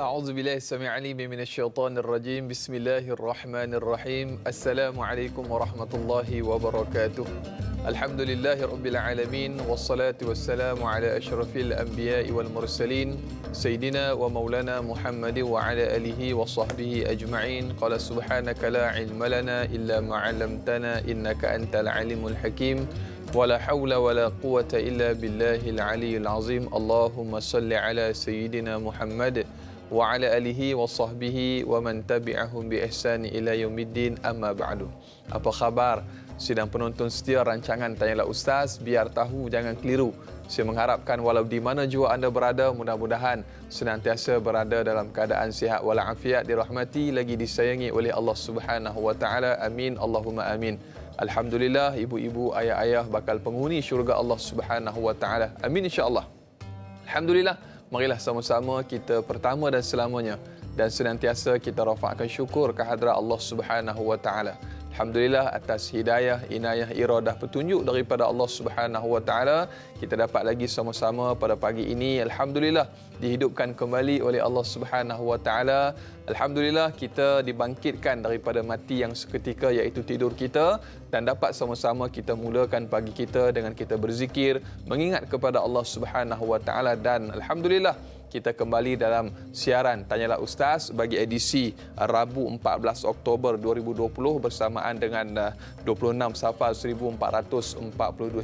أعوذ بالله السميع العليم من الشيطان الرجيم بسم الله الرحمن الرحيم السلام عليكم ورحمة الله وبركاته الحمد لله رب العالمين والصلاة والسلام على أشرف الأنبياء والمرسلين سيدنا ومولانا محمد وعلى آله وصحبه أجمعين قال سبحانك لا علم لنا إلا ما علمتنا إنك أنت العليم الحكيم ولا حول ولا قوة إلا بالله العلي العظيم اللهم صل على سيدنا محمد وعلى آله وصحبه ومن تبعهم بإحسان إلى يوم الدين أما بعد. Apa khabar sidang penonton setia rancangan Tanyalah Ustaz, biar tahu jangan keliru. Saya mengharapkan walau di mana jua anda berada, mudah-mudahan senantiasa berada dalam keadaan sihat walafiat, dirahmati lagi disayangi oleh Allah Subhanahu wa taala. Amin Allahumma amin. Alhamdulillah, ibu-ibu, ayah-ayah bakal penghuni syurga Allah Subhanahu wa taala. Amin insya-Allah. Alhamdulillah. Marilah sama-sama kita pertama dan selamanya dan senantiasa kita rafakkan syukur kehadrat Allah Subhanahu wa taala. Alhamdulillah atas hidayah, inayah, iradah, petunjuk daripada Allah Subhanahu wa taala, kita dapat lagi sama-sama pada pagi ini alhamdulillah dihidupkan kembali oleh Allah Subhanahu wa taala. Alhamdulillah kita dibangkitkan daripada mati yang seketika iaitu tidur kita dan dapat sama-sama kita mulakan pagi kita dengan kita berzikir, mengingat kepada Allah Subhanahu wa taala dan alhamdulillah kita kembali dalam siaran Tanyalah Ustaz bagi edisi Rabu 14 Oktober 2020 bersamaan dengan 26 Safar 1442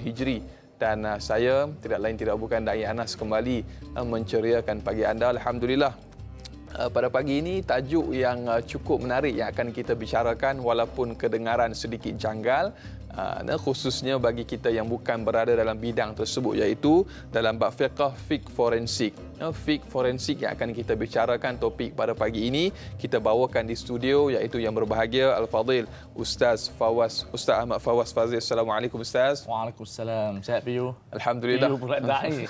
Hijri. Dan saya tidak lain tidak bukan Dai Anas kembali menceriakan pagi anda. Alhamdulillah. Pada pagi ini tajuk yang cukup menarik yang akan kita bicarakan walaupun kedengaran sedikit janggal, khususnya bagi kita yang bukan berada dalam bidang tersebut, iaitu dalam bab fiqh forensik. Fiqh forensik yang akan kita bicarakan topik pada pagi ini kita bawakan di studio iaitu yang berbahagia Al-Fadhil Ustaz Ahmad Fawaz Fazil. Assalamualaikum Ustaz. Waalaikumsalam. Sihat Piyu? Alhamdulillah. Piyu pula Dai.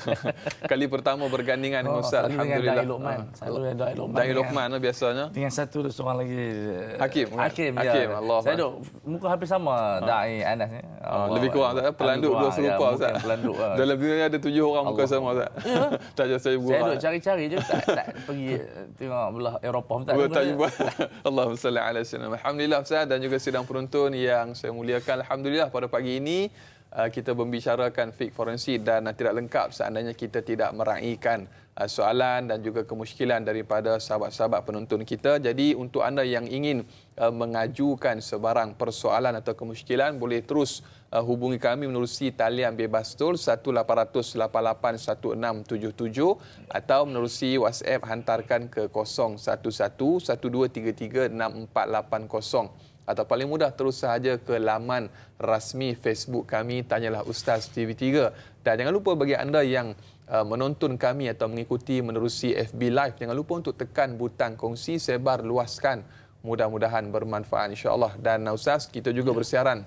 Kali pertama bergandingan dengan Ustaz. Alhamdulillah. Dai Luqman. Satu Dai Luqman. Dai Luqman biasanya. Dengan satu seorang lagi Hakim. Hakim. Hakim. Ya. Allah. Saya duk muka hampir sama Dai Anas ni. Lebih kurang Ustaz. Pelanduk dua serupa Ustaz. Pelanduk. Dalam dunia ada 7 orang muka sama Ustaz. Tak ada saya buat. Saya duk cari-cari je tak pergi tengok belah Eropah tak jumpa. Allahumma salli ala sayyidina. Alhamdulillah Ustaz dan juga sidang penonton yang saya muliakan. Alhamdulillah pada pagi ini kita membicarakan fiqh forensik dan tidak lengkap seandainya kita tidak meraihkan soalan dan juga kemusykilan daripada sahabat-sahabat penonton kita. Jadi untuk anda yang ingin mengajukan sebarang persoalan atau kemusykilan, boleh terus hubungi kami menerusi talian bebas tol 1-800-88-1677 atau menerusi WhatsApp hantarkan ke 011123364480 atau paling mudah terus sahaja ke laman rasmi Facebook kami Tanyalah Ustaz TV3. Dan jangan lupa bagi anda yang menonton kami atau mengikuti menerusi FB Live, jangan lupa untuk tekan butang kongsi, sebar, luaskan. Mudah-mudahan bermanfaat insya-Allah. Dan Ustaz, kita juga bersiaran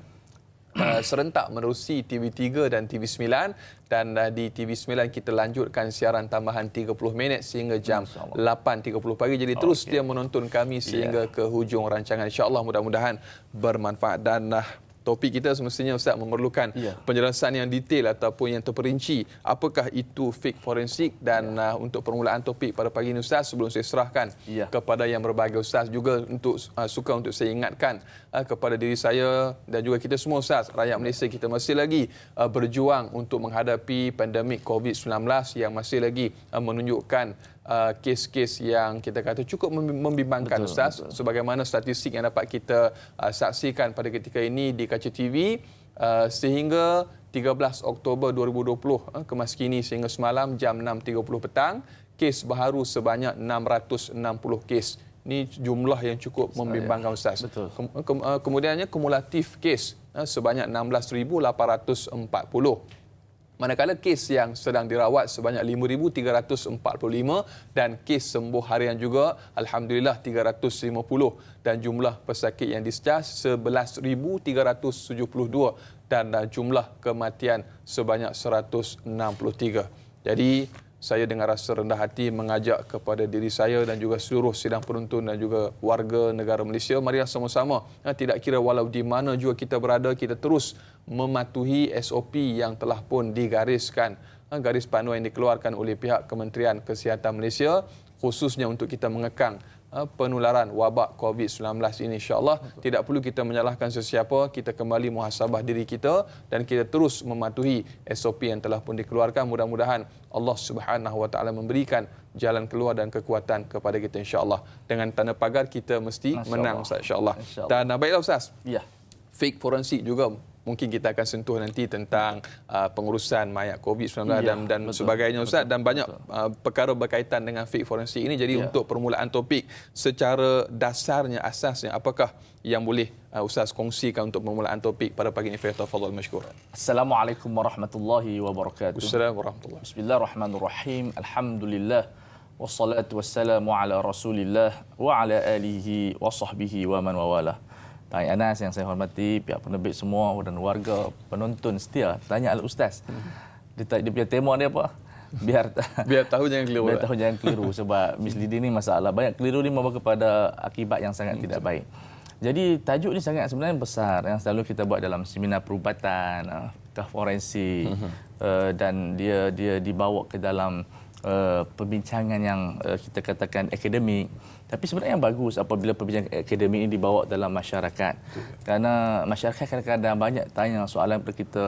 serentak menerusi TV3 dan TV9 dan di TV9 kita lanjutkan siaran tambahan 30 minit sehingga jam 8.30 pagi. Jadi terus dia menonton kami sehingga ke hujung rancangan. InsyaAllah mudah-mudahan bermanfaat. Dan topik kita semestinya Ustaz memerlukan penjelasan yang detail ataupun yang terperinci. Apakah itu fiqh forensik? Dan untuk permulaan topik pada pagi ini Ustaz, sebelum saya serahkan kepada yang berbahagia Ustaz, juga untuk suka untuk saya ingatkan kepada diri saya dan juga kita semua Ustaz, rakyat Malaysia, kita masih lagi berjuang untuk menghadapi pandemik COVID-19 yang masih lagi menunjukkan kes-kes yang kita kata cukup membimbangkan. Betul, Ustaz. Betul. Sebagaimana statistik yang dapat kita saksikan pada ketika ini di kaca TV, sehingga 13 Oktober 2020 kemas kini sehingga semalam jam 6.30 petang, kes baharu sebanyak 660 kes. Ini jumlah yang cukup membimbangkan Ustaz. Betul. Kemudiannya kumulatif kes sebanyak 16,840. Manakala kes yang sedang dirawat sebanyak 5,345 dan kes sembuh harian juga alhamdulillah 350 dan jumlah pesakit yang discharge 11,372 dan jumlah kematian sebanyak 163. Jadi saya dengan rasa rendah hati mengajak kepada diri saya dan juga seluruh sidang penonton dan juga warga negara Malaysia, marilah sama-sama, tidak kira walau di mana juga kita berada, kita terus mematuhi SOP yang telah pun digariskan, garis panduan yang dikeluarkan oleh pihak Kementerian Kesihatan Malaysia khususnya untuk kita mengekang penularan wabak COVID-19 ini. InsyaAllah tidak perlu kita menyalahkan sesiapa, kita kembali muhasabah diri kita dan kita terus mematuhi SOP yang telah pun dikeluarkan. Mudah-mudahan Allah Subhanahu Wa Taala memberikan jalan keluar dan kekuatan kepada kita, insyaAllah. Dengan tanda pagar kita mesti menang, Ustaz, insyaAllah. Dan baiklah Ustaz, Ya. fake forensik juga mungkin kita akan sentuh nanti tentang pengurusan mayat COVID-19 dan betul, sebagainya, Ustaz. Dan banyak perkara berkaitan dengan fake forensik ini. Jadi untuk permulaan topik, secara dasarnya, asasnya, apakah yang boleh Ustaz kongsikan untuk permulaan topik pada pagi ini? Tafadhal mashkur. Assalamualaikum warahmatullahi wabarakatuh. Assalamualaikum warahmatullahi. Bismillahirrahmanirrahim. Alhamdulillah. Wassalatu wassalamu ala Rasulillah wa ala alihi wa sahbihi wa man wawalah. Baik Anas yang saya hormati, pihak penerbit semua dan warga penonton setia, tanya Al-Ustaz. Dia punya tema dia apa? Biar tahu jangan keliru. Biar tahu jangan keliru, sebab misleading ni masalah. Banyak keliru ni membawa kepada akibat yang sangat tidak baik. Jadi tajuk ni sangat sebenarnya besar yang selalu kita buat dalam seminar perubatan, forensik, dan dia dibawa ke dalam perbincangan yang kita katakan akademik. Tapi sebenarnya yang bagus apabila perbincangan akademik ini dibawa dalam masyarakat. Kerana masyarakat kadang-kadang banyak tanya soalan kepada kita,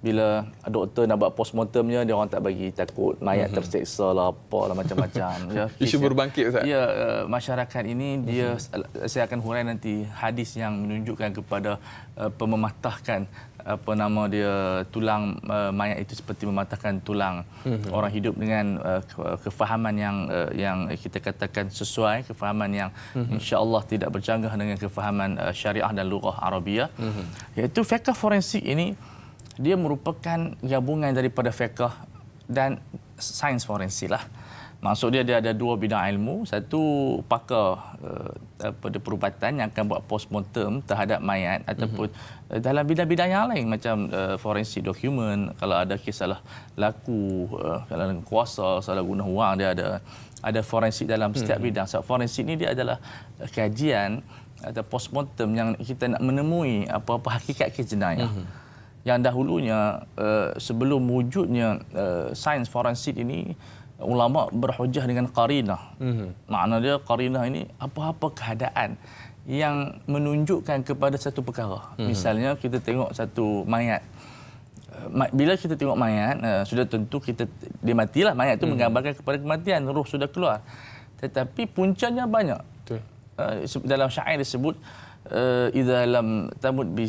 bila doktor nak buat postmortemnya, dia orang tak bagi, takut mayat terseksa lah, apalah macam-macam. Ya, isu berbangkit, Ustaz. Ya, masyarakat ini dia, saya akan hurai nanti hadis yang menunjukkan kepada mematahkan tulang mayat itu seperti mematahkan tulang orang hidup dengan kefahaman yang kita katakan sesuai, kefahaman yang insya-Allah tidak bercanggah dengan kefahaman syariah dan lughah Arabiah. Iaitu fiqh forensik ini dia merupakan gabungan daripada fiqh dan sains forensik lah. Maksud dia ada dua bidang ilmu, satu pakar pada perubatan yang akan buat postmortem terhadap mayat ataupun dalam bidang-bidang yang lain macam forensik dokumen, kalau ada kes salah laku, kalau ada kuasa, salah guna wang, dia ada forensik dalam setiap bidang. So, forensik ni dia adalah kajian atau postmortem yang kita nak menemui apa-apa hakikat kes jenayah. Yang dahulunya sebelum wujudnya sains forensik ini, ulama berhujah dengan qarinah. Makna dia qarinah ini apa-apa keadaan yang menunjukkan kepada satu perkara. Misalnya kita tengok satu mayat. Bila kita tengok mayat, sudah tentu dia matilah, mayat itu menggambarkan kepada kematian, roh sudah keluar. Tetapi puncanya banyak. Dalam syair disebut idza lam tamut bi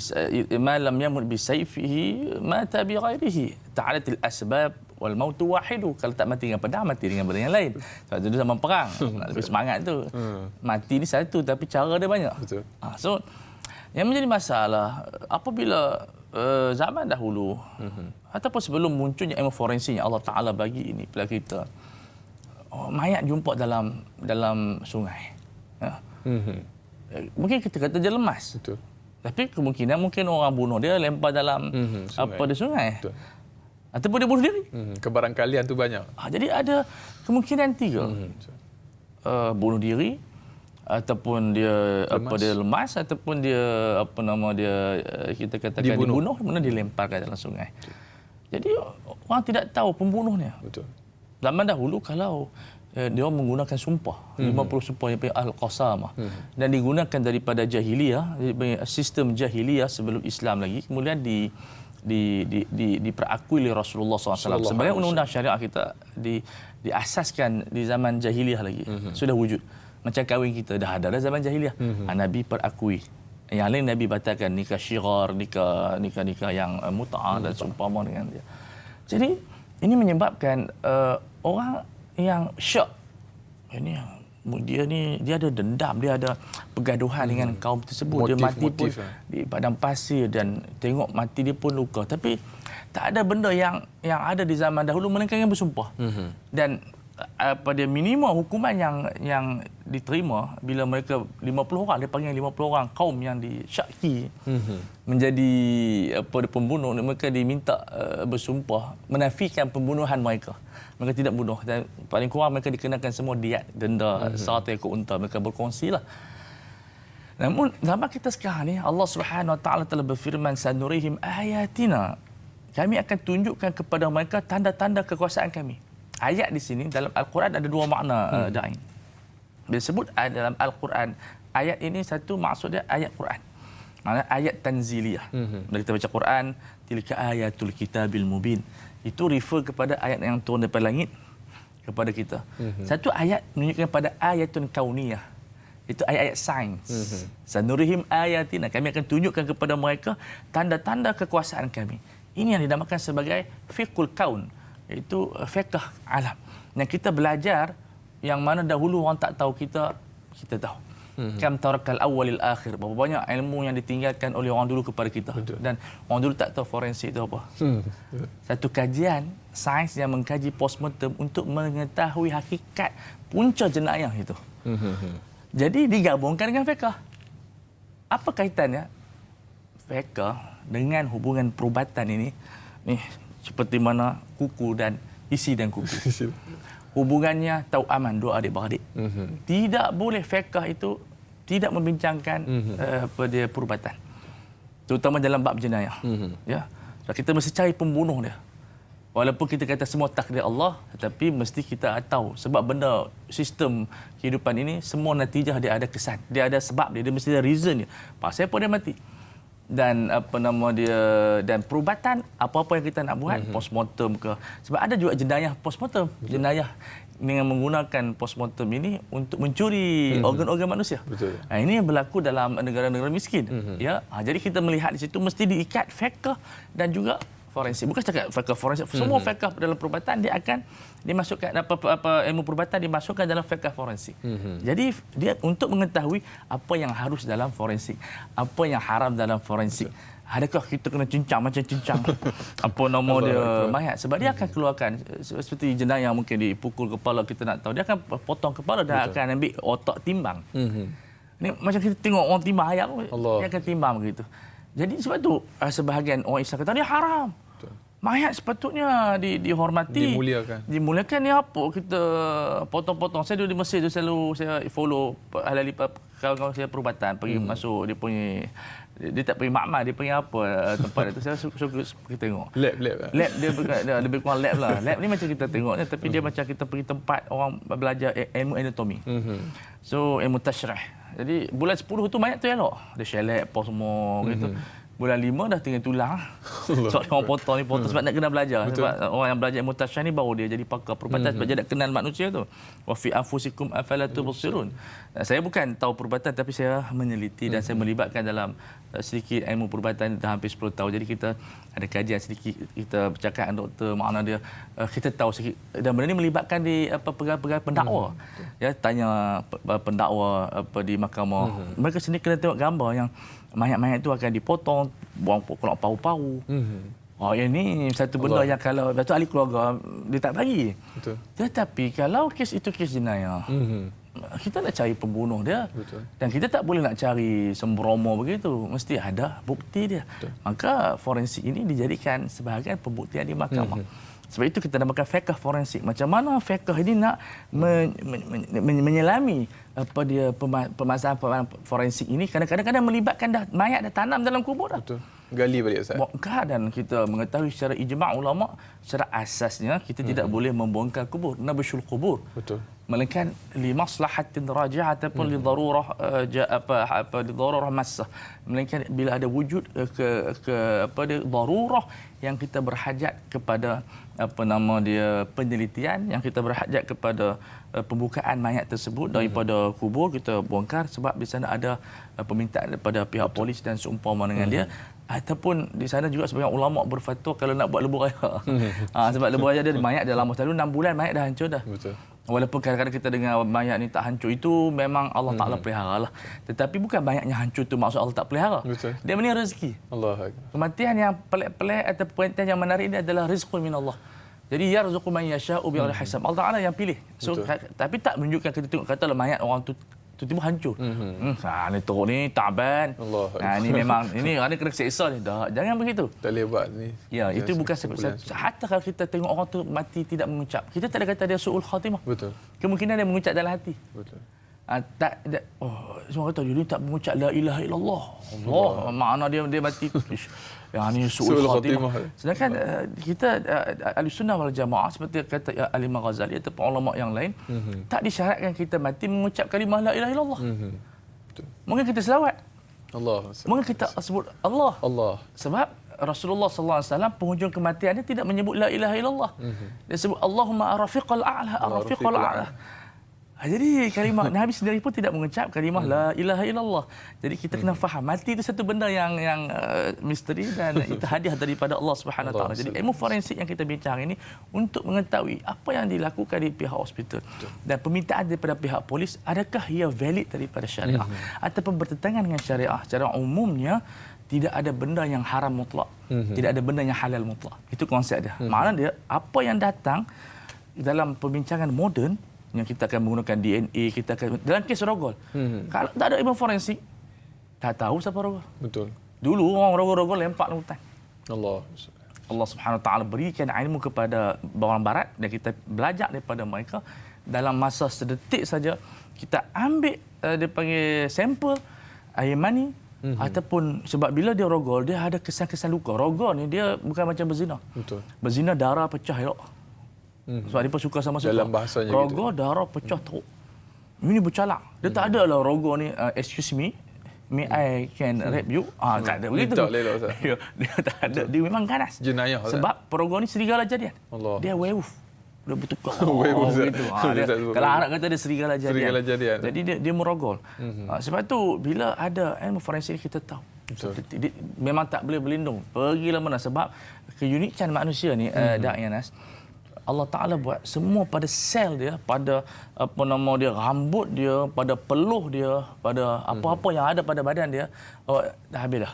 ma lam yamut bi sayfihi mata bi ghairihi ta'alat al asbab wal maut wahidu. Kalau tak mati dengan pedang, mati dengan benda yang lain. Sebab itu zaman perang, lebih semangat tu. Mati ni satu tapi cara dia banyak. Betul. So yang menjadi masalah apabila zaman dahulu ataupun sebelum munculnya ilmu forensik yang Allah Taala bagi ini kepada kita, mayat jumpa dalam sungai. Mungkin kita kata dia lemas. Betul. Tapi kemungkinan mungkin orang bunuh dia lempar dalam di sungai. Betul. Ataupun dia bunuh diri. Kebarangkalian tu banyak. Jadi ada kemungkinan tiga. Bunuh diri, ataupun dia lemas, ataupun dia kita katakan dibunuh, kemudian dilemparkan dalam sungai. Jadi orang tidak tahu pembunuhnya. Betul. Zaman dahulu kalau dia menggunakan sumpah, 50 sumpah yang panggil al-qasamah, dan digunakan daripada jahiliyah, sistem jahiliyah sebelum Islam lagi, kemudian diperakui oleh Rasulullah SAW. Sebenarnya undang-undang syariah kita diasaskan di zaman jahiliyah lagi, sudah wujud. Macam kahwin kita dah ada zaman jahiliyah. Nabi perakui. Yang lain Nabi batalkan, nikah syigar, nikah yang mut'ah dan seumpama dengan dia. Jadi ini menyebabkan orang yang syak, dia ada dendam, dia ada pergaduhan dengan kaum tersebut. Dia mati pun di padang pasir dan tengok mati dia pun luka. Tapi tak ada benda yang ada di zaman dahulu melainkan yang bersumpah. Dan pada minimum hukuman yang diterima bila mereka 50 orang, dia panggil 50 orang kaum yang disyaki menjadi pembunuh, mereka diminta bersumpah menafikan pembunuhan mereka. Mereka tidak bunuh, dan paling kurang mereka dikenakan semua diat, denda 100 ekor unta. Mereka berkongsilah. Namun zaman kita sekarang ni, Allah Subhanahu Wa Taala telah berfirman, sanurihim ayatina, kami akan tunjukkan kepada mereka tanda-tanda kekuasaan kami. ayat di sini dalam Al-Quran ada dua makna Da'i. Bila sebut dalam Al-Quran, ayat ini satu maksudnya ayat Quran. Maksudnya ayat tanziliyah. Bila kita baca Quran, tilka ayatul kitabil mubin. Itu refer kepada ayat yang turun daripada langit kepada kita. Satu ayat menunjukkan pada ayatun kauniyah. Itu ayat-ayat sains. Sanurihim ayatina. Kami akan tunjukkan kepada mereka tanda-tanda kekuasaan kami. Ini yang dinamakan sebagai fiqhul kaun. Iaitu fiqh alam. Yang kita belajar yang mana dahulu orang tak tahu, kita tahu. Kam tarakal awwalil akhir. Berapa banyak ilmu yang ditinggalkan oleh orang dulu kepada kita. Betul. Dan orang dulu tak tahu forensik itu apa. Satu kajian sains yang mengkaji postmortem untuk mengetahui hakikat punca jenayah itu. Jadi digabungkan dengan fiqh. Apa kaitannya fiqh dengan hubungan perubatan ini? Ni seperti mana kuku dan isi dan kuku. Hubungannya tauaman, dua adik-beradik. Tidak boleh fiqh itu tidak membincangkan pada perubatan. Terutama dalam bab jenayah. Ya. So, kita mesti cari pembunuh dia. Walaupun kita kata semua takdir Allah, tetapi mesti kita tahu sebab benda sistem kehidupan ini semua natijah dia ada kesan. Dia ada sebab dia mesti ada reason dia. Pasal apa dia mati? Dan dan perubatan apa-apa yang kita nak buat postmortem ke, sebab ada juga jenayah postmortem. Jenayah dengan menggunakan postmortem ini untuk mencuri organ-organ manusia. Betul. Ini yang berlaku dalam negara-negara miskin. Ya, jadi kita melihat di situ mesti diikat fiqh dan juga forensik. Bukan cakap fiqh forensik, semua fiqh dalam perubatan dia akan dimasukkan ilmu perubatan dimasukkan dalam fiqh forensik. Jadi dia untuk mengetahui apa yang harus dalam forensik, apa yang haram dalam forensik. Adakah kita kena cincang macam cincang apa nama dia mayat, sebab dia akan keluarkan seperti jenayah mungkin dipukul kepala, kita nak tahu dia akan potong kepala dan akan ambil otak timbang. Ni macam kita tengok orang timbang ayam, dia akan timbang begitu. Jadi sebab tu sebahagian orang Islam kata dia haram. Mayat sepatutnya dihormati, dimuliakan. Ni apa kita potong-potong. Saya dulu di Mesir tu selalu saya follow ahli kawan-kawan saya perubatan pergi masuk dia punya, dia tak pergi makmal, dia pergi apa tempat itu saya suka pergi tengok. Lab dia lebih kurang lab lah. Lab ni macam kita tengok ni, tapi dia macam kita pergi tempat orang belajar ilmu anatomi. So ilmu tasyrih. Jadi bulan 10 tu mayat tu elok. Dia shelek apa semua gitu. Bulan 5 dah tinggal tulang. Sebab orang potong sebab nak kena belajar. Betul. Sebab orang yang belajar ilmu tasyrih ni baru dia jadi pakar perubatan sebab dia nak kenal manusia tu. Wa fi anfusikum afala tubsirun. Saya bukan tahu perubatan tapi saya meneliti dan saya melibatkan dalam sedikit ilmu perubatan dah hampir 10 tahun. Jadi kita ada kajian sedikit, kita bercakap dengan doktor, makna dia kita tahu sikit, dan benda ni melibatkan di pegawai pendakwa. Ya, tanya pendakwa di mahkamah. Mereka sendiri kena tengok gambar yang mayat-mayat itu akan dipotong, buang keluar paru-paru. Yang ni satu benda yang kalau betul ahli keluarga dia tak bagi. Betul. Tetapi kalau kes itu kes jenayah, kita nak cari pembunuh dia. Betul. Dan kita tak boleh nak cari sembrono begitu. Mesti ada bukti dia. Betul. Maka forensik ini dijadikan sebahagian pembuktian di mahkamah. Sebab itu kita namakan fiqh forensik. Macam mana fiqh ini nak menyelami pemasaran forensik ini, kadang-kadang melibatkan mayat dah tanam dalam kubur dah. Betul. Gali balik Ustaz. Dan kita mengetahui secara ijma' ulama, secara asasnya kita tidak boleh membongkar kubur, nabshul kubur. Betul. Melainkan li maslahatin raji'ah ataupun li darurah li darurah massah. Melainkan bila ada wujud darurah yang kita berhajat kepada penelitian, yang kita berhajat kepada pembukaan mayat tersebut daripada kubur, kita bongkar sebab di sana ada permintaan daripada pihak polis dan seumpama dengan dia. Ataupun di sana juga sebagian ulama berfatwa kalau nak buat lebuh raya. Sebab lebuh raya dia mayat dah lama, selalu 6 bulan mayat dah hancur dah. Betul. Walaupun kadang-kadang kita dengar mayat ni tak hancur, itu memang Allah Ta'ala pelihara lah. Tetapi bukan mayatnya hancur tu maksud Allah tak pelihara. Betul. Dia menerima rezeki. Allah. Kematian yang pelik-pelik atau perhentian yang menarik ini adalah rizqun min Allah. Jadi yarzuqu man yasha'u bighairi hisab. Allah Ta'ala yang pilih. So, tapi tak menunjukkan kita tengok katalah mayat orang tu tiba-tiba hancur. Ni teruk ni taban. Ni memang ini kena seksa ni. Dah, jangan begitu. Tak boleh buat ni. Ya, itu bukan hatta kalau kita tengok orang tu mati tidak mengucap, kita tak ada kata dia su'ul khatimah. Betul. Kemungkinan dia mengucap dalam hati. Betul. Semua kata dia tak mengucap la ilaha illallah. Allah, makna dia mati. yang ni suul Su'ul khatimah. khatimah. Sedangkan kita ahli sunnah wal jamaah seperti kata Al-Imam Ghazali ataupun ulama yang lain, tak disyaratkan kita mati mengucap kalimah la ilaha illallah. Betul. Mungkin kita selawat, Allah. mungkin kita sebut Allah. Allah. Sebab Rasulullah sallallahu alaihi wasallam penghujung kematiannya tidak menyebut la ilaha illallah. Dia sebut Allahumma ar-rafiqal a'la, ar-rafiqal a'la. Jadi kalimah Nabi sendiri pun tidak mengucap kalimah la ilaha illallah. Jadi kita kena faham mati itu satu benda yang misteri dan itu hadiah daripada Allah Subhanahu Wa Taala. Jadi ilmu forensik yang kita bincang ini untuk mengetahui apa yang dilakukan di pihak hospital dan permintaan daripada pihak polis, adakah ia valid daripada syariah ataupun bertentangan dengan syariah. Secara umumnya tidak ada benda yang haram mutlak, tidak ada benda yang halal mutlak. Itu konsep dia. Maknanya dia apa yang datang dalam perbincangan moden yang kita akan menggunakan DNA, kita akan dalam kes rogol. Kalau tak ada ilmu forensik, tak tahu siapa rogol. Betul. Dulu orang rogol-rogol lempak dalam hutan. Allah Subhanahu Wa Taala berikan ilmu kepada orang barat dan kita belajar daripada mereka dalam masa sedetik saja. Kita ambil dia panggil sampel air mani ataupun sebab bila dia rogol dia ada kesan-kesan luka. Rogol ni dia bukan macam berzina. Betul. Berzina darah pecah elok. Sebab dia pun suka sama suka. Dalam bahasanya rogol gitu. Darah pecah teruk. Ini bercalak. Dia tak ada lah rogol ni excuse me, may I can rape you? Tak ada begitu. Tak boleh lah, Ustaz. Dia tak ada. Dia memang ganas. Jenayah. Sebab rogol ni serigala jadian. Allah. Dia werewolf. Dia bertukar. Werewolf, gitu. Kalau Arab kata dia serigala jadian. Serigala jadian. Jadi dia merogol. Sebab tu bila ada ilmu forensik kita tahu. Dia memang tak boleh berlindung. Pergilah mana sebab keunikan manusia ni Da'i Anas. Allah Ta'ala buat semua pada sel dia, pada apa nama dia, rambut dia, pada peluh dia, pada apa-apa yang ada pada badan dia. Dah habis dah.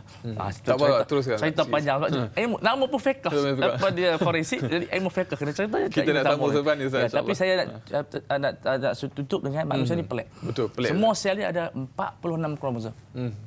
Tak apa, teruskan. Cerita panjang. Ilmu, nama pun fiqh. Apa dia forensik, jadi ilmu fiqh kena cerita. Kita nak sambung selepas ni, Ustaz. Tapi saya nak tutup dengan manusia ni pelik. Betul, pelik. Semua sel dia ada 46 kromosom.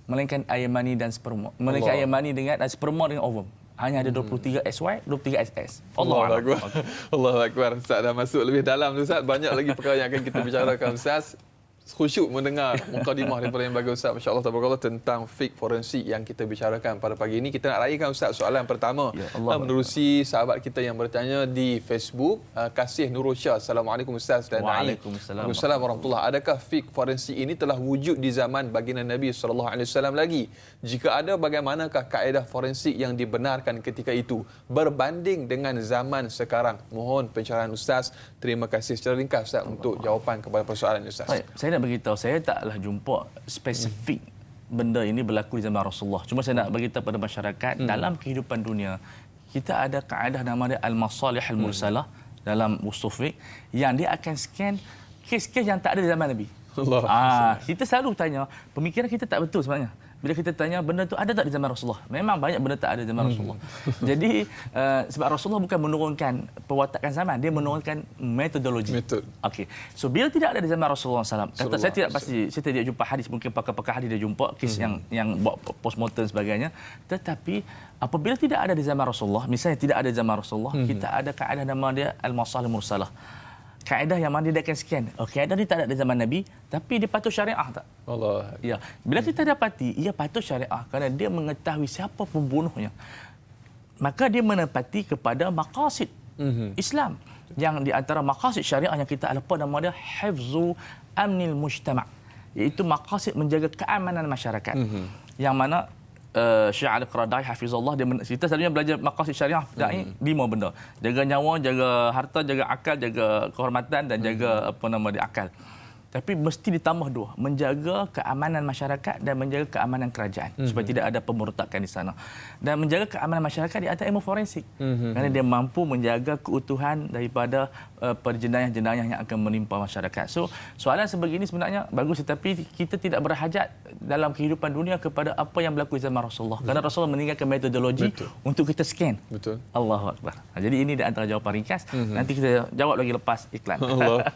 Melainkan air mani dan sperma. Melainkan air mani dengan sperma dengan ovum. Hanya ada 23 SY, 23 SS. Allah Akbar. Allah Akbar. Ustaz dah masuk lebih dalam tu, Ustaz. Banyak lagi perkara yang akan kita bicarakan, Ustaz. Khusyuk mendengar mukadimah daripada yang bagi Ustaz, masya-Allah tabarakallah, tentang fiqh forensik yang kita bicarakan pada pagi ini. Kita nak raikan, Ustaz, soalan pertama menerusi sahabat kita yang bertanya di Facebook, Kasih Nurul Shah. Assalamualaikum Ustaz dan Waalaikumsalam. Waalaikumsalam warahmatullahi. Adakah fiqh forensik ini telah wujud di zaman baginda Nabi SAW lagi? Jika ada, bagaimanakah kaedah forensik yang dibenarkan ketika itu berbanding dengan zaman sekarang? Mohon pencerahan Ustaz. Terima kasih secara ringkas, Ustaz, untuk jawapan kepada persoalan Ustaz. Baik, saya nak beritahu, saya taklah jumpa spesifik benda ini berlaku di zaman Rasulullah. Cuma saya nak beritahu pada masyarakat, dalam kehidupan dunia, kita ada kaedah nama dia Al-Masalih Al-Mursalah dalam usul fiqh, yang dia akan scan kes-kes yang tak ada di zaman Nabi. Kita selalu tanya, pemikiran kita tak betul sebenarnya. Bila kita tanya benda tu ada tak di zaman Rasulullah? Memang banyak benda tak ada di zaman Rasulullah. Jadi sebab Rasulullah bukan menurunkan perwatakan zaman, dia menurunkan metodologi. Okey. So bila tidak ada di zaman Rasulullah SAW, kata saya tidak pasti, saya tidak jumpa hadis, mungkin pakar-pakar hadis dia jumpa kes yang buat postmortem sebagainya. Tetapi apabila tidak ada di zaman Rasulullah, misalnya tidak ada di zaman Rasulullah, kita ada kaedah nama dia Al-Masalih Mursalah. Kaedah yang mana dia akan scan. Kaedah ni tak ada di zaman Nabi, tapi dia patut syariah tak? Allah. Ya. Bila kita dapati ia patut syariah kerana dia mengetahui siapa pembunuhnya, maka dia menepati kepada maqasid Islam. Yang di antara maqasid syariah yang kita apa nama dia hifzu amnil mujtama', iaitu maqasid menjaga keamanan masyarakat. Yang mana Syekh Al-Qaradai hafizallah, kita selalunya belajar maqasid syariah Da'i 5 benda. Jaga nyawa, jaga harta, jaga akal, jaga kehormatan dan jaga apa nama dia akal. Tapi mesti ditambah 2, menjaga keamanan masyarakat dan menjaga keamanan kerajaan supaya tidak ada pemberontakan di sana. Dan menjaga keamanan masyarakat di atas ilmu forensik. Kerana dia mampu menjaga keutuhan daripada perjenayah-jenayah yang akan menimpa masyarakat. So, soalan sebegini sebenarnya bagus, tetapi kita tidak berhajat dalam kehidupan dunia kepada apa yang berlaku di zaman Rasulullah. Kerana Rasulullah meninggalkan metodologi untuk kita scan. Allahu Akbar. Jadi ini di antara jawapan ringkas. Nanti kita jawab lagi lepas iklan. Allah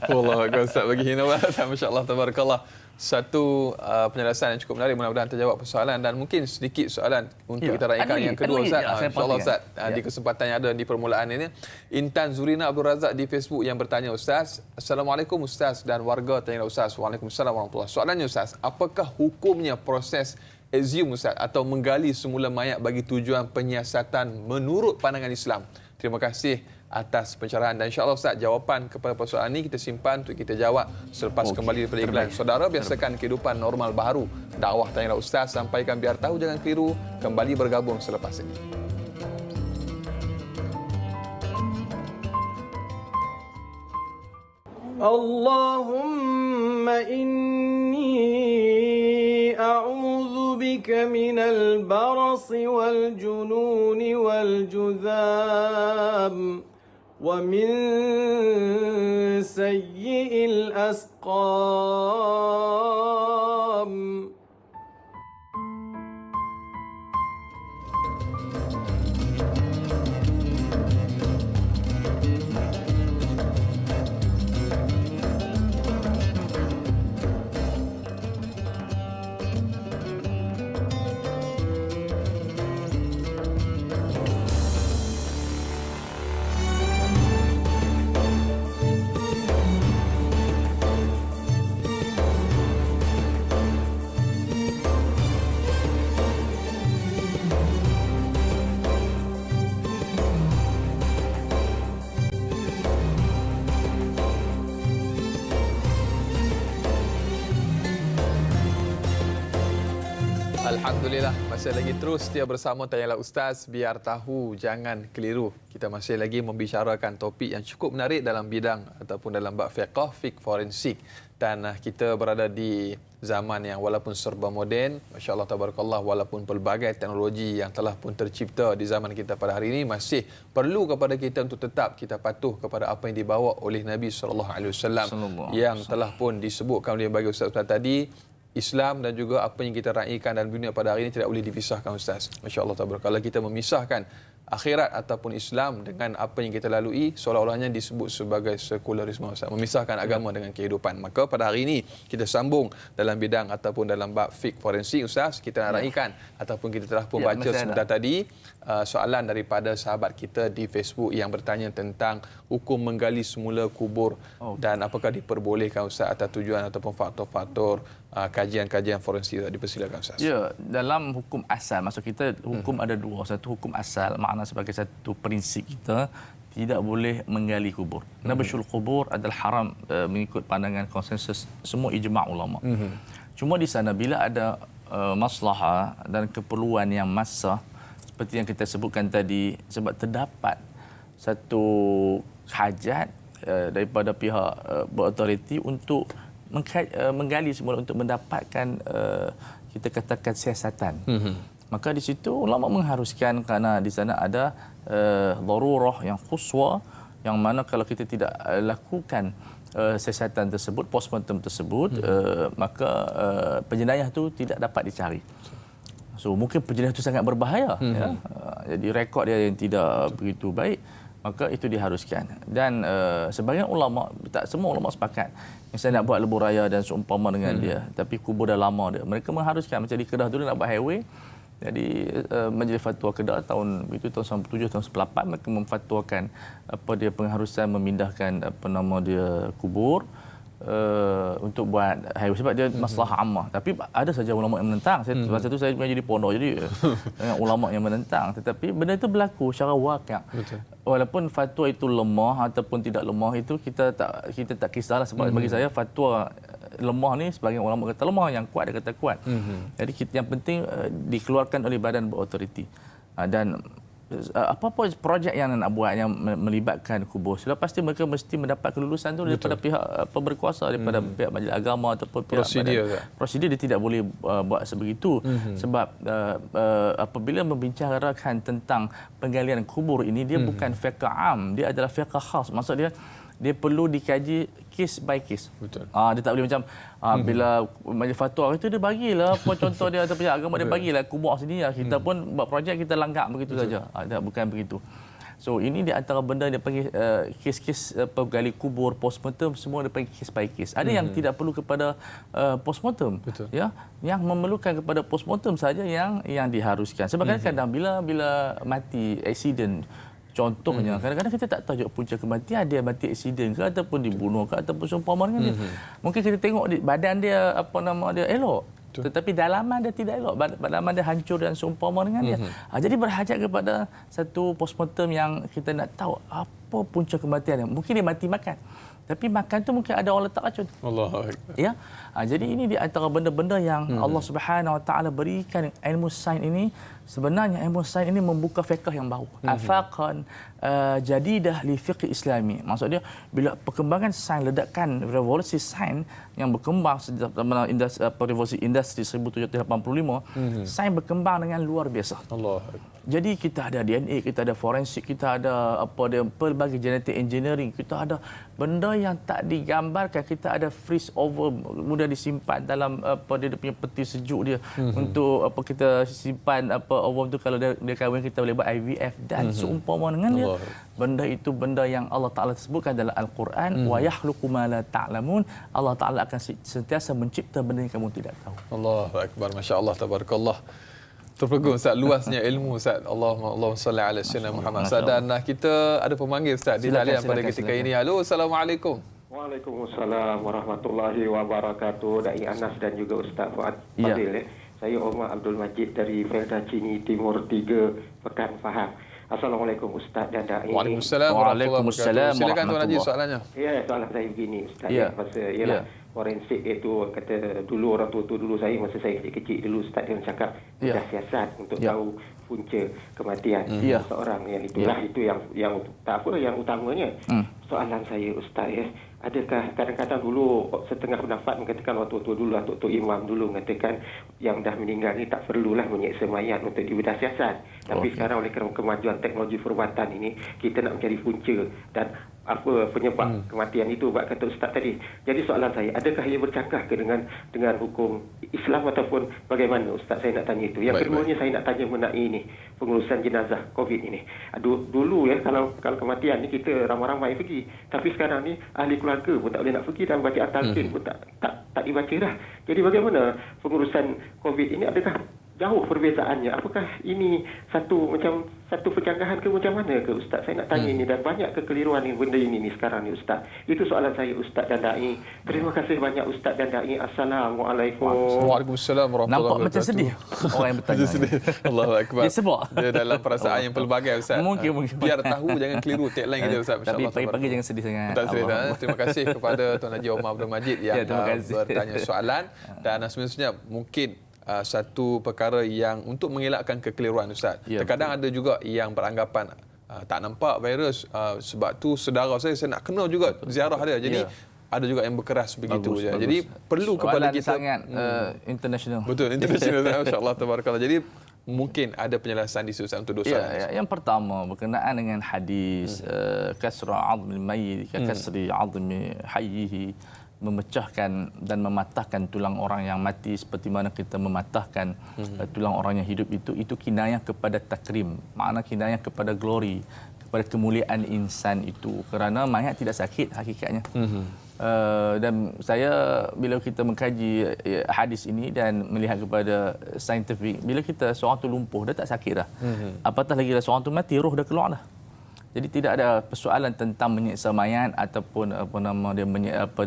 Akbar, Ustaz bagi hinawan. Masya-Allah tabarakallah. Satu penjelasan yang cukup menarik, mudah-mudahan terjawab persoalan dan mungkin sedikit soalan untuk kita raikan yang kedua, Ustaz. Insya-Allah, Ustaz, di kesempatan yang ada di permulaan ini. Intan Zurina Abdul Razak di Facebook yang bertanya, Ustaz, Assalamualaikum Ustaz, dan warga tanya Ustaz. Waalaikumsalam warahmatullahi. Soalannya, Ustaz, apakah hukumnya proses exhume Ustaz, atau menggali semula mayat bagi tujuan penyiasatan menurut pandangan Islam? Terima kasih atas pencerahan dan insya-Allah Ustaz, jawapan kepada persoalan ini kita simpan untuk kita jawab selepas kembali daripada iklan. Saudara, biasakan kehidupan normal baru. Dakwah Tanyalah Ustaz, sampaikan biar tahu jangan keliru. Kembali bergabung selepas ini. Allahumma inni a'udzu bika minal barasi wal jununi wal judham wa min sayyi'il asqam. Alhamdulillah, masih lagi terus setia bersama Tanyalah Ustaz, biar tahu jangan keliru. Kita masih lagi membicarakan topik yang cukup menarik dalam bidang ataupun dalam bab fiqh, fiqh forensik. Dan kita berada di zaman yang walaupun serba moden, masya-Allah tabarakallah, walaupun pelbagai teknologi yang telah pun tercipta di zaman kita pada hari ini, masih perlu kepada kita untuk tetap kita patuh kepada apa yang dibawa oleh Nabi sallallahu alaihi wasallam yang telah pun disebutkan oleh bagi Ustaz tadi. Islam dan juga apa yang kita raikan dalam dunia pada hari ini tidak boleh dipisahkan Ustaz. Masya-Allah tabarakallah, kita memisahkan akhirat ataupun Islam dengan apa yang kita lalui seolah-olahnya disebut sebagai sekularisme Ustaz, memisahkan agama dengan kehidupan. Maka pada hari ini kita sambung dalam bidang ataupun dalam bab fiqh forensik Ustaz, kita nak raikan ataupun kita telah pun baca sebentar tadi soalan daripada sahabat kita di Facebook yang bertanya tentang hukum menggali semula kubur dan apakah diperbolehkan Ustaz atas tujuan ataupun faktor-faktor kajian-kajian forensik. Dipersilakan Ustaz. Ya, dalam hukum asal, maksud kita hukum ada dua. Satu hukum asal, makna sebagai satu prinsip kita tidak boleh menggali kubur. Nabshul kubur adalah haram mengikut pandangan konsensus semua ijma' ulama. Cuma di sana bila ada maslahah dan keperluan yang massah seperti yang kita sebutkan tadi, sebab terdapat satu hajat daripada pihak berautoriti untuk menggali semula untuk mendapatkan kita katakan siasatan. Maka di situ ulama mengharuskan kerana di sana ada darurah yang khuswa, yang mana kalau kita tidak lakukan siasatan tersebut, postmortem tersebut, maka penjenayah itu tidak dapat dicari. So mungkin penjenayah itu sangat berbahaya, ya. Jadi rekod dia yang tidak begitu baik, maka itu diharuskan. Dan sebahagian ulama, tak semua ulama sepakat, yang saya nak buat lebuh raya dan seumpama dengan dia, tapi kubur dah lama dia, mereka mengharuskan. Macam di Kedah dulu nak buat highway, jadi Majlis Fatwa Kedah tahun 97 tahun 98 mereka memfatwakan apa dia pengharusan memindahkan apa nama dia kubur untuk buat highway sebab dia masalah ammah. Tapi ada saja ulama yang menentang. Masa tu saya menjadi pondok, jadi dengan ulama yang menentang, tetapi benda itu berlaku secara wakil. Walaupun fatwa itu lemah ataupun tidak lemah, itu kita tak kisahlah, sebab bagi saya fatwa lemah ni sebagian ulama kata lemah, yang kuat dia kata kuat. Jadi yang penting dikeluarkan oleh badan berautoriti. Dan apa-apa projek yang nak buat yang melibatkan kubur, sudah pasti mereka mesti mendapat kelulusan tu daripada pihak berkuasa, daripada pihak majlis agama ataupun pihak prosedur. Dia tidak boleh buat sebegitu. Sebab apabila membicarakan tentang penggalian kubur ini, dia bukan fiqh am, dia adalah fiqh khas. Maksud dia perlu dikaji case by case. Betul. Dia tak boleh macam bila majlis fatwa itu dia bagilah apa contoh dia atau pihak agama dia bagilah kubur sini, kita pun buat projek kita langgak begitu saja. Bukan begitu. So ini di antara benda dia panggil kes-kes penggali kubur, postmortem, semua dia panggil case by case. Ada yang tidak perlu kepada postmortem, ya, yang memerlukan kepada postmortem saja yang diharuskan. Sebab kadang-kadang bila mati accident, contohnya, kadang-kadang kita tak tahu punca kematian, dia mati aksiden ke ataupun dibunuh ke ataupun seumpama dengan dia. Mungkin kita tengok badan dia apa nama dia elok, Tetapi dalaman dia tidak elok. Dalaman dia hancur dan seumpama dengan dia. Jadi berhajat kepada satu postmortem yang kita nak tahu apa punca kematian dia. Mungkin dia mati makan. Tapi makan tu mungkin ada orang letak racun. Allah. Ya. Jadi ini di antara benda-benda yang Allah Subhanahu Wa Taala berikan ilmu sains ini. Sebenarnya ilmu sains ini membuka fiqh yang baru. Afaqan jadidah li fiqh Islami. Maksud dia bila perkembangan sains, ledakan revolusi sains yang berkembang sejak revolusi industri 1785, sains berkembang dengan luar biasa. Allah. Jadi kita ada DNA, kita ada forensik, kita ada pelbagai genetic engineering, kita ada benda yang tak digambarkan, kita ada freeze over, mudah disimpan dalam dia punya peti sejuk dia untuk kita simpan ovum tu kalau dia kahwin kita boleh buat IVF dan seumpama dengan dia. Benda itu benda yang Allah Taala sebutkan dalam Al-Quran, wa yakhluqu ma la ta'lamun. Allah Taala akan sentiasa mencipta benda yang kamu tidak tahu. Allahu akbar, masya-Allah, tabarakallah. Terpegun Ustaz, luasnya ilmu Ustaz. Allahumma salli ala sayyidina Muhammad. Ustaz, dan kita ada pemanggil Ustaz di talian pada ketika ini. Halo, assalamualaikum. Waalaikumsalam warahmatullahi wabarakatuh. Dai Anas dan juga Ustaz Fuad Fadil. Saya Omar Abdul Majid dari Felda Cini Timur 3, Pekan Faham. Assalamualaikum Ustaz dan Dai. Waalaikumsalam warahmatullahi wabarakatuh. Silakan Tuan Haji soalannya. Ya, soalan saya begini Ustaz. Pasal ialah forensik itu kata dulu orang tua dulu saya masa saya kecil-kecil dulu Ustaz dia cakap ada siasat untuk tahu punca kematian seorang yang itulah itu yang tak apa yang utamanya. Soalan saya Ustaz adakah kadang-kadang dulu setengah pendapat mengatakan waktu tua dulu atau imam dulu mengatakan yang dah meninggal ni tak perlulah menyeksa mayat untuk dibedah siasat. Tapi sekarang oleh kerana kemajuan teknologi perubatan ini kita nak mencari punca dan apa penyebab kematian itu buat kata Ustaz tadi. Jadi soalan saya, adakah ia bercanggah ke dengan hukum Islam ataupun bagaimana Ustaz, saya nak tanya itu. Yang keduanya saya nak tanya mengenai ini pengurusan jenazah COVID ini. Dulu kalau kematian ni kita ramai-ramai pergi, tapi sekarang ni ahli keluarga pun tak boleh nak pergi dan baca at-talqin pun tak dibaca dah. Jadi bagaimana pengurusan COVID ini, adakah jauh perbezaannya? Apakah ini satu pencanggahan ke macam mana ke Ustaz? Saya nak tanya ini dan banyak kekeliruan ni benda ini ni sekarang ni Ustaz. Itu soalan saya Ustaz dan Dai. Terima kasih banyak Ustaz dan Dai. Assalamualaikum. Waalaikumsalam warahmatullahi Nampak wabarakatuh. macam sedih orang yang bertanya. Sedih. Allahu akbar. Dia sebab. Dia dalam perasaan yang pelbagai Ustaz. Mungkin. Biar tahu jangan keliru tagline kita Ustaz. Tapi pagi-pagi jangan sedih sangat. Terima kasih kepada Tuan Haji Omar Abdul Majid yang bertanya soalan dan sebenarnya mungkin satu perkara yang untuk mengelakkan kekeliruan Ustaz. Terkadang ada juga yang beranggapan tak nampak virus, sebab tu saudara saya nak kena juga ziarah dia. Jadi ada juga yang berkeras begitu. Bagus. Jadi perlu kepada kita sangat international. Betul, international. Masya-Allah, tabarakallah. Jadi mungkin ada penjelasan di Ustaz untuk dosa. Yang pertama berkenaan dengan hadis kasra 'azmil mayyit ka kasri 'azmi hayyihi, memecahkan dan mematahkan tulang orang yang mati seperti mana kita mematahkan tulang orang yang hidup, itu kinayah kepada takrim, makna kinayah kepada glory, kepada kemuliaan insan itu, kerana mayat tidak sakit hakikatnya. Dan saya bila kita mengkaji hadis ini dan melihat kepada saintifik, bila kita seorang tu lumpuh dia tak sakit dah, apatah lagi seorang tu mati, roh dah keluar dah. Jadi tidak ada persoalan tentang menyiksa mayat ataupun dia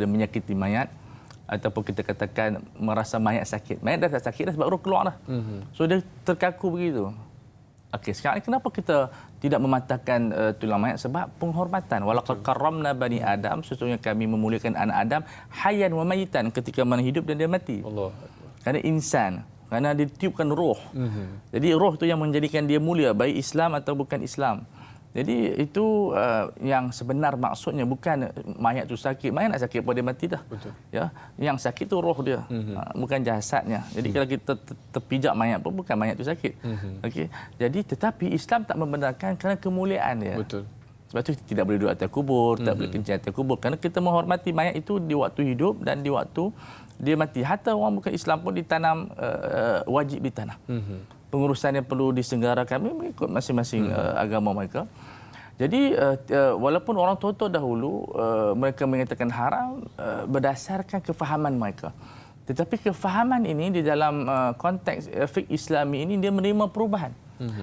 menyakiti mayat, ataupun kita katakan merasa mayat sakit. Mayat dah tak sakit dah sebab roh keluar dah. So dia terkaku begitu. Okey, sekarang kenapa kita tidak mematahkan tulang mayat? Sebab penghormatan. Walaqad karramna bani Adam, sesungguhnya kami memuliakan anak Adam hayyan wa mayitan, ketika mana hidup dan dia mati. Allah. Kerana insan, kerana dia tiupkan roh. Jadi roh tu yang menjadikan dia mulia, baik Islam atau bukan Islam. Jadi itu yang sebenar maksudnya, bukan mayat tu sakit. Mayat nak sakit apa dia mati dah. Betul. Ya, yang sakit tu roh dia, bukan jasadnya. Jadi kalau kita terpijak mayat pun bukan mayat tu sakit. Okey. Jadi tetapi Islam tak membenarkan kerana kemuliaan dia. Betul. Sebab itu tidak boleh duduk atas kubur, tak boleh kencing atas kubur, kerana kita menghormati mayat itu di waktu hidup dan di waktu dia mati. Hatta orang bukan Islam pun ditanam wajib ditanam. Pengurusan yang perlu diselenggarakan mengikut masing-masing agama mereka. Jadi walaupun orang tua dahulu mereka mengatakan haram berdasarkan kefahaman mereka. Tetapi kefahaman ini di dalam konteks fiqh Islami ini dia menerima perubahan.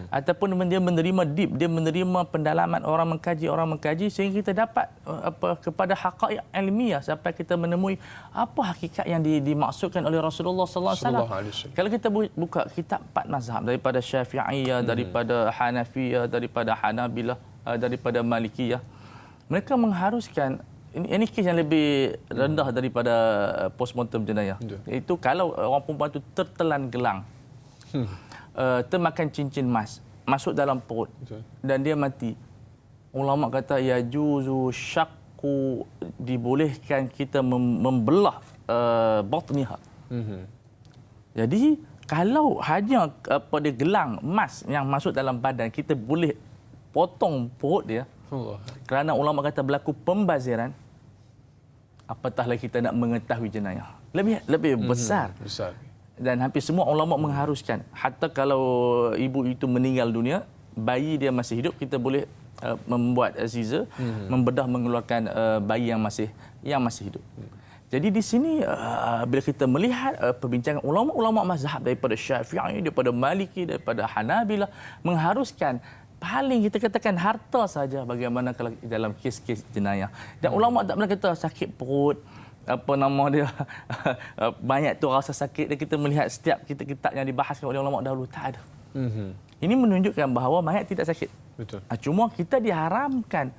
ataupun dia menerima deep, dia menerima pendalaman orang mengkaji sehingga kita dapat kepada haqaiq ilmiah sampai kita menemui apa hakikat yang dimaksudkan oleh Rasulullah sallallahu alaihi wasallam. Kalau kita buka kitab 4 mazhab daripada Syafi'iyah, daripada Hanafiyah, daripada Hanabilah, daripada Malikiyah, mereka mengharuskan ini kes yang lebih rendah daripada postmortem jenayah. Itu kalau orang perempuan itu tertelan gelang, termakan cincin emas, masuk dalam perut dan dia mati. Ulama kata ya juzu syakku, dibolehkan kita membelah batniha. Jadi kalau hanya pada gelang emas yang masuk dalam badan, kita boleh potong perut dia. Kerana ulama kata berlaku pembaziran, apatah lagi kita nak mengetahui jenayah. Lebih besar. Dan hampir semua ulama mengharuskan, hatta kalau ibu itu meninggal dunia, bayi dia masih hidup, kita boleh membuat scissor, membedah mengeluarkan bayi yang masih hidup. Jadi di sini bila kita melihat perbincangan ulama-ulama mazhab daripada Syafi'i, daripada Maliki, daripada Hanabilah mengharuskan paling kita katakan harta saja bagaimana kalau dalam kes-kes jenayah. Dan ulama tak pernah kata sakit perut, banyak tu rasa sakit, dan kita melihat setiap kitab yang dibahaskan oleh ulama dahulu tak ada. Ini menunjukkan bahawa mayat tidak sakit. Betul. Cuma kita diharamkan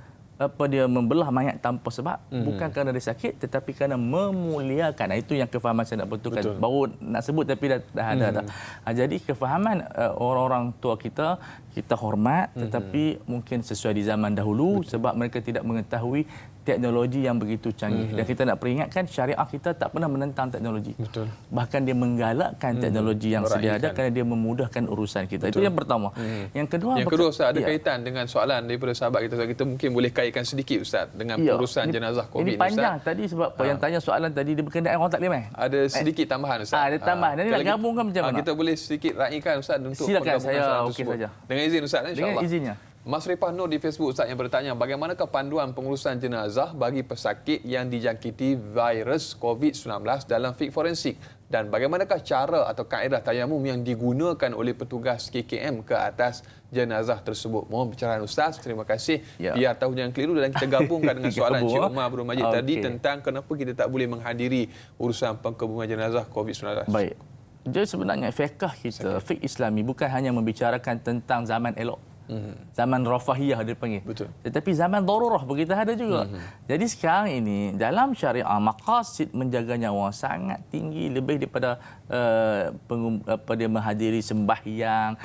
dia membelah mayat tanpa sebab, bukan kerana dia sakit tetapi kerana memuliakan. Itu yang kefahaman saya nak betulkan. Betul. Baru nak sebut tapi dah ada. Jadi kefahaman orang-orang tua kita hormat, tetapi mungkin sesuai di zaman dahulu. Betul. Sebab mereka tidak mengetahui teknologi yang begitu canggih. Dan kita nak peringatkan, syariah kita tak pernah menentang teknologi. Betul. Bahkan dia menggalakkan teknologi yang sedia ada kerana dia memudahkan urusan kita. Betul. Itu yang pertama. Yang kedua Ustaz, ada kaitan dengan soalan daripada sahabat kita mungkin boleh kaitkan sedikit Ustaz dengan urusan jenazah COVID. Ini panjang Ustaz. Tadi sebab yang tanya soalan tadi dia berkenaan orang taklim. Ada sedikit tambahan Ustaz. Ada tambahan. Nanti nak gabungkan macam mana? Kita boleh sedikit raikan Ustaz untuk silakan, saya okey saja. Dengan izin Ustaz, insya-Allah. Dengan izinnya. Mas Rifah Nur di Facebook Ustaz yang bertanya, bagaimanakah panduan pengurusan jenazah bagi pesakit yang dijangkiti virus COVID-19 dalam fik forensik, dan bagaimanakah cara atau kaedah tayamum yang digunakan oleh petugas KKM ke atas jenazah tersebut? Mohon pencerahan Ustaz. Terima kasih. Biar tahu yang keliru dan kita gabungkan dengan soalan Cik Umar Abdul Majid tadi tentang kenapa kita tak boleh menghadiri urusan pengkebumian jenazah COVID-19. Baik. Jadi sebenarnya fiqh kita, fiqh Islami bukan hanya membicarakan tentang zaman elok. Zaman rafahiyah dia panggil. Betul. Tetapi zaman darurah begitu ada juga. Jadi sekarang ini dalam syariah maqasid menjaga nyawa sangat tinggi, lebih daripada dia menghadiri sembahyang,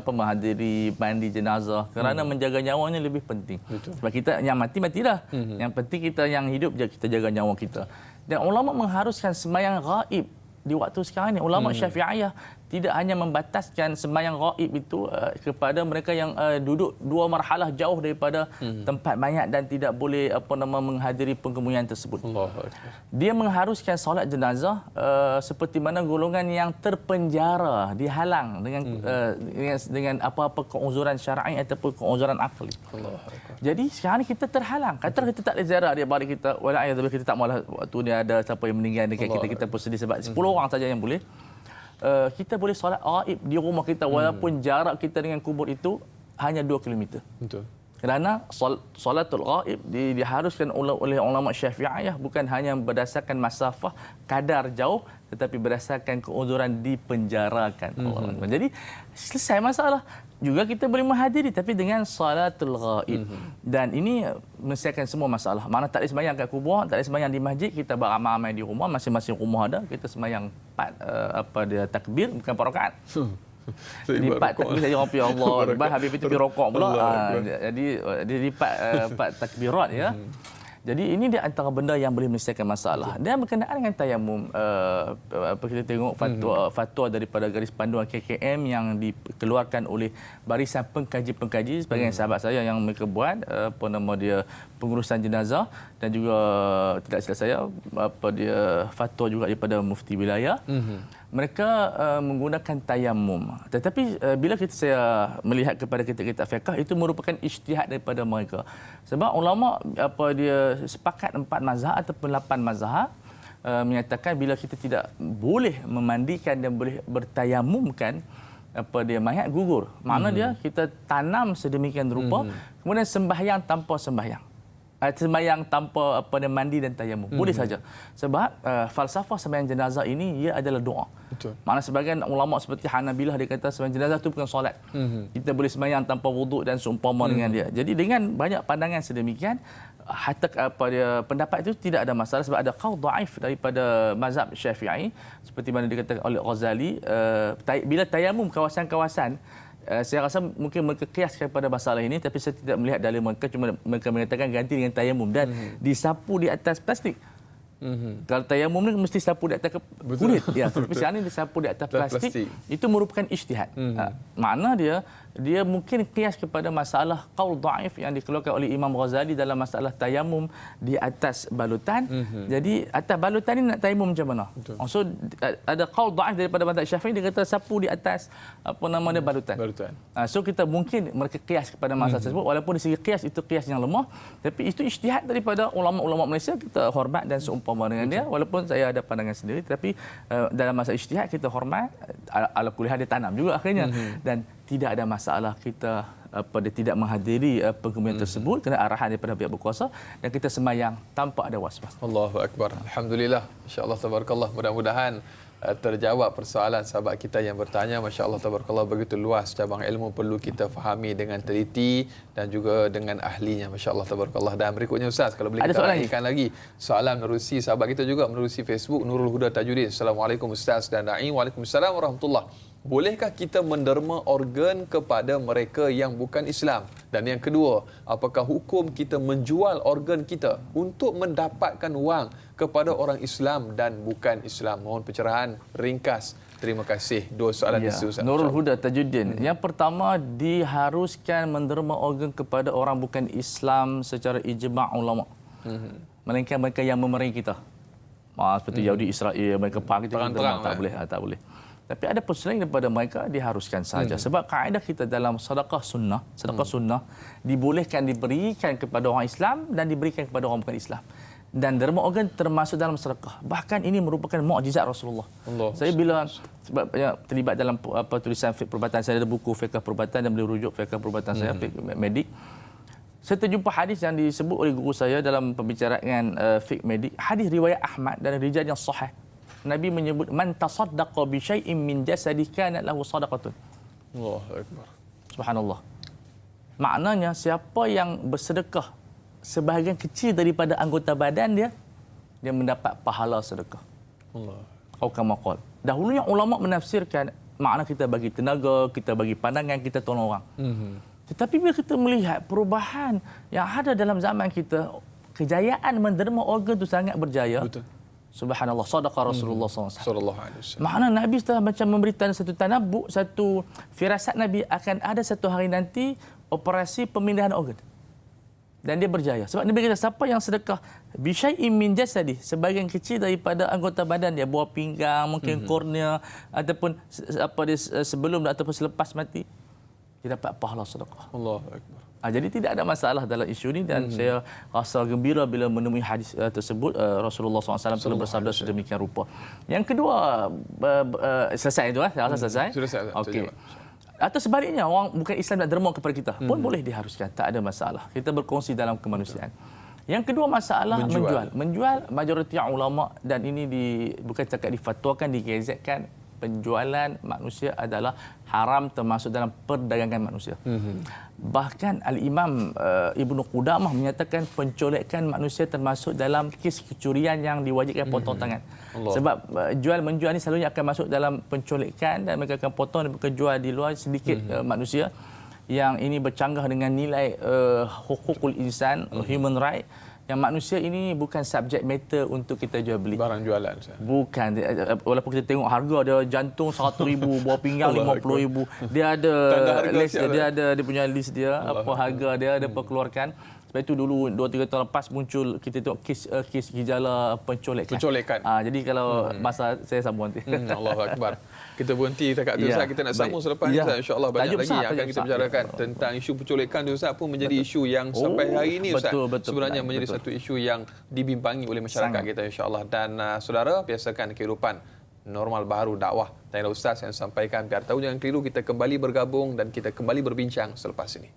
menghadiri mandi jenazah, kerana menjaga nyawanya lebih penting. Betul. Sebab kita yang mati dah. Yang penting kita yang hidup kita jaga nyawa kita. Dan ulama mengharuskan sembahyang ghaib di waktu sekarang ini. Ulama Syafi'iyah tidak hanya membataskan sembahyang ghaib itu kepada mereka yang duduk 2 marhalah jauh daripada tempat mayat dan tidak boleh menghadiri pengkebumian tersebut. Dia mengharuskan solat jenazah seperti mana golongan yang terpenjara, dihalang dengan apa-apa keuzuran syar'i ataupun keuzuran akli. Jadi sekarang kita terhalang. Katalah kita tak boleh ziarah dia balik kita, wala'iyadzubillah, kita tak mahu waktu ni ada siapa yang meninggal dekat kita pun sedih sebab 10 orang saja yang boleh. Kita boleh solat ghaib di rumah kita walaupun jarak kita dengan kubur itu hanya 2 km. Betul. Kerana solatul ghaib diharuskan oleh ulama Syafi'iyah bukan hanya berdasarkan masafah kadar jauh, tetapi berdasarkan keuzuran dipenjarakan. Jadi selesai masalah. Juga kita boleh menghadiri tapi dengan salatul ghaib. Dan ini menyelesaikan semua masalah. Mana tak boleh sembahyang kat kubur, tak boleh sembahyang di masjid, kita beramai-ramai di rumah, masing-masing rumah ada, kita sembahyang 4 takbir, bukan 4 rakaat. Jadi 4 takbir saja orang pilih Allah Akbar, habis itu pergi rokok pula. Jadi 4 takbirat ya. Jadi ini dia antara benda yang boleh menyelesaikan masalah. Dan berkenaan dengan tayamum, kita tengok fatwa daripada garis panduan KKM yang dikeluarkan oleh barisan pengkaji-pengkaji, sebagian sahabat saya yang mereka buat pengurusan jenazah, dan juga tidak silap saya fatwa juga daripada mufti wilayah. Mereka menggunakan tayamum. Tetapi bila saya melihat kepada kitab-kitab fiqh, itu merupakan ijtihad daripada mereka. Sebab ulama dia sepakat 4 mazhab ataupun 8 mazhab menyatakan bila kita tidak boleh memandikan dan boleh bertayamumkan, mayat gugur. Makna dia kita tanam sedemikian rupa, kemudian sembahyang tanpa sembahyang. Sembahyang tanpa mandi dan tayamum. Boleh saja. Sebab falsafah sembahyang jenazah ini ia adalah doa. Betul. Makna sebagian ulama seperti Hanabilah dia kata sembahyang jenazah itu bukan solat. Kita boleh sembahyang tanpa wuduk dan seumpama dengan dia. Jadi dengan banyak pandangan sedemikian, pendapat itu tidak ada masalah sebab ada qaul dhaif daripada mazhab Syafi'i seperti mana dikatakan oleh Ghazali, bila tayamum kawasan-kawasan, saya rasa mungkin mereka kiaskan pada masalah ini, tapi saya tidak melihat dalil mereka, cuma mereka mengatakan ganti dengan tayamum dan disapu di atas plastik. Kalau tayamum ni mesti sapu di atas kulit. Ya, tapi sekarang ni disapu di atas plastik. Itu merupakan ijtihad. Makna dia mungkin kias kepada masalah qaul dhaif yang dikeluarkan oleh Imam Ghazali dalam masalah tayamum di atas balutan. Jadi atas balutan ni nak tayamum macam mana? So ada qaul dhaif daripada mazhab Syafi'i, dia kata sapu di atas balutan. So kita mungkin mereka kias kepada masalah tersebut, walaupun di segi kias itu kias yang lemah, tapi itu ijtihad daripada ulama-ulama Malaysia, kita hormat dan seumpama dengan dia, walaupun saya ada pandangan sendiri, tapi dalam masa ijtihad kita hormat, ala kulli hal dia tanam juga akhirnya, dan tidak ada masalah kita dia tidak menghadiri pengemudian tersebut kerana arahan daripada pihak berkuasa, dan kita sembahyang tanpa ada was-was. Allahu akbar. Alhamdulillah. Masya-Allah tabarakallah. Mudah-mudahan terjawab persoalan sahabat kita yang bertanya. Masya-Allah tabarakallah, begitu luas cabang ilmu perlu kita fahami dengan teliti dan juga dengan ahlinya. Masya-Allah tabarakallah. Dan berikutnya Ustaz, kalau boleh kita naikkan lagi soalan menerusi sahabat kita juga menerusi Facebook Nurul Huda Tajuddin. Assalamualaikum Ustaz dan Da'i. Waalaikumsalam warahmatullahi. Bolehkah kita menderma organ kepada mereka yang bukan Islam? Dan yang kedua, apakah hukum kita menjual organ kita untuk mendapatkan wang kepada orang Islam dan bukan Islam? Mohon pencerahan ringkas. Terima kasih. Dua soalan itu Ustaz. Nurul Huda Tajuddin. Yang pertama, diharuskan menderma organ kepada orang bukan Islam secara ijma' ulama. Melainkan mereka yang memerangi kita. Seperti Yahudi, Israel, mereka perang kita tak boleh. Tapi ada persoalan daripada mereka diharuskan saja. Sebab kaedah kita dalam sedekah sunnah dibolehkan diberikan kepada orang Islam dan diberikan kepada orang bukan Islam. Dan derma organ termasuk dalam sedekah. Bahkan ini merupakan mukjizat Rasulullah. Saya bila sebab terlibat dalam tulisan fiqh perubatan, saya ada buku fiqh perubatan dan boleh rujuk fiqh perubatan saya, fiqh medik. Saya terjumpa hadis yang disebut oleh guru saya dalam pembicaraan fiqh medik, hadis riwayat Ahmad dan rijal yang sahih. Nabi menyebut man tasaddaqa bi syai'in min jasadihi kana lahu sadaqatun. Allahu akbar. Subhanallah. Maknanya siapa yang bersedekah sebahagian kecil daripada anggota badan dia, dia mendapat pahala sedekah. Allah. Atau kama qala. Dahulunya ulama menafsirkan makna kita bagi tenaga, kita bagi pandangan, kita tolong orang. Tetapi bila kita melihat perubahan yang ada dalam zaman kita, kejayaan menderma organ itu sangat berjaya. Betul. Subhanallah, sadaqah Rasulullah SAW. Sallallahu alaihi wasallam. Makna Nabi telah macam memberikan satu tanabuk, satu firasat Nabi akan ada satu hari nanti operasi pemindahan organ. Dan dia berjaya. Sebab Nabi kata siapa yang sedekah bi syai'in min jasadi, sebahagian kecil daripada anggota badan dia, buah pinggang, mungkin kornea ataupun sebelum ataupun selepas mati, dia dapat pahala sedekah. Allahu akbar. Jadi tidak ada masalah dalam isu ini, dan saya rasa gembira bila menemui hadis tersebut. Rasulullah SAW telah bersabda sedemikian rupa. Yang kedua, selesai itu, saya rasa selesai. Selesai. Okey. Atau sebaliknya, orang bukan Islam nak derma kepada kita pun boleh diharuskan, tak ada masalah. Kita berkongsi dalam kemanusiaan. Yang kedua masalah menjual majoriti ulama, dan ini bukan cakap difatwakan, digazetkan, penjualan manusia adalah haram, termasuk dalam perdagangan manusia. Bahkan Al-Imam Ibnu Qudamah menyatakan pencolekan manusia termasuk dalam kes kecurian yang diwajibkan potong tangan. Sebab menjual ni selalunya akan masuk dalam pencolekan, dan mereka akan potong dan jual di luar sedikit manusia, yang ini bercanggah dengan nilai hukukul insan, human right, yang manusia ini bukan subjek matter untuk kita jual beli. Barang jualan. Bukan. Walaupun kita tengok harga dia, jantung 100,000, buah pinggang 50,000. Dia ada list dia punya list dia, apa harga dia keluarkan. Sebab itu dulu 2-3 tahun lepas muncul, kita tengok kes gejala pencolekan. Jadi kalau masa saya sambung nanti. Allahu akbar. Kita berhenti dekat tu Ustaz, kita nak sambung selepas Ustaz, insya-Allah banyak lagi yang akan kita bicarakan tentang isu penculikan tu Ustaz, pun menjadi isu yang sampai hari ini Ustaz sebenarnya menjadi satu isu yang dibimbangi oleh masyarakat kita, insya-Allah. Dan saudara, biasakan kehidupan normal baru dakwah. Tanya Ustaz yang sampaikan, biar tahu jangan keliru. Kita kembali bergabung dan kita kembali berbincang selepas ini.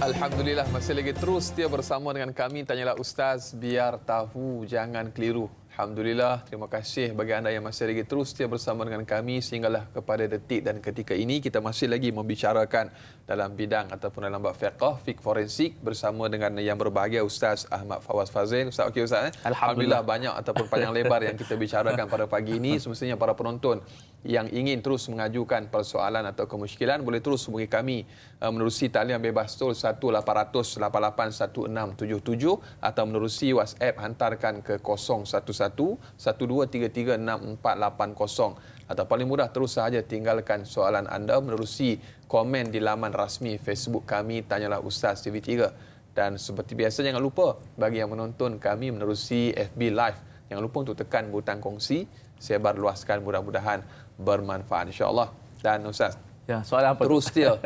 Alhamdulillah, masih lagi terus setia bersama dengan kami. Tanyalah Ustaz, biar tahu jangan keliru. Alhamdulillah, terima kasih bagi anda yang masih lagi terus setia bersama dengan kami sehinggalah kepada detik dan ketika ini kita masih lagi membicarakan dalam bidang ataupun dalam bab fiqh forensik bersama dengan yang berbahagia Ustaz Ahmad Fawaz Fazil. Ustaz, okey Ustaz? Alhamdulillah, banyak ataupun panjang lebar yang kita bicarakan pada pagi ini. Semestinya para penonton yang ingin terus mengajukan persoalan atau kemusykilan boleh terus hubungi kami menerusi talian bebas tol 1-800-88-1677 atau menerusi WhatsApp hantarkan ke 011123364480 atau paling mudah terus sahaja tinggalkan soalan anda menerusi komen di laman rasmi Facebook kami Tanyalah Ustaz TV3. Dan seperti biasa jangan lupa bagi yang menonton kami menerusi FB Live, jangan lupa untuk tekan butang kongsi, sebar luaskan, mudah-mudahan bermanfaat insya-Allah. Dan Ustaz, ya, soalan apa? Terus setia.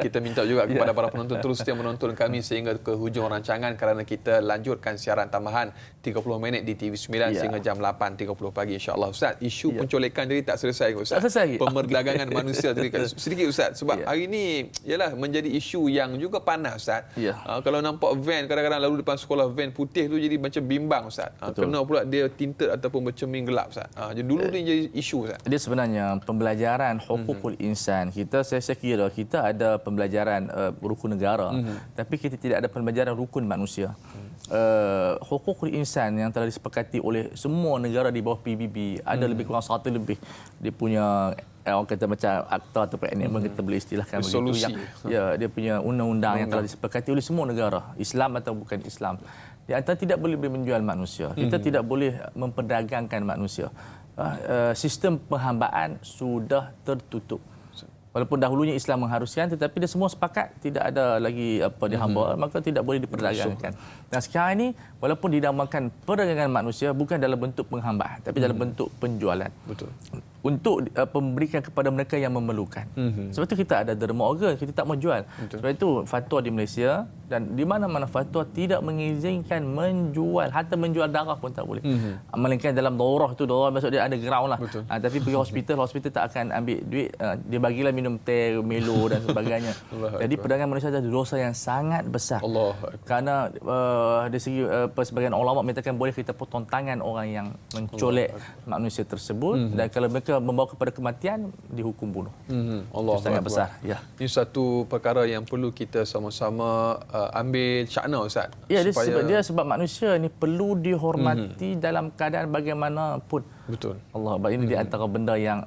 Kita minta juga kepada para penonton terus setia menonton kami sehingga ke hujung rancangan kerana kita lanjutkan siaran tambahan 30 minit di TV9 sehingga jam 8.30 pagi insya-Allah. Ustaz, isu pencolekan diri tak selesai Ustaz. Tak selesai. Pemerdagangan manusia tadi sedikit Ustaz sebab hari ini ialah menjadi isu yang juga panas Ustaz. Kalau nampak van kadang-kadang lalu depan sekolah van putih tu jadi macam bimbang Ustaz. Kena pula dia tinted ataupun bercermin gelap Ustaz. Jadi dulu ni jadi isu Ustaz. Dia sebenarnya pembelajaran hukukul insan saya kira kita ada pembelajaran rukun negara, tapi kita tidak ada pembelajaran rukun manusia. Hukukul insan yang telah disepakati oleh semua negara di bawah PBB ada lebih kurang 100 lebih. Dia punya orang kata macam akta ataupun enactment kita boleh istilahkan begitu yang dia punya undang-undang yang telah disepakati oleh semua negara, Islam atau bukan Islam. Di antara tidak boleh menjual manusia. Kita tidak boleh memperdagangkan manusia. Sistem penghambaan sudah tertutup. Walaupun dahulunya Islam mengharuskan, tetapi dia semua sepakat tidak ada lagi apa dihamba, maka tidak boleh diperdagangkan. Dan sekarang ini walaupun dinamakan perdagangan manusia bukan dalam bentuk penghambaan, tapi dalam bentuk penjualan. Betul. Untuk memberikan kepada mereka yang memerlukan. Sebab itu kita ada derma organ, kita tak mau jual. Sebab itu fatwa di Malaysia dan di mana-mana fatwa tidak mengizinkan menjual, hatta menjual darah pun tak boleh. Melainkan dalam daurah itu, daurah maksud dia underground lah. Tapi pergi hospital tak akan ambil duit. Dia bagilah minum teh, Melo dan sebagainya. Jadi perdagangan manusia adalah dosa yang sangat besar. Kerana dari segi sebagian ulama mengatakan boleh kita potong tangan orang yang mencolek manusia tersebut dan kalau mereka membawa kepada kematian dihukum bunuh. Allah sangat besar. Ya. Ini satu perkara yang perlu kita sama-sama ambil syakna Ustaz. Ya, sebab manusia ini perlu dihormati dalam keadaan bagaimanapun. Betul. Allah, ini di antara benda yang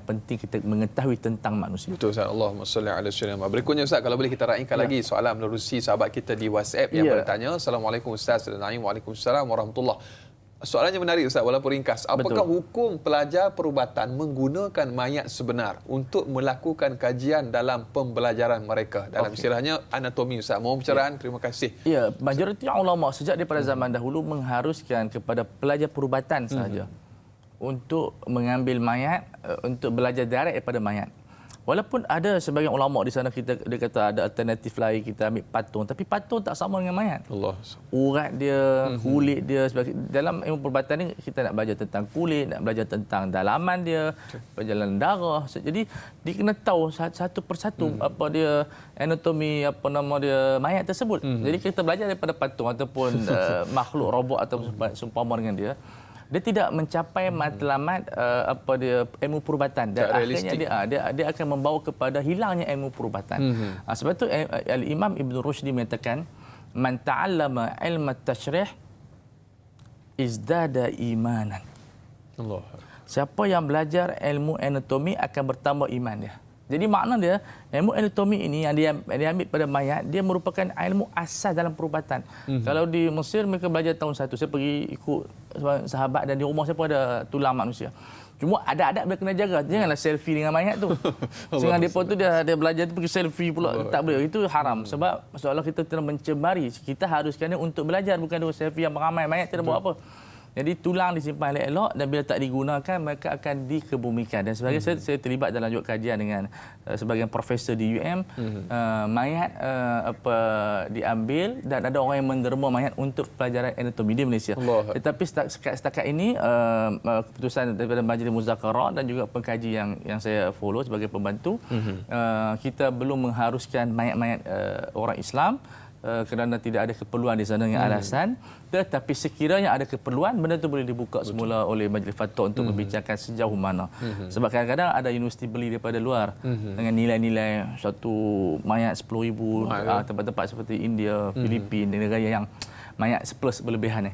penting kita mengetahui tentang manusia. Betul Ustaz. Allahumma salli ala sayyidina. Berikutnya Ustaz, kalau boleh kita raikan lagi soalan menerusi sahabat kita di WhatsApp yang bertanya. Assalamualaikum Ustaz. Waalaikumsalam warahmatullahi. Soalannya menarik Ustaz, walaupun ringkas. Apakah hukum pelajar perubatan menggunakan mayat sebenar untuk melakukan kajian dalam pembelajaran mereka? Dalam istilahnya anatomi Ustaz. Mohon pencerahan, terima kasih. Ya, majoriti ulama sejak daripada zaman dahulu mengharuskan kepada pelajar perubatan sahaja untuk mengambil mayat, untuk belajar direct daripada mayat. Walaupun ada sebagian ulama di sana dia kata ada alternatif lain, kita ambil patung, tapi patung tak sama dengan mayat. Allah. Urat dia, kulit dia, dalam ilmu perubatan ni kita nak belajar tentang kulit, nak belajar tentang dalaman dia, perjalanan darah. Jadi dia kena tahu satu persatu apa dia anatomi, apa nama dia mayat tersebut. Jadi kita belajar daripada patung ataupun makhluk robot atau seumpama dengan dia tidak mencapai matlamat apa dia ilmu perubatan, dan akhirnya dia akan membawa kepada hilangnya ilmu perubatan. Sebab itu Al-Imam Ibn Rushdi menyatakan man ta'allama ilma at-tashrih izdada imanan. Allah. Siapa yang belajar ilmu anatomi akan bertambah iman dia. Jadi makna dia, ilmu anatomi ini yang dia ambil pada mayat, dia merupakan ilmu asas dalam perubatan. Kalau di Mesir mereka belajar tahun 1. Saya pergi ikut sahabat dan di rumah saya pun ada tulang manusia. Cuma ada dia kena jaga. Janganlah selfie dengan mayat tu. Sehingga depa tu dia belajar tu pergi selfie pula. Tak boleh. Itu haram. Sebab seolah kita telah mencemari. Kita harus kena untuk belajar, bukan dua selfie yang beramai. Mayat tidak buat apa. Jadi tulang disimpan elok dan bila tak digunakan mereka akan dikebumikan. Dan sebagai saya terlibat dalam juga kajian dengan sebagian profesor di UM, mayat apa diambil dan ada orang yang menderma mayat untuk pelajaran anatomi di Malaysia. Allah. Tetapi setakat ini keputusan daripada Majlis Muzakarah dan juga pengkaji yang saya follow sebagai pembantu, kita belum mengharuskan mayat-mayat orang Islam kerana tidak ada keperluan di sana dengan alasan, tetapi sekiranya ada keperluan, benda itu boleh dibuka semula oleh Majlis Fatwa untuk membicarakan sejauh mana. Sebab kadang-kadang ada universiti beli daripada luar dengan nilai-nilai satu mayat 10,000, tempat-tempat seperti India, Filipina, negara yang mayat plus berlebihan.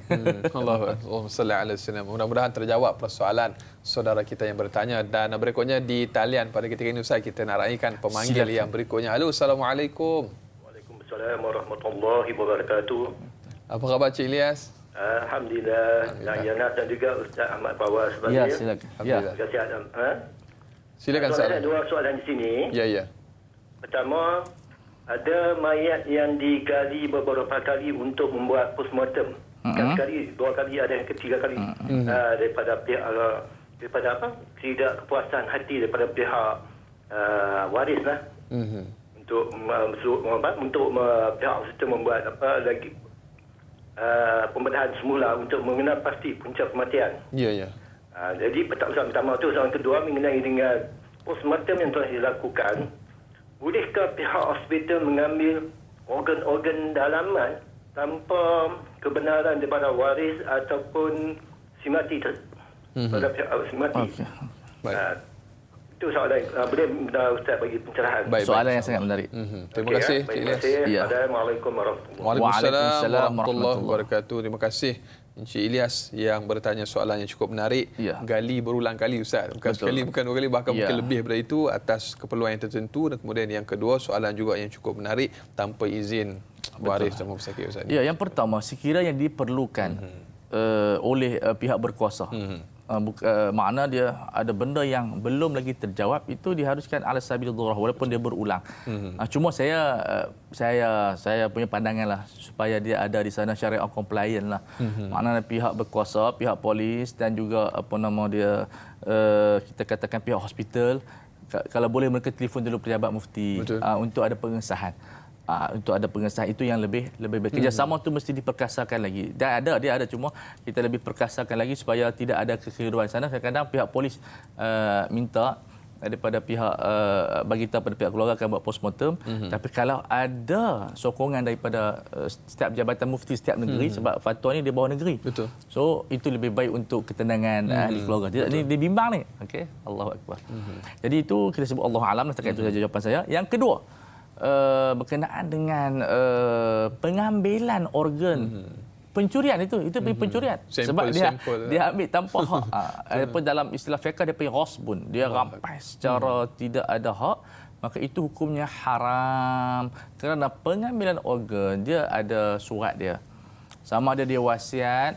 Allahumma salli ala sayyidina. Mudah-mudahan terjawab persoalan saudara kita yang bertanya. Dan berikutnya di talian pada ketika ini Ustaz, kita nak raikan pemanggil yang berikutnya. Halo, Assalamualaikum. Waalaikumsalam warahmatullahi wabarakatuh. Apa khabar Cik Ilyas? Alhamdulillah. Yang dan juga Ustaz Ahmad Fawaz sebagai. Ya, silakan. Ya. Terima kasih. Silakan Ustaz. Ada dua soalan di sini. Ya. Pertama, ada mayat yang digali beberapa kali untuk membuat postmortem. Sekali, dua kali, ada yang ketiga kali. Daripada pihak daripada apa? Tidak kepuasan hati daripada pihak waris lah. Untuk pihak hospital membuat apa lagi pembedahan semula untuk mengenal pasti punca kematian. Ya. Jadi soalan pertama tu, soalan kedua mengenai dengan postmortem yang telah dilakukan, bolehkah pihak hospital mengambil organ-organ dalaman tanpa kebenaran daripada waris ataupun si mati pada pihak si mati? Baik. Itu soalan, boleh Ustaz bagi pencerahan. Soalan yang sangat menarik. Terima kasih Cik Ilyas. Assalamualaikum warahmatullahi Waalaikumsalam warahmatullahi wabarakatuh. Terima kasih Encik Ilyas yang bertanya soalan yang cukup menarik. Gali berulang kali Ustaz. Bukan sekali, bukan dua kali, bahkan mungkin lebih daripada itu atas keperluan yang tertentu. Dan kemudian yang kedua, soalan juga yang cukup menarik tanpa izin waris dan pesakit Ustaz. Ya, yang pertama, sekiranya diperlukan oleh pihak berkuasa. Makna dia ada benda yang belum lagi terjawab, itu diharuskan ala sabil dhurah walaupun dia berulang. Cuma saya punya pandangan lah supaya dia ada di sana syariah compliant lah. Maknanya pihak berkuasa, pihak polis dan juga apa nama dia kita katakan pihak hospital, kalau boleh mereka telefon dulu pejabat mufti untuk ada pengesahan. Untuk ada pengesahan itu yang lebih baik. Kerjasama itu mesti diperkasakan lagi. Dan dia ada, cuma kita lebih perkasakan lagi supaya tidak ada kekeliruan sana. Kadang-kadang pihak polis minta daripada pihak bagi tahu pada pihak keluarga akan buat postmortem, tapi kalau ada sokongan daripada setiap jabatan mufti setiap negeri, sebab fatwa ni di bawah negeri. Betul. So itu lebih baik untuk ketenangan ahli keluarga. Dia bimbang ni. Okey, Allahu akbar. Jadi itu kita sebut Allahu alam, setakat itu saja jawapan saya. Yang kedua, berkenaan dengan pengambilan organ, pencurian itu pencurian. Sebab dia ambil tanpa hak. Adapun dalam istilah fiqh dia panggil ghasbun, dia rampas secara tidak ada hak, maka itu hukumnya haram. Kerana pengambilan organ dia ada surat dia. Sama ada dia wasiat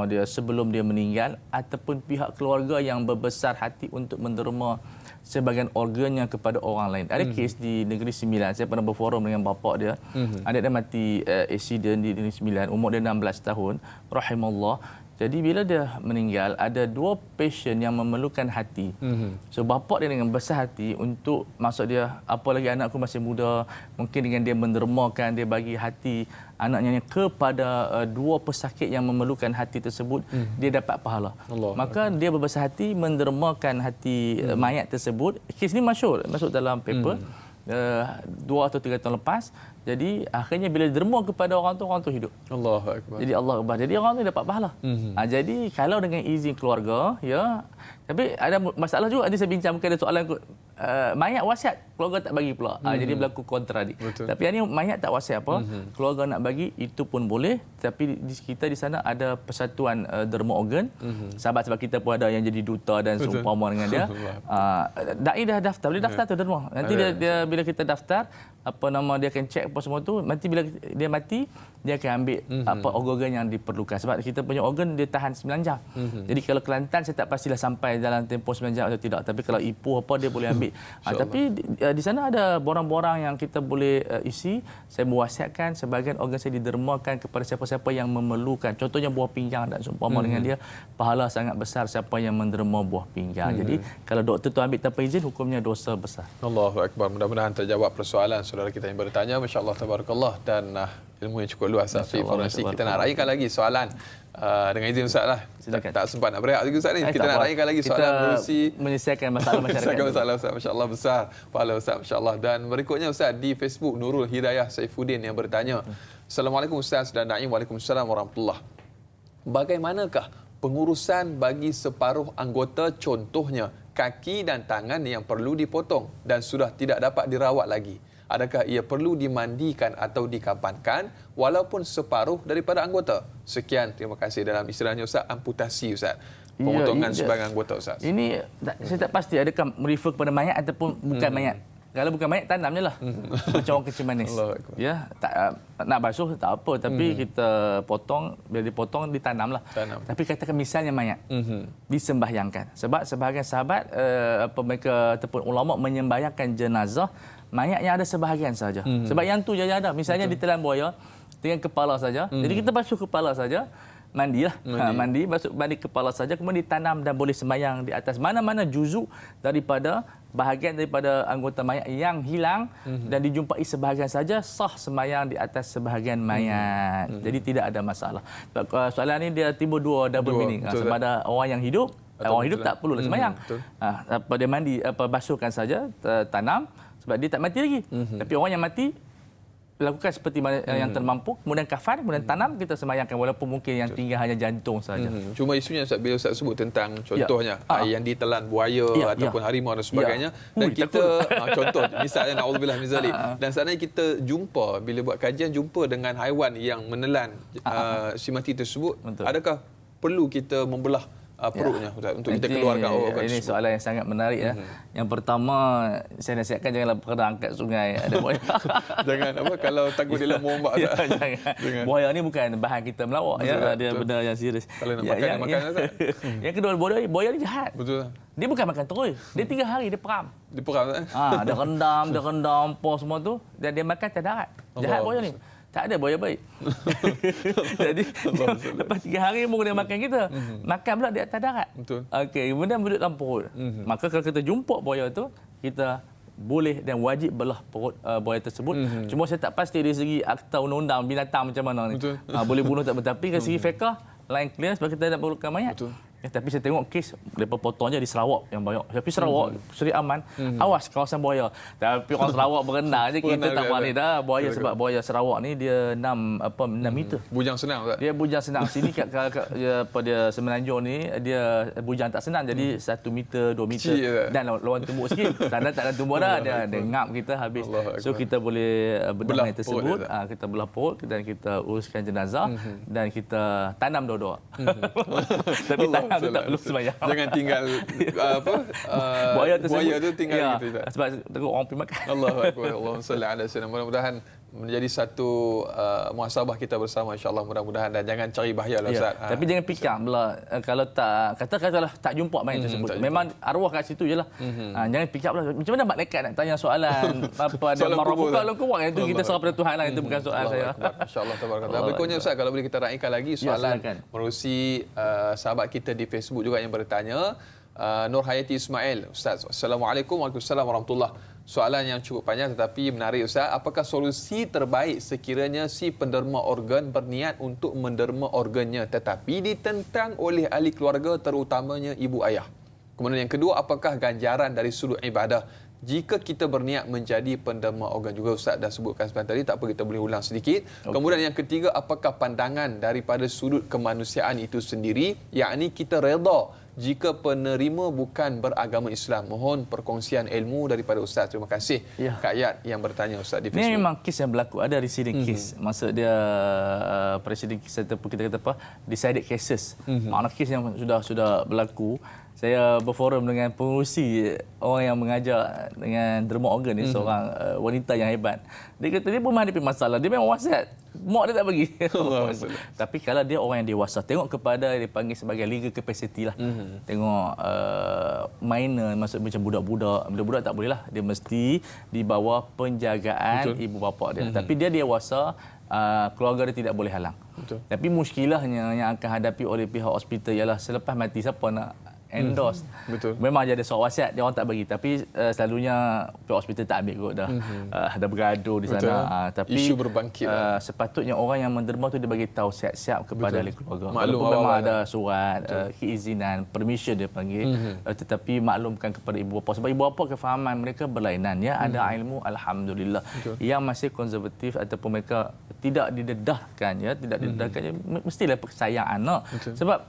dia sebelum dia meninggal, ataupun pihak keluarga yang berbesar hati untuk menderma sebagian organnya kepada orang lain. Ada kes di Negeri Sembilan, saya pernah berforum dengan bapa dia. Adik dia mati accident di Negeri Sembilan, umur dia 16 tahun, rahimallah. Jadi bila dia meninggal, ada 2 pasien yang memerlukan hati. So bapa dia dengan besar hati untuk, maksud dia, apalagi anakku masih muda, mungkin dengan dia mendermakan, dia bagi hati anaknya kepada 2 pesakit yang memerlukan hati tersebut, dia dapat pahala. Maka dia berbesar hati mendermakan hati mayat tersebut. Kes ni masyhur, masuk dalam paper. 2 atau 3 tahun lepas. Jadi akhirnya bila derma kepada orang tu hidup. Allahu akbar. Jadi Allah akbar. Jadi orang tu dapat pahala. Jadi kalau dengan izin keluarga, ya. Tapi ada masalah juga, nanti saya bincang, mungkin ada soalan mayat wasiat, keluarga tak bagi pula. Jadi berlaku kontradiksi. Tapi yang ni mayat tak wasiat apa, keluarga nak bagi, itu pun boleh. Tapi kita di sana ada persatuan derma organ. Sahabat-sahabat kita pun ada yang jadi duta dan seumpama dengan dia. Dai dah daftar, boleh daftar tu derma. Nanti dia bila kita daftar, apa nama dia akan cek apa semua tu, nanti bila dia mati, dia akan ambil apa organ yang diperlukan. Sebab kita punya organ dia tahan 9 jam. Jadi kalau Kelantan saya tak pastilah sampai dalam tempoh 9 jam atau tidak. Tapi kalau Ipoh apa dia boleh ambil. Tapi di sana ada borang-borang yang kita boleh isi. Saya mewasiatkan sebahagian organ saya didermakan kepada siapa-siapa yang memerlukan. Contohnya buah pinggang dan seumpama dengan dia, pahala sangat besar siapa yang menderma buah pinggang. Jadi kalau doktor tu ambil tanpa izin, hukumnya dosa besar. Allahu akbar. Mudah-mudahan terjawab persoalan saudara kita yang bertanya. Masya-Allah, tabarakallah, dan ilmu yang cukup luas Safi forensik. Kita nak raikan lagi soalan dengan izin Ustaz lah. Tak sempat nak berehat lagi Ustaz ni. Kita nak raikan lagi soalan berusi menyelesaikan masalah masyarakat. Menyelesaikan masalah Ustaz. Masya-Allah, besar pahala Ustaz, masya-Allah. Dan berikutnya Ustaz di Facebook, Nurul Hidayah Saifuddin yang bertanya. Assalamualaikum Ustaz dan Naim. Waalaikumsalam warahmatullahi. Bagaimanakah pengurusan bagi separuh anggota, contohnya kaki dan tangan yang perlu dipotong dan sudah tidak dapat dirawat lagi? Adakah ia perlu dimandikan atau dikapankan walaupun separuh daripada anggota? Sekian, terima kasih. Dalam istilahnya Ustaz, amputasi Ustaz. Pemotongan sebahagian anggota Ustaz. Ini saya tak pasti adakah merefer kepada mayat ataupun bukan mayat. Kalau bukan mayat, tanam je lah. Macam orang kecil manis. Ya, tak, nak basuh tak apa, tapi kita potong, bila dipotong ditanam lah. Tapi katakan misalnya mayat disembahyangkan. Sebab sebahagian sahabat mereka ataupun ulama menyembahyangkan jenazah mayat yang ada sebahagian saja. Sebab yang tu je ada. Misalnya ditelan buaya dengan kepala saja. Jadi kita basuh kepala saja. Mandilah. Mandi, mandi kepala saja, kemudian ditanam dan boleh sembahyang di atas mana-mana juzuk daripada bahagian daripada anggota mayat yang hilang dan dijumpai sebahagian saja, sah sembahyang di atas sebahagian mayat. Jadi tidak ada masalah. Soalan ini dia timbul 2 double meaning. Sama ada orang yang hidup, orang hidup tak perlulah sembahyang. Dia mandi, basuhkan saja, tanam sebab dia tak mati lagi. Tapi orang yang mati lakukan seperti mana yang termampu, kemudian kafan, kemudian tanam, kita sembahyangkan walaupun mungkin yang tinggal hanya jantung saja. Cuma isunya Ustaz, bila Ustaz sebut tentang contohnya yang ditelan buaya ataupun harimau dan sebagainya, dan kita contoh misalnya naudzubillah min zalik, dan sebenarnya kita jumpa bila buat kajian jumpa dengan haiwan yang menelan si mati tersebut, adakah perlu kita membelah perutnya untuk kita keluarkan organ ini tersebut? Soalan yang sangat menarik ya. Yang pertama, saya nasihatkan janganlah pernah angkat sungai ada buaya. Jangan apa, kalau takut dia ombak. Jangan. Buaya ni bukan bahan kita melawak ya, dia benda yang serius. Kalau nak makan Yang kedua, buaya ni jahat. Betul. Dia bukan makan terus. Dia 3 hari dia peram. Dia peram dia rendam apa semua tu, dan dia makan tak darat. Jahat buaya ni. Tak ada buaya baik. Jadi lepas 3 hari baru dia makan kita. Makan pula di atas darat. Okey, kemudian duduk dalam perut. Maka kalau kita jumpa buaya tu, kita boleh dan wajib belah perut buaya tersebut. Cuma saya tak pasti dari segi akta undang-undang binatang macam mana ni. Boleh bunuh tak, tapi dari segi fiqh lain clear sebab kita nak perlukan mayat. Tapi saya tengok kes mereka potong je di Sarawak yang banyak. Tapi Sarawak Seri Aman, awas kawasan buaya. Tapi orang Sarawak berenang je, kita tak berani dah buaya sebab buaya Sarawak ni dia 6 meter. Bujang senang tak? Dia bujang senang. Sini dia Semenanjung ni dia bujang tak senang, jadi 1 meter 2 meter dan lawan tumbuk sikit. Sana tak ada tumbuk dah, dia ngap kita habis. So kita boleh belah tersebut, kita belah perut dan kita uruskan jenazah dan kita tanam dua-dua. Tapi tak perlu sembahyang. Jangan tinggal buaya tu tinggal gitu. Sebab takut orang pergi makan. Allahu akbar. Allahumma salli ala sayyidina. Mudah-mudahan menjadi satu muhasabah kita bersama, insya-Allah, mudah-mudahan, dan jangan cari bahaya lah, Ustaz. Tapi jangan fikir pula kalau tak katalah tak jumpa mayat tersebut. Memang arwah kat situ jelah. Jangan fikir pula macam mana malaikat nak tanya soalan apa ada marabuka alam kubur, itu kita serah pada Tuhan lah, itu bukan soal saya. Insya-Allah, tabarakallah. Berikutnya, Ustaz, kalau boleh kita raikan lagi soalan menerusi sahabat kita di Facebook juga yang bertanya. Nur Hayati Ismail, Ustaz. Assalamualaikum. Waalaikumsalam warahmatullahi. Soalan yang cukup panjang tetapi menarik, Ustaz. Apakah solusi terbaik sekiranya si penderma organ berniat untuk menderma organnya tetapi ditentang oleh ahli keluarga, terutamanya ibu ayah? Kemudian yang kedua, apakah ganjaran dari sudut ibadah jika kita berniat menjadi penderma organ? Juga Ustaz dah sebutkan sebentar tadi, tak apa, kita boleh ulang sedikit. Kemudian yang ketiga, apakah pandangan daripada sudut kemanusiaan itu sendiri, yakni kita redha jika penerima bukan beragama Islam? Mohon perkongsian ilmu daripada Ustaz. Terima kasih. Kak Yat yang bertanya, Ustaz, di Facebook. Ini memang kes yang berlaku, ada resident case. Maksud dia presiden case ataupun kita kata apa, decided cases. Makna kes yang sudah berlaku. Saya berforum dengan pengurusi orang yang mengajar dengan derma organ ni, seorang wanita yang hebat. Dia kata dia pun menghadapi masalah. Dia memang wasiat, mak dia tak bagi. Tapi kalau dia orang yang dewasa, tengok kepada dia panggil sebagai legal capacity lah. Tengok minor, maksud macam budak-budak tak boleh lah. Dia mesti di bawah penjagaan ibu bapa dia. Tapi dia dewasa, keluarga dia tidak boleh halang. Tapi muskilahnya yang akan hadapi oleh pihak hospital ialah selepas mati siapa nak endorse. Memang ada surat wasiat, dia orang tak bagi, tapi selalunya pihak hospital tak ambil kot dah. Dah bergaduh di sana. Tapi isu berbangkit. Sepatutnya orang yang menderma tu dia bagi tahu siap-siap kepada ahli keluarga. Walaupun memang ada surat keizinan, permission dia panggil, tetapi maklumkan kepada ibu bapa, sebab ibu bapa kefahaman mereka berlainan, ya, ada ilmu, alhamdulillah. Yang masih konservatif ataupun mereka tidak didedahkan, ya, mestilah sayang anak. Sebab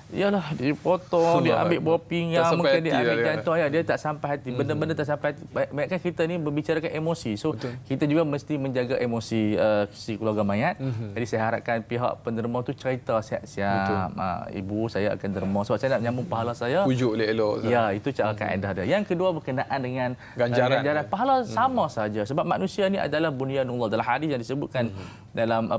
yalah, dia potong, dia ambil buah pinggang, mungkin dia ambil jantung, dia tak sampai hati. Benda-benda tak sampai hati. Baikkan kita ni berbicarakan emosi. So, kita juga mesti menjaga emosi si keluarga mayat. Jadi saya harapkan pihak penderma tu cerita siap-siap. Ibu, saya akan derma sebab saya nak menyambung pahala saya. Pujuk elok. Ya, itu cara kaedah dia. Yang kedua berkenaan dengan ganjaran. Pahala sama saja. Sebab manusia ni adalah bunyanullah. Dalam hadis yang disebutkan dalam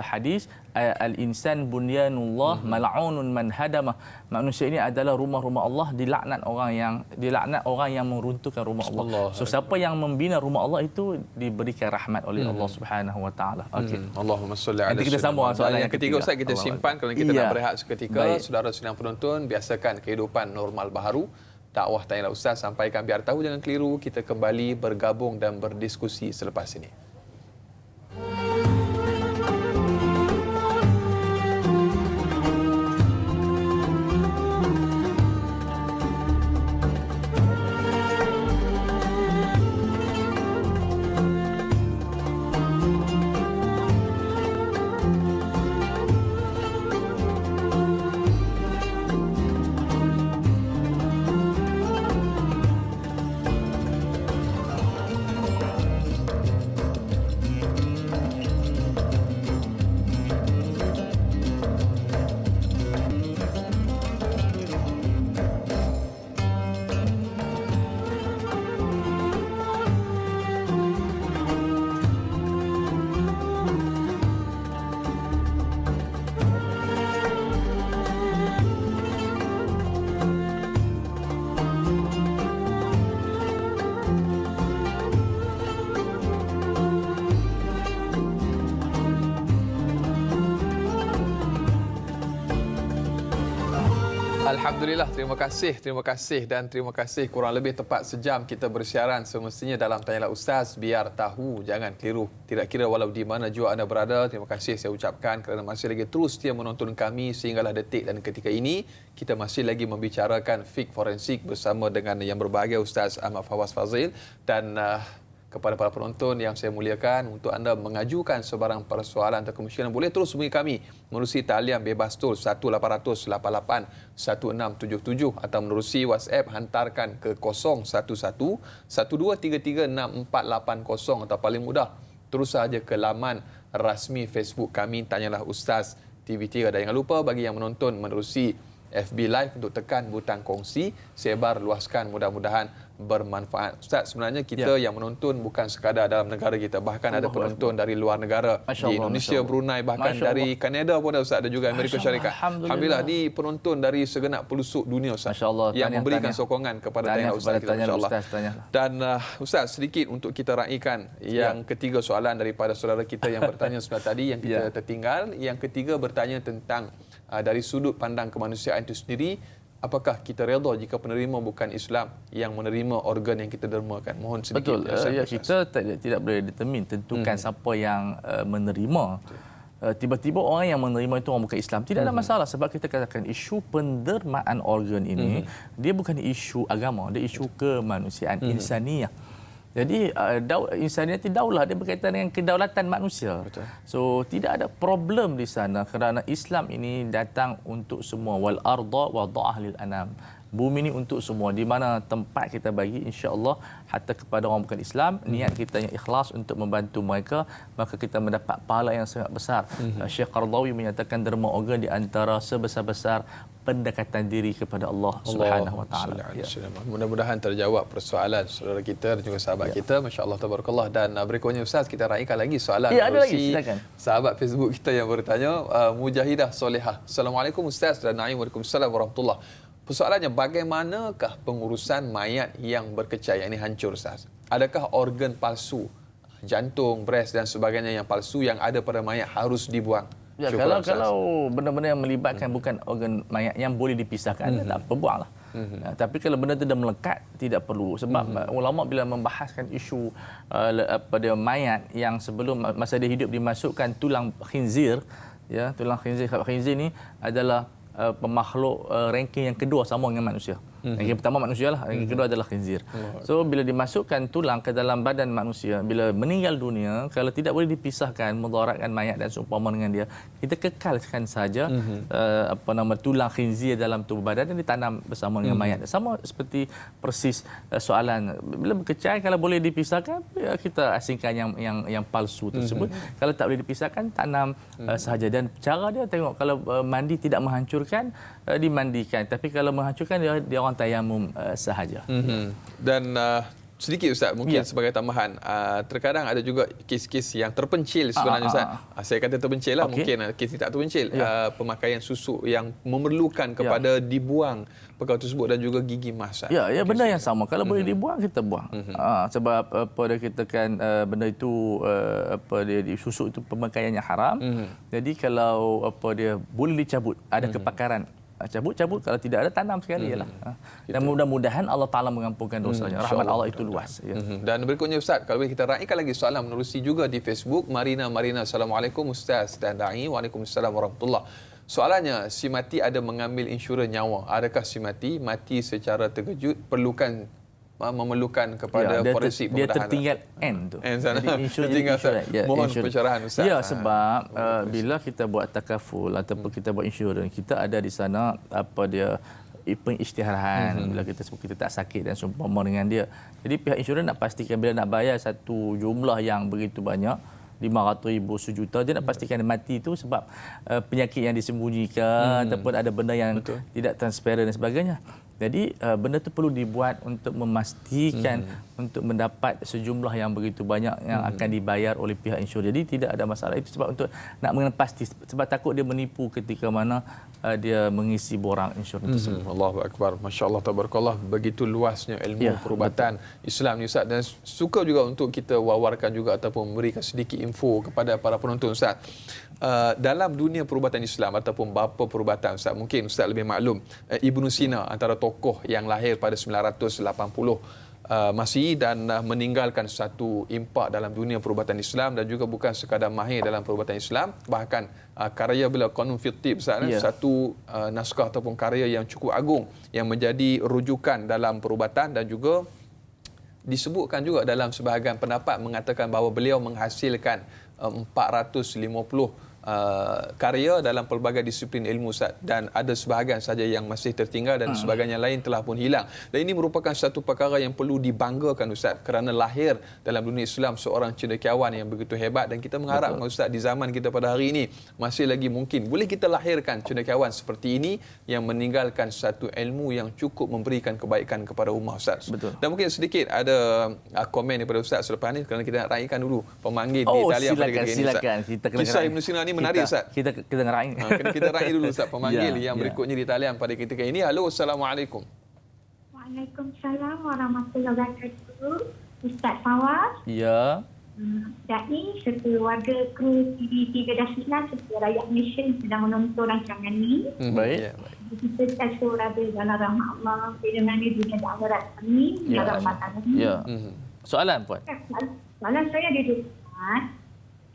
hadis, al-insan bunyanullah mal'unun man hadamah. Manusia ini adalah rumah-rumah Allah, dilaknat orang yang meruntuhkan rumah Allah. So siapa yang membina rumah Allah itu diberikan rahmat oleh Allah Subhanahu wa taala. Okey. Allahumma salli ala. Nanti kita sambung soalan yang ketiga. Ustaz, kita simpan kerana kita nak berehat seketika. Saudara sedang penonton, biasakan kehidupan normal baharu. Dakwah Tanyalah Ustaz, sampaikan biar tahu, jangan keliru. Kita kembali bergabung dan berdiskusi selepas ini. Alhamdulillah, terima kasih. Kurang lebih tepat sejam kita bersiaran semestinya dalam Tanyalah Ustaz, biar tahu, jangan keliru. Tidak kira walau di mana jua anda berada, terima kasih saya ucapkan kerana masih lagi terus setia menonton kami sehinggalah detik dan ketika ini. Kita masih lagi membicarakan fiqh forensik bersama dengan yang berbahagia Ustaz Ahmad Fawaz Fazil. Dan kepada para penonton yang saya muliakan, untuk anda mengajukan sebarang persoalan atau kemungkinan, boleh terus hubungi kami menerusi talian bebas tol 1800 88 1677 atau menerusi WhatsApp, hantarkan ke 011 1233 6480 atau paling mudah terus saja ke laman rasmi Facebook kami Tanyalah Ustaz TV3. Dan jangan lupa bagi yang menonton menerusi FB Live untuk tekan butang kongsi, sebar luaskan, mudah-mudahan bermanfaat. Ustaz, sebenarnya kita yang menonton bukan sekadar dalam negara kita, bahkan ada penonton dari luar negara, di Indonesia, Brunei, bahkan dari Kanada pun ada Ustaz, ada juga Amerika Syarikat. Alhamdulillah, di penonton dari segenap pelosok dunia Ustaz, yang memberikan sokongan kepada tayangan Ustaz kita, insya-Allah. Dan Ustaz, sedikit untuk kita raikan yang ketiga soalan daripada saudara kita yang bertanya sebelah tadi yang kita tertinggal. Yang ketiga bertanya tentang dari sudut pandang kemanusiaan itu sendiri, apakah kita redha jika penerima bukan Islam yang menerima organ yang kita dermakan? Mohon sedikit. Betul. Kita tidak boleh determine, tentukan siapa yang menerima. Tiba-tiba orang yang menerima itu orang bukan Islam, tidak ada masalah, sebab kita katakan isu pendermaan organ ini dia bukan isu agama, dia isu kemanusiaan, insaniah. Jadi insaniah itu daulah, dia berkaitan dengan kedaulatan manusia. Betul. So tidak ada problem di sana kerana Islam ini datang untuk semua. Wal arda wada'ah lil anam. Bumi ini untuk semua. Di mana tempat kita bagi, insya-Allah, hatta kepada orang bukan Islam, niat kita yang ikhlas untuk membantu mereka, maka kita mendapat pahala yang sangat besar. Syekh Qardawi menyatakan derma organ di antara sebesar-besar pendekatan diri kepada Allah Subhanahu wa taala. Mudah-mudahan terjawab persoalan saudara kita dan juga sahabat kita. Masya-Allah, tabarakallah. Dan berikutnya Ustaz, kita raikan lagi soalan dari sahabat Facebook kita yang bertanya, Mujahidah Solehah. Assalamualaikum Ustaz dan Naim. Waalaikumsalam warahmatullahi. Persoalannya, bagaimanakah pengurusan mayat yang berkecai, yang ini hancur Ustaz? Adakah organ palsu, jantung, breast dan sebagainya yang palsu yang ada pada mayat harus dibuang? Ya, kalau benda-benda yang melibatkan bukan organ mayat yang boleh dipisahkan, tak apa, buanglah. Tapi kalau benda itu dah melekat, tidak perlu. Sebab ulama bila membahaskan isu pada mayat yang sebelum masa dia hidup dimasukkan tulang khinzir, ya, tulang khinzir ni adalah pemakhluk ranking yang kedua sama dengan manusia. Ranking pertama manusia lah, ranking kedua adalah khinzir. So bila dimasukkan tulang ke dalam badan manusia, bila meninggal dunia, kalau tidak boleh dipisahkan, mudaratkan mayat dan seumpama dengan dia, kita kekalkan saja tulang khinzir dalam tubuh badan dan ditanam bersama dengan mayat. Sama seperti persis soalan, bila berkecai kalau boleh dipisahkan, ya kita asingkan yang palsu tersebut. Kalau tak boleh dipisahkan, tanam sahaja. Dan cara dia tengok, kalau mandi tidak menghancurkan, dimandikan. Tapi kalau menghancurkan, dia orang tayamum sahaja. Dan sedikit Ustaz, mungkin sebagai tambahan, terkadang ada juga kes-kes yang terpencil sebenarnya Ustaz. Saya kata terpencil lah, mungkin kes tak terpencil. Pemakaian susu yang memerlukan kepada dibuang perkara tersebut dan juga gigi emas. Ya, benda yang sama. Kalau boleh dibuang, kita buang. Sebab apa dia katakan, benda itu susu itu pemakaian yang haram. Jadi kalau dia boleh dicabut, ada kepakaran, cabut, kalau tidak ada tanam sekali lah. Dan mudah-mudahan Allah Taala mengampunkan dosanya. Rahmat Allah itu luas. Dan berikutnya Ustaz, kalau kita raikan lagi soalan menerusi juga di Facebook, Marina. Assalamualaikum Ustaz dan Da'i. Waalaikumsalam warahmatullahi. Soalannya, si mati ada mengambil insurans nyawa. Adakah si mati secara terkejut memerlukan kepada forensik dia pembedahan? Tertinggal N tu. Tertinggal. Mohon pencerahan Ustaz. Ya, sebab bila kita buat takaful ataupun kita buat insurans, kita ada di sana pengisytiharan bila kita sebut kita tak sakit dan seumpama dengan dia. Jadi pihak insurans nak pastikan bila nak bayar satu jumlah yang begitu banyak, 500,000, 1 juta, dia nak pastikan dia mati itu sebab penyakit yang disembunyikan ataupun ada benda yang tidak transparan dan sebagainya. Jadi benda itu perlu dibuat untuk memastikan untuk mendapat sejumlah yang begitu banyak yang akan dibayar oleh pihak insurans. Jadi tidak ada masalah. Itu sebab untuk nak mengenal pasti, sebab takut dia menipu ketika mana dia mengisi borang insurans tersebut. Allahu Akbar. Masya-Allah, tabarakallah. Begitu luasnya ilmu perubatan Islam ni Ustaz, dan suka juga untuk kita wawarkan juga ataupun memberikan sedikit info kepada para penonton Ustaz. Dalam dunia perubatan Islam ataupun bapa perubatan Ustaz, mungkin Ustaz lebih maklum, Ibnu Sina antara tokoh yang lahir pada 980 Masihi dan meninggalkan satu impak dalam dunia perubatan Islam, dan juga bukan sekadar mahir dalam perubatan Islam, bahkan karya beliau Qanun fi Tibb, satu naskah ataupun karya yang cukup agung yang menjadi rujukan dalam perubatan, dan juga disebutkan juga dalam sebahagian pendapat mengatakan bahawa beliau menghasilkan 450 karya dalam pelbagai disiplin ilmu, Ustaz, dan ada sebahagian saja yang masih tertinggal dan sebahagian yang lain telah pun hilang. Dan ini merupakan satu perkara yang perlu dibanggakan, Ustaz, kerana lahir dalam dunia Islam seorang cendekiawan yang begitu hebat, dan kita mengharapkan, Ustaz, di zaman kita pada hari ini masih lagi mungkin boleh kita lahirkan cendekiawan seperti ini yang meninggalkan satu ilmu yang cukup memberikan kebaikan kepada ummah, Ustaz. Betul. Dan mungkin sedikit ada komen daripada Ustaz selepas ini, kerana kita nak raikan dulu pemanggil di Italia pada ketika ini, Ustaz. Silakan. Kita kena Kisah Ibn Sina ni menarik, Ustaz. Kita ngeraih. Kita raih dulu, Ustaz, pemanggil yang berikutnya di talian pada ketika ini. Halo, Assalamualaikum. Waalaikumsalam warahmatullahi wabarakatuh. Ustaz Fawaz. Ya. Dai serta warga kru TV3 Dasmina serta rakyat Malaysia yang sedang menonton rancangan ini. Baik. Kita selalu berada dalam rahmat Allah. Dengan dia dan akhirat kami. Dalam mata kami. Ya. Soalan, Puan? Soalan saya ada dua, Ustaz.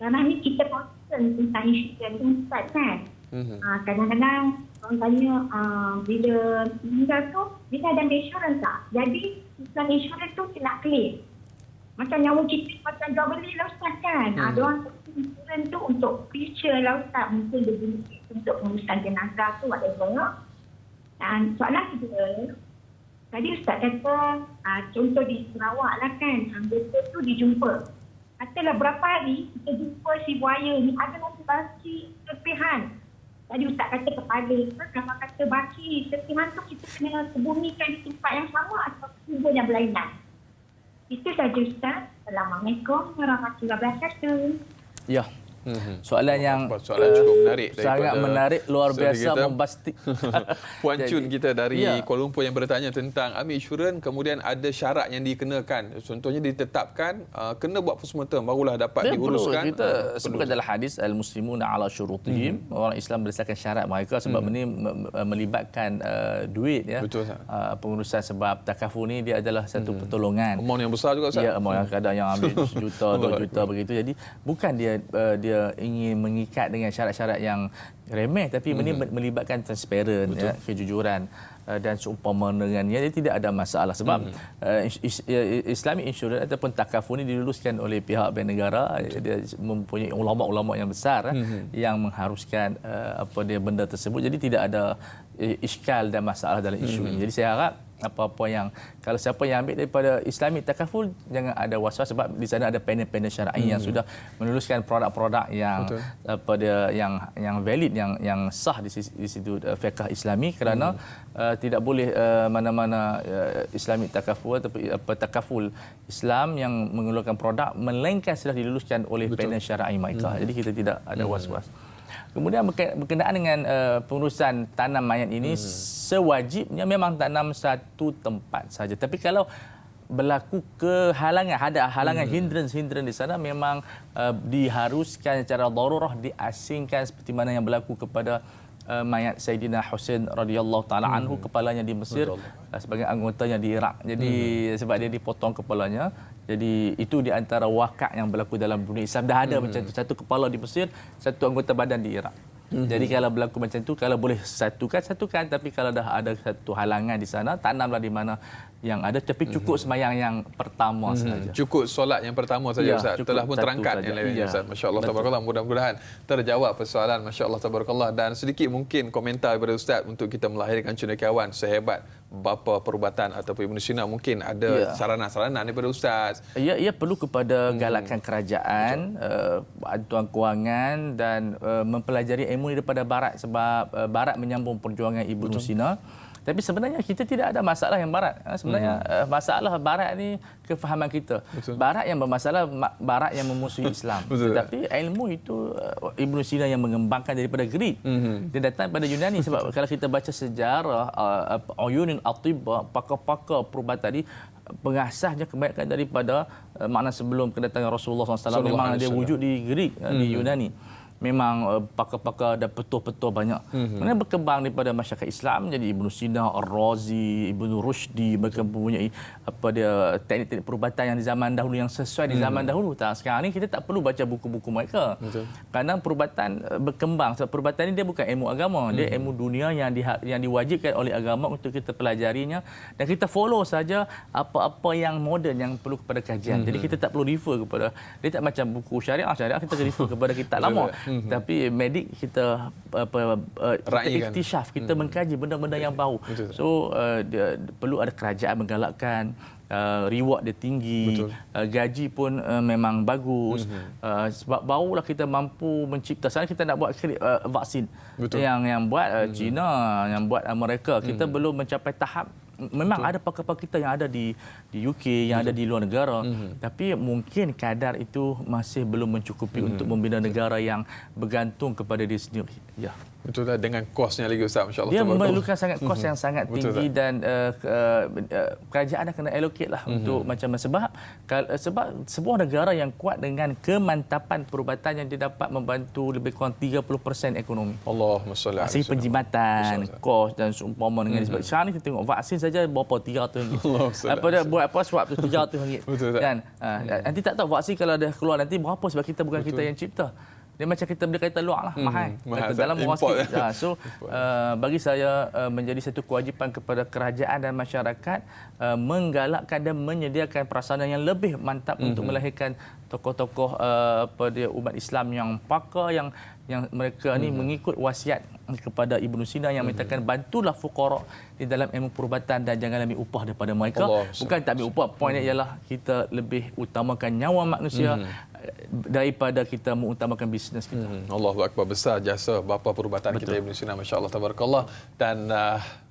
Kerana ni kita concern tentang isu yang Ustaz, kan? Kadang-kadang orang tanya bila meninggal tu kita ada insurans tak? Jadi Islam insurans tu kita nak claim. Macam nyawa kita macam jual beli lah, Ustaz, kan? Ada orang insurans tu untuk future lah, Ustaz. Mungkin dia guna untuk pengurusan jenazah tu, whatever. Dan soalan kedua, tadi Ustaz kata contoh di Sarawak lah, kan? Anggota tu dijumpa. Katalah berapa hari kita jumpa si buaya ni ada baki serpihan. Tadi Ustaz kata kepala. Kalau kata baki serpihan tu kita kena kebumikan di tempat yang sama atau kubur yang berlainan. Itu saja, Ustaz. Assalamualaikum warahmatullahi wabarakatuh. Ya. Soalan yang cukup menarik, sangat menarik, luar biasa, bombastik. Puan Chun kita dari Kuala Lumpur yang bertanya tentang ambil insurans, kemudian ada syarat yang dikenakan. Contohnya ditetapkan kena buat postmortem barulah dapat diuruskan. Kita sebutkan dalam hadis al-muslimuna ala syurutihim, orang Islam berdasarkan syarat mereka, sebab ini melibatkan duit, ya. Betul, pengurusan, sebab takaful ni dia adalah satu pertolongan. Amount yang besar juga, Ustaz. Ya, amount yang kadang yang ambil 1 juta, 2 juta begitu. Jadi bukan dia ingin mengikat dengan syarat-syarat yang remeh, tapi ini melibatkan transparan, ya, kejujuran dan seumpama dengannya, dia tidak ada masalah. Sebab Islamic Insurance ataupun takaful ini diluluskan oleh pihak bank negara. Dia mempunyai ulama-ulama yang besar yang mengharuskan dia benda tersebut. Jadi tidak ada iskal dan masalah dalam isu ini. Jadi saya harap apa-apa yang, kalau siapa yang ambil daripada Islamic takaful, jangan ada was-was, sebab di sana ada panel-panel syar'i yang sudah menuliskan produk-produk yang yang valid, yang sah di situ fiqh Islami, kerana tidak boleh mana-mana Islamic takaful atau takaful Islam yang mengeluarkan produk melainkan sudah diluluskan oleh panel syar'i mereka. Jadi kita tidak ada was-was. Kemudian berkenaan dengan pengurusan tanam mayat ini, sewajibnya memang tanam satu tempat saja. Tapi kalau berlaku kehalangan, ada halangan, hindrance di sana, memang diharuskan secara darurah diasingkan, seperti mana yang berlaku kepada mayat Sayyidina Husain radhiyallahu taala anhu, kepalanya di Mesir sebagai anggotanya di Iraq. Jadi sebab dia dipotong kepalanya, jadi itu di antara wakak yang berlaku dalam dunia Islam. Dah ada macam tu, satu kepala di Mesir, satu anggota badan di Iraq. Jadi kalau berlaku macam tu, kalau boleh satukan, tapi kalau dah ada satu halangan di sana, tanamlah di mana yang ada, tapi cukup sembahyang yang pertama saja. Cukup solat yang pertama saja, Ustaz. Telah pun terangkat yang lainnya, Ustaz. Masya-Allah tabarakallah. Mudah-mudahan terjawab persoalan, Masya-Allah tabarakallah. Dan sedikit mungkin komentar daripada Ustaz untuk kita melahirkan cendekiawan sehebat bapa perubatan ataupun Ibn Sina, mungkin ada sarana-sarana daripada Ustaz. Ia perlu kepada galakan kerajaan, bantuan kewangan, dan mempelajari ilmu daripada barat, sebab barat menyambung perjuangan Ibn Sina. Tapi sebenarnya kita tidak ada masalah yang barat. Sebenarnya masalah barat ni kefahaman kita. Barat yang bermasalah, barat yang memusuhi Islam. Tetapi ilmu itu Ibn Sina yang mengembangkan daripada Greek. Dia datang pada Yunani, sebab kalau kita baca sejarah Uyunul Atibba, pakar-pakar perubatan tadi, pengasasnya kebanyakan daripada makna sebelum kedatangan Rasulullah SAW, memang dia wujud di Greek, di Yunani. Memang pakar-pakar dan petua-petua banyak. Kemudian berkembang daripada masyarakat Islam, jadi Ibn Sina, Ar-Razi, Ibn Rushdi, mereka mempunyai teknik-teknik perubatan yang di zaman dahulu, yang sesuai di zaman dahulu. Sekarang ni kita tak perlu baca buku-buku mereka. Kerana perubatan berkembang. Sebab perubatan ini dia bukan ilmu agama, dia ilmu dunia yang diwajibkan oleh agama untuk kita pelajarinya, dan kita follow saja apa-apa yang moden yang perlu kepada kajian. Jadi kita tak perlu refer kepada, dia tak macam buku syariah kita refer kepada kitab lama. Tapi medik kita Raikan. iktisyaf, kita mengkaji benda-benda yang baru. Betul. So perlu ada kerajaan menggalakkan, reward dia tinggi, gaji pun memang bagus. Sebab barulah kita mampu mencipta. Sekarang kita nak buat vaksin. Betul. Yang buat China, yang buat Amerika, kita belum mencapai tahap. Memang ada pakar-pakar kita yang ada di UK, yang ada di luar negara, tapi mungkin kadar itu masih belum mencukupi untuk membina negara yang bergantung kepada diri sendiri. Ya. Betul lah, dengan kosnya lagi Ustaz, masya-Allah. Dia memerlukan sangat kos yang sangat Betul, tinggi dan kerajaan akan allocate lah untuk macam sebab sebuah negara yang kuat dengan kemantapan perubatan yang dia dapat membantu lebih kurang 30% ekonomi. Allahumma salli ala Segi penjimatan, kos dan seumpama dengan sebab sekarang ni kita tengok vaksin saja berapa RM300. Apa dia buat apa swab tu RM300. Betul tak? Kan? Nanti tak tahu vaksin kalau dah keluar nanti berapa sebab kita bukan kita yang cipta. Dia macam kita beli kereta luar lah, mahal. Kereta dalam murah sikit. So, bagi saya menjadi satu kewajipan kepada kerajaan dan masyarakat menggalakkan dan menyediakan prasarana yang lebih mantap untuk melahirkan tokoh-tokoh umat Islam yang pakar, yang mereka ni mengikut wasiat kepada Ibnu Sina yang mengatakan bantulah fuqara di dalam ilmu perubatan dan jangan ambil upah daripada mereka. Bukan tak ambil upah, poinnya ialah kita lebih utamakan nyawa manusia daripada kita mengutamakan bisnes kita. Allahu akbar, besar jasa bapa perubatan kita Ibnu Sina, masya-Allah tabarakallah. Dan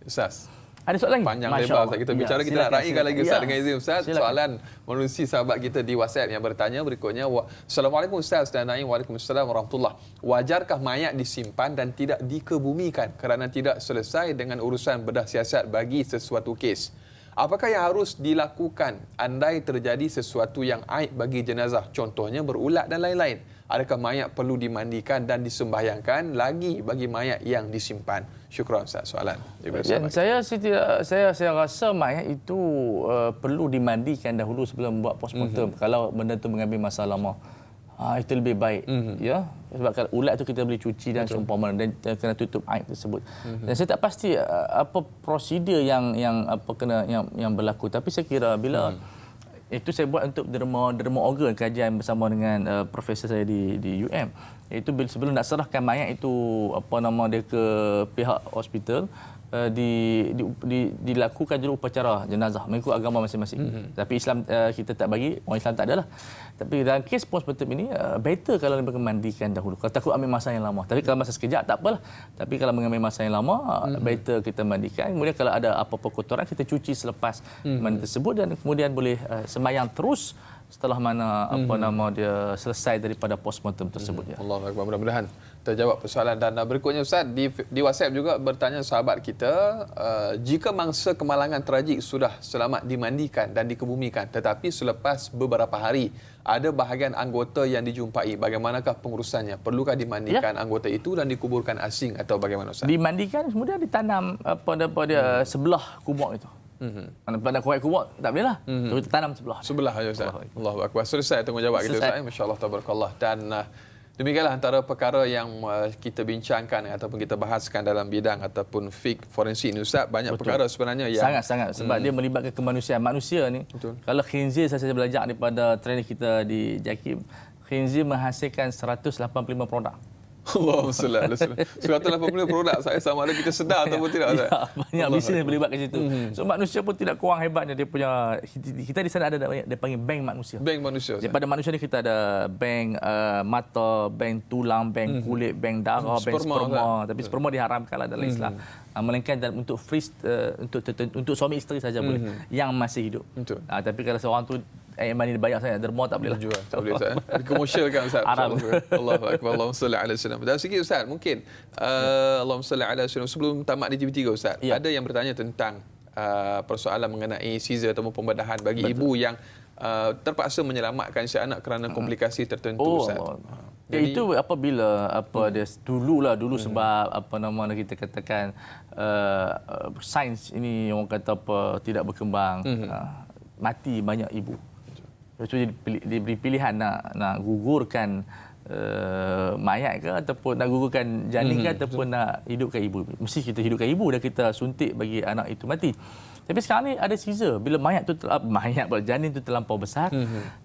Ustaz, ada soalan lagi? panjang lebar Ustaz kita bicara, kita nak raikan lagi Ustaz dengan izin Ustaz. Soalan menerusi sahabat kita di WhatsApp yang bertanya berikutnya. Assalamualaikum Ustaz dan Naim. Waalaikumsalam warahmatullahi. Wajarkah mayat disimpan dan tidak dikebumikan kerana tidak selesai dengan urusan bedah siasat bagi sesuatu kes? Apakah yang harus dilakukan andai terjadi sesuatu yang aib bagi jenazah, contohnya berulat dan lain-lain? Adakah mayat perlu dimandikan dan disembahyangkan lagi bagi mayat yang disimpan? Syukran Ustaz, soalan. Saya rasa mayat itu perlu dimandikan dahulu sebelum buat postmortem. Kalau benda itu mengambil masa lama, itu lebih baik. Ya, sebab kalau ulat tu kita boleh cuci dan seumpama dan kena tutup aib tersebut. Dan saya tak pasti apa prosedur yang berlaku, tapi saya kira bila itu saya buat untuk derma organ kajian bersama dengan profesor saya di UM. Iaitu sebelum nak serahkan mayat itu ke pihak hospital, dilakukan dulu upacara jenazah mengikut agama masing-masing. Tapi Islam kita tak bagi, orang Islam tak adalah. Tapi dalam kes postmortem ini better kalau mereka mandikan dahulu. Kalau takut ambil masa yang lama. Tapi kalau masa sekejap tak apalah. Tapi kalau mengambil masa yang lama, better kita mandikan. Kemudian kalau ada apa-apa kotoran kita cuci selepas mandi tersebut dan kemudian boleh sembahyang terus setelah mana dia selesai daripada postmortem tersebut. Ya. Allahu akbar, mudah-mudahan terjawab persoalan. Dan berikutnya Ustaz, di WhatsApp juga bertanya sahabat kita, jika mangsa kemalangan tragik sudah selamat dimandikan dan dikebumikan, tetapi selepas beberapa hari ada bahagian anggota yang dijumpai, bagaimanakah pengurusannya? Perlukah dimandikan anggota itu dan dikuburkan asing atau bagaimana Ustaz? Dimandikan kemudian ditanam pada sebelah kubur itu. Pada korek kubur tak boleh lah. Kita tanam sebelah aja Ustaz. Allahu akbar. Selesai tanggungjawab kita Ustaz. Masya-Allah tabarakallah. Dan demikianlah antara perkara yang kita bincangkan ataupun kita bahaskan dalam bidang ataupun fiqh forensik ini Ustaz. Banyak perkara sebenarnya yang sangat sebab dia melibatkan kemanusiaan. Manusia ni, kalau khinzir, saya belajar daripada trainer kita di JAKIM, khinzir menghasilkan 185 produk. Allahumma salli ala sayyidina. 180 produk saya sama ada kita sedar ataupun tidak Ustaz. Ya, banyak bisnes yang berlibat ke situ. So manusia pun tidak kurang hebatnya, dia punya, kita di sana ada dia panggil bank manusia. Bank manusia. Daripada manusia ni kita ada bank mata, bank tulang, bank kulit, bank darah, bank sperma. Tapi sperma diharamkanlah dalam Islam. Melainkan untuk free untuk suami isteri saja boleh yang masih hidup. Tapi kalau seorang tu money banyak sangat, derma tak boleh lah. Jual, tak boleh Ustaz. Dikomersialkan Ustaz. Allahu akbar. Allahumma salli ala sayyidina. Dan sikit Ustaz, mungkin Allahumma salli ala sayyidina, sebelum tamat di TV3 Ustaz, ada yang bertanya tentang persoalan mengenai caesar atau pembedahan bagi ibu yang terpaksa menyelamatkan si anak kerana komplikasi tertentu Ustaz. Jadi, itu apabila dia dulu sebab kita katakan sains ini orang kata tidak berkembang, mati banyak ibu. Lepas tu diberi pilihan nak gugurkan mayat ke ataupun nak gugurkan janin ke ataupun nak hidupkan ibu. Mesti kita hidupkan ibu dan kita suntik bagi anak itu mati. Tapi sekarang ni ada Caesar bila janin tu terlampau besar.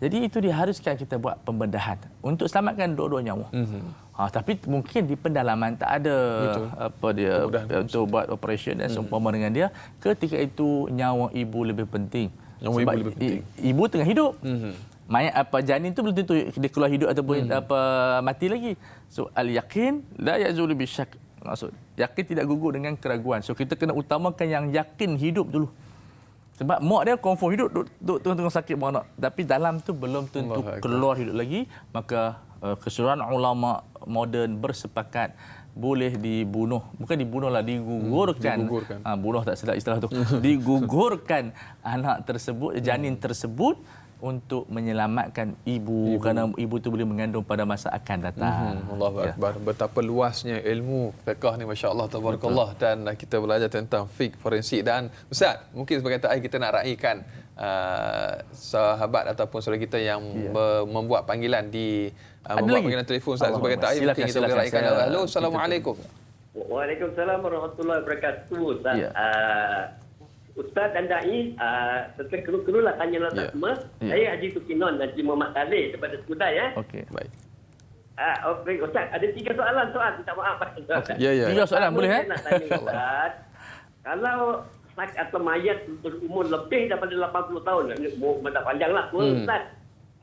Jadi itu diharuskan kita buat pembedahan untuk selamatkan dua-dua nyawa. Tapi mungkin di pendalaman tak ada untuk buat operation dan seumpama dengan dia, ketika itu nyawa ibu lebih penting. Sebab ibu tengah hidup. Mayat janin tu belum tentu dia keluar hidup ataupun mati lagi. So al-yaqin la yazulu bisyak. Maksud yakin tidak gugur dengan keraguan. So kita kena utamakan yang yakin hidup dulu. Sebab mak dia confirm hidup tengah sakit mak anak, tapi dalam tu belum tentu keluar hidup lagi. Maka keseluruhan ulama moden bersepakat boleh dibunuh, bukan dibunuhlah, digugurkan. Bunuh tak sedap istilah tu. Digugurkan anak tersebut, janin tersebut, untuk menyelamatkan ibu kerana ibu tu boleh mengandung pada masa akan datang. Allahu Akbar. Betapa luasnya ilmu fiqh ni, masya-Allah tabarakallah, dan kita belajar tentang fiqh forensik. Dan Ustaz, mungkin sebagai terakhir kita nak raikan sahabat ataupun saudara kita yang membuat panggilan di membuat panggilan telefon. Ustaz, sebagai terakhir mungkin kita boleh raikan. Halo, assalamualaikum. Waalaikumsalam warahmatullahi wabarakatuh. Ustaz. Ustaz dan Dai, setelah keluarlah tanya lah semua. Saya Haji Tukinon, Haji Muhammad Saleh daripada Skudai. Okey, baik. Ustaz, ada 3 soalan. Minta maaf. Ya. 3 soalan boleh nak tanya Ustaz. Kalau atau mayat berumur lebih daripada 80 tahun, umur tak panjang lah, Ustaz,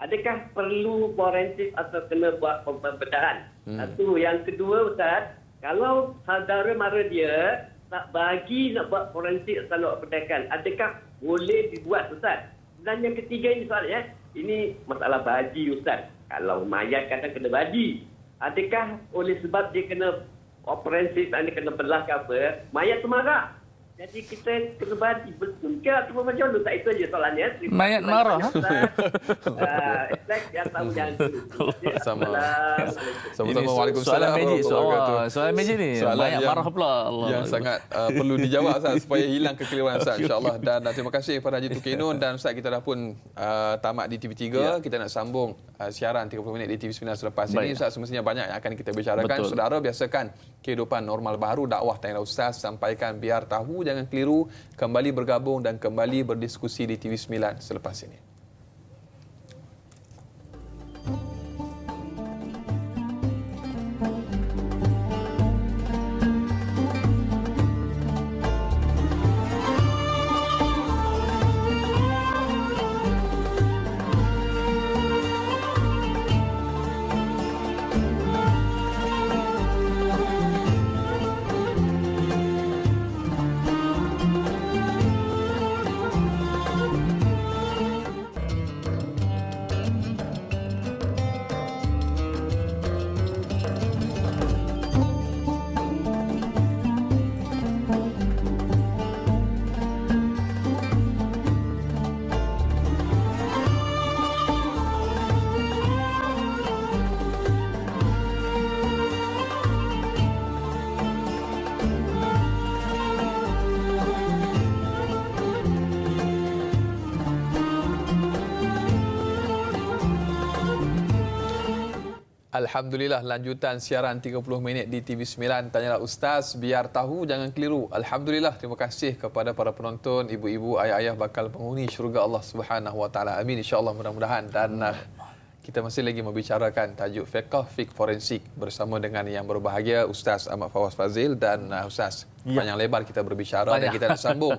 adakah perlu forensik atau kena buat pembedahan? Satu. Yang kedua, Ustaz, kalau saudara mara dia tak bagi nak buat forensik atau nak pembedahan, adakah boleh dibuat, Ustaz? Dan yang ketiga ini soalan, ini masalah baji, Ustaz. Kalau mayat kadang kena baji, adakah oleh sebab dia kena forensik, kena belah ke apa, mayat tu marah, jadi kita kena baji betul ke atau macam mana? Itu aja soalannya. Mayat marah. Yang tahu jangan Sama-sama. Waalaikumsalam. Soalan magic ni. Mayat marah pula. Yang sangat perlu dijawab, Ustaz, supaya hilang kekeliruan, Ustaz, insya-Allah. Dan terima kasih kepada Haji Tukinun. Dan Ustaz, kita dah pun tamat di TV3. Kita nak sambung siaran 30 minit di TV9 selepas ini. Ustaz, semestinya banyak yang akan kita bicarakan. Saudara, biasakan kehidupan normal baru, dakwah Tanya Ustaz, sampaikan biar tahu, jangan keliru. Kembali bergabung dan kembali berdiskusi di TV9 selepas ini. Alhamdulillah, lanjutan siaran 30 minit di TV9 Tanyalah Ustaz, biar tahu jangan keliru. Alhamdulillah, terima kasih kepada para penonton, ibu-ibu, ayah-ayah bakal penghuni syurga Allah Subhanahu Wa Taala. Amin, insya-Allah, mudah-mudahan. Dan kita masih lagi membicarakan tajuk fiqh forensik bersama dengan yang berbahagia Ustaz Ahmad Fawaz Fazil dan Ustaz. Panjang lebar kita berbicara dan kita nak sambung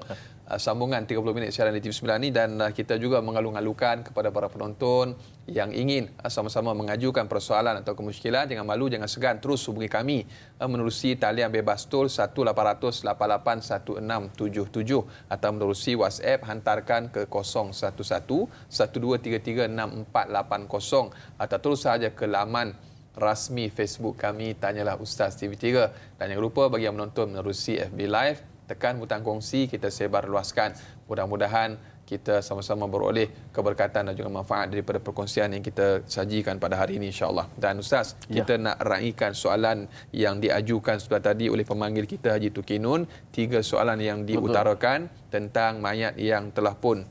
sambungan 30 minit siaran di TV9 ini, dan kita juga mengalu-alukan kepada para penonton yang ingin sama-sama mengajukan persoalan atau kemusykilan. Jangan malu, jangan segan, terus hubungi kami menerusi talian bebas tol 1-800-88-1677 atau menerusi WhatsApp, hantarkan ke 011-1233-6480 atau terus sahaja ke laman rasmi Facebook kami Tanyalah Ustaz TV3. Dan jangan lupa bagi yang menonton menerusi FB Live, tekan butang kongsi, kita sebar luaskan. Mudah-mudahan kita sama-sama beroleh keberkatan dan juga manfaat daripada perkongsian yang kita sajikan pada hari ini, insya-Allah. Dan Ustaz, kita nak raikan soalan yang diajukan sebelah tadi oleh pemanggil kita Haji Tukinun. 3 soalan yang diutarakan tentang mayat yang telah pun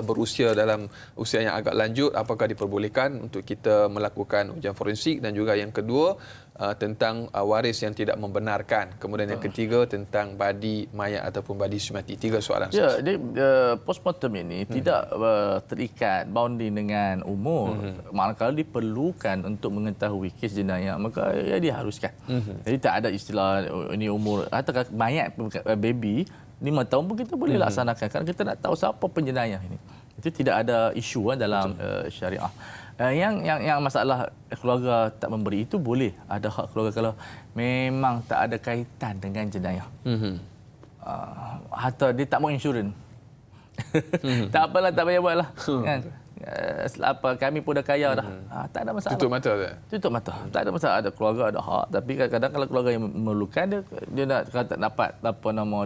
berusia dalam usia yang agak lanjut, apakah diperbolehkan untuk kita melakukan ujian forensik, dan juga yang kedua tentang waris yang tidak membenarkan. Kemudian yang ketiga tentang badi mayat ataupun badi semati. 3 soalan. Ya, postmortem ini tidak terikat bounding dengan umur. Manakala diperlukan untuk mengetahui kes jenayah, maka ya diharuskan. Jadi tak ada istilah ini umur atau mayat baby 5 tahun pun kita boleh laksanakan, kerana kita nak tahu siapa penjenayah ini. Itu tidak ada isu dalam syariah. Yang masalah keluarga tak memberi itu boleh ada hak keluarga kalau memang tak ada kaitan dengan jenayah. Harta dia tak mau insurans. Tak apalah, tak payah buatlah. Kan? Kami pun dah kaya dah. Tak ada masalah. Tutup mata tak? Tutup mata. Tak ada masalah. Ada keluarga, ada hak. Tapi kadang-kadang kalau keluarga yang memerlukan, dia nak tak dapat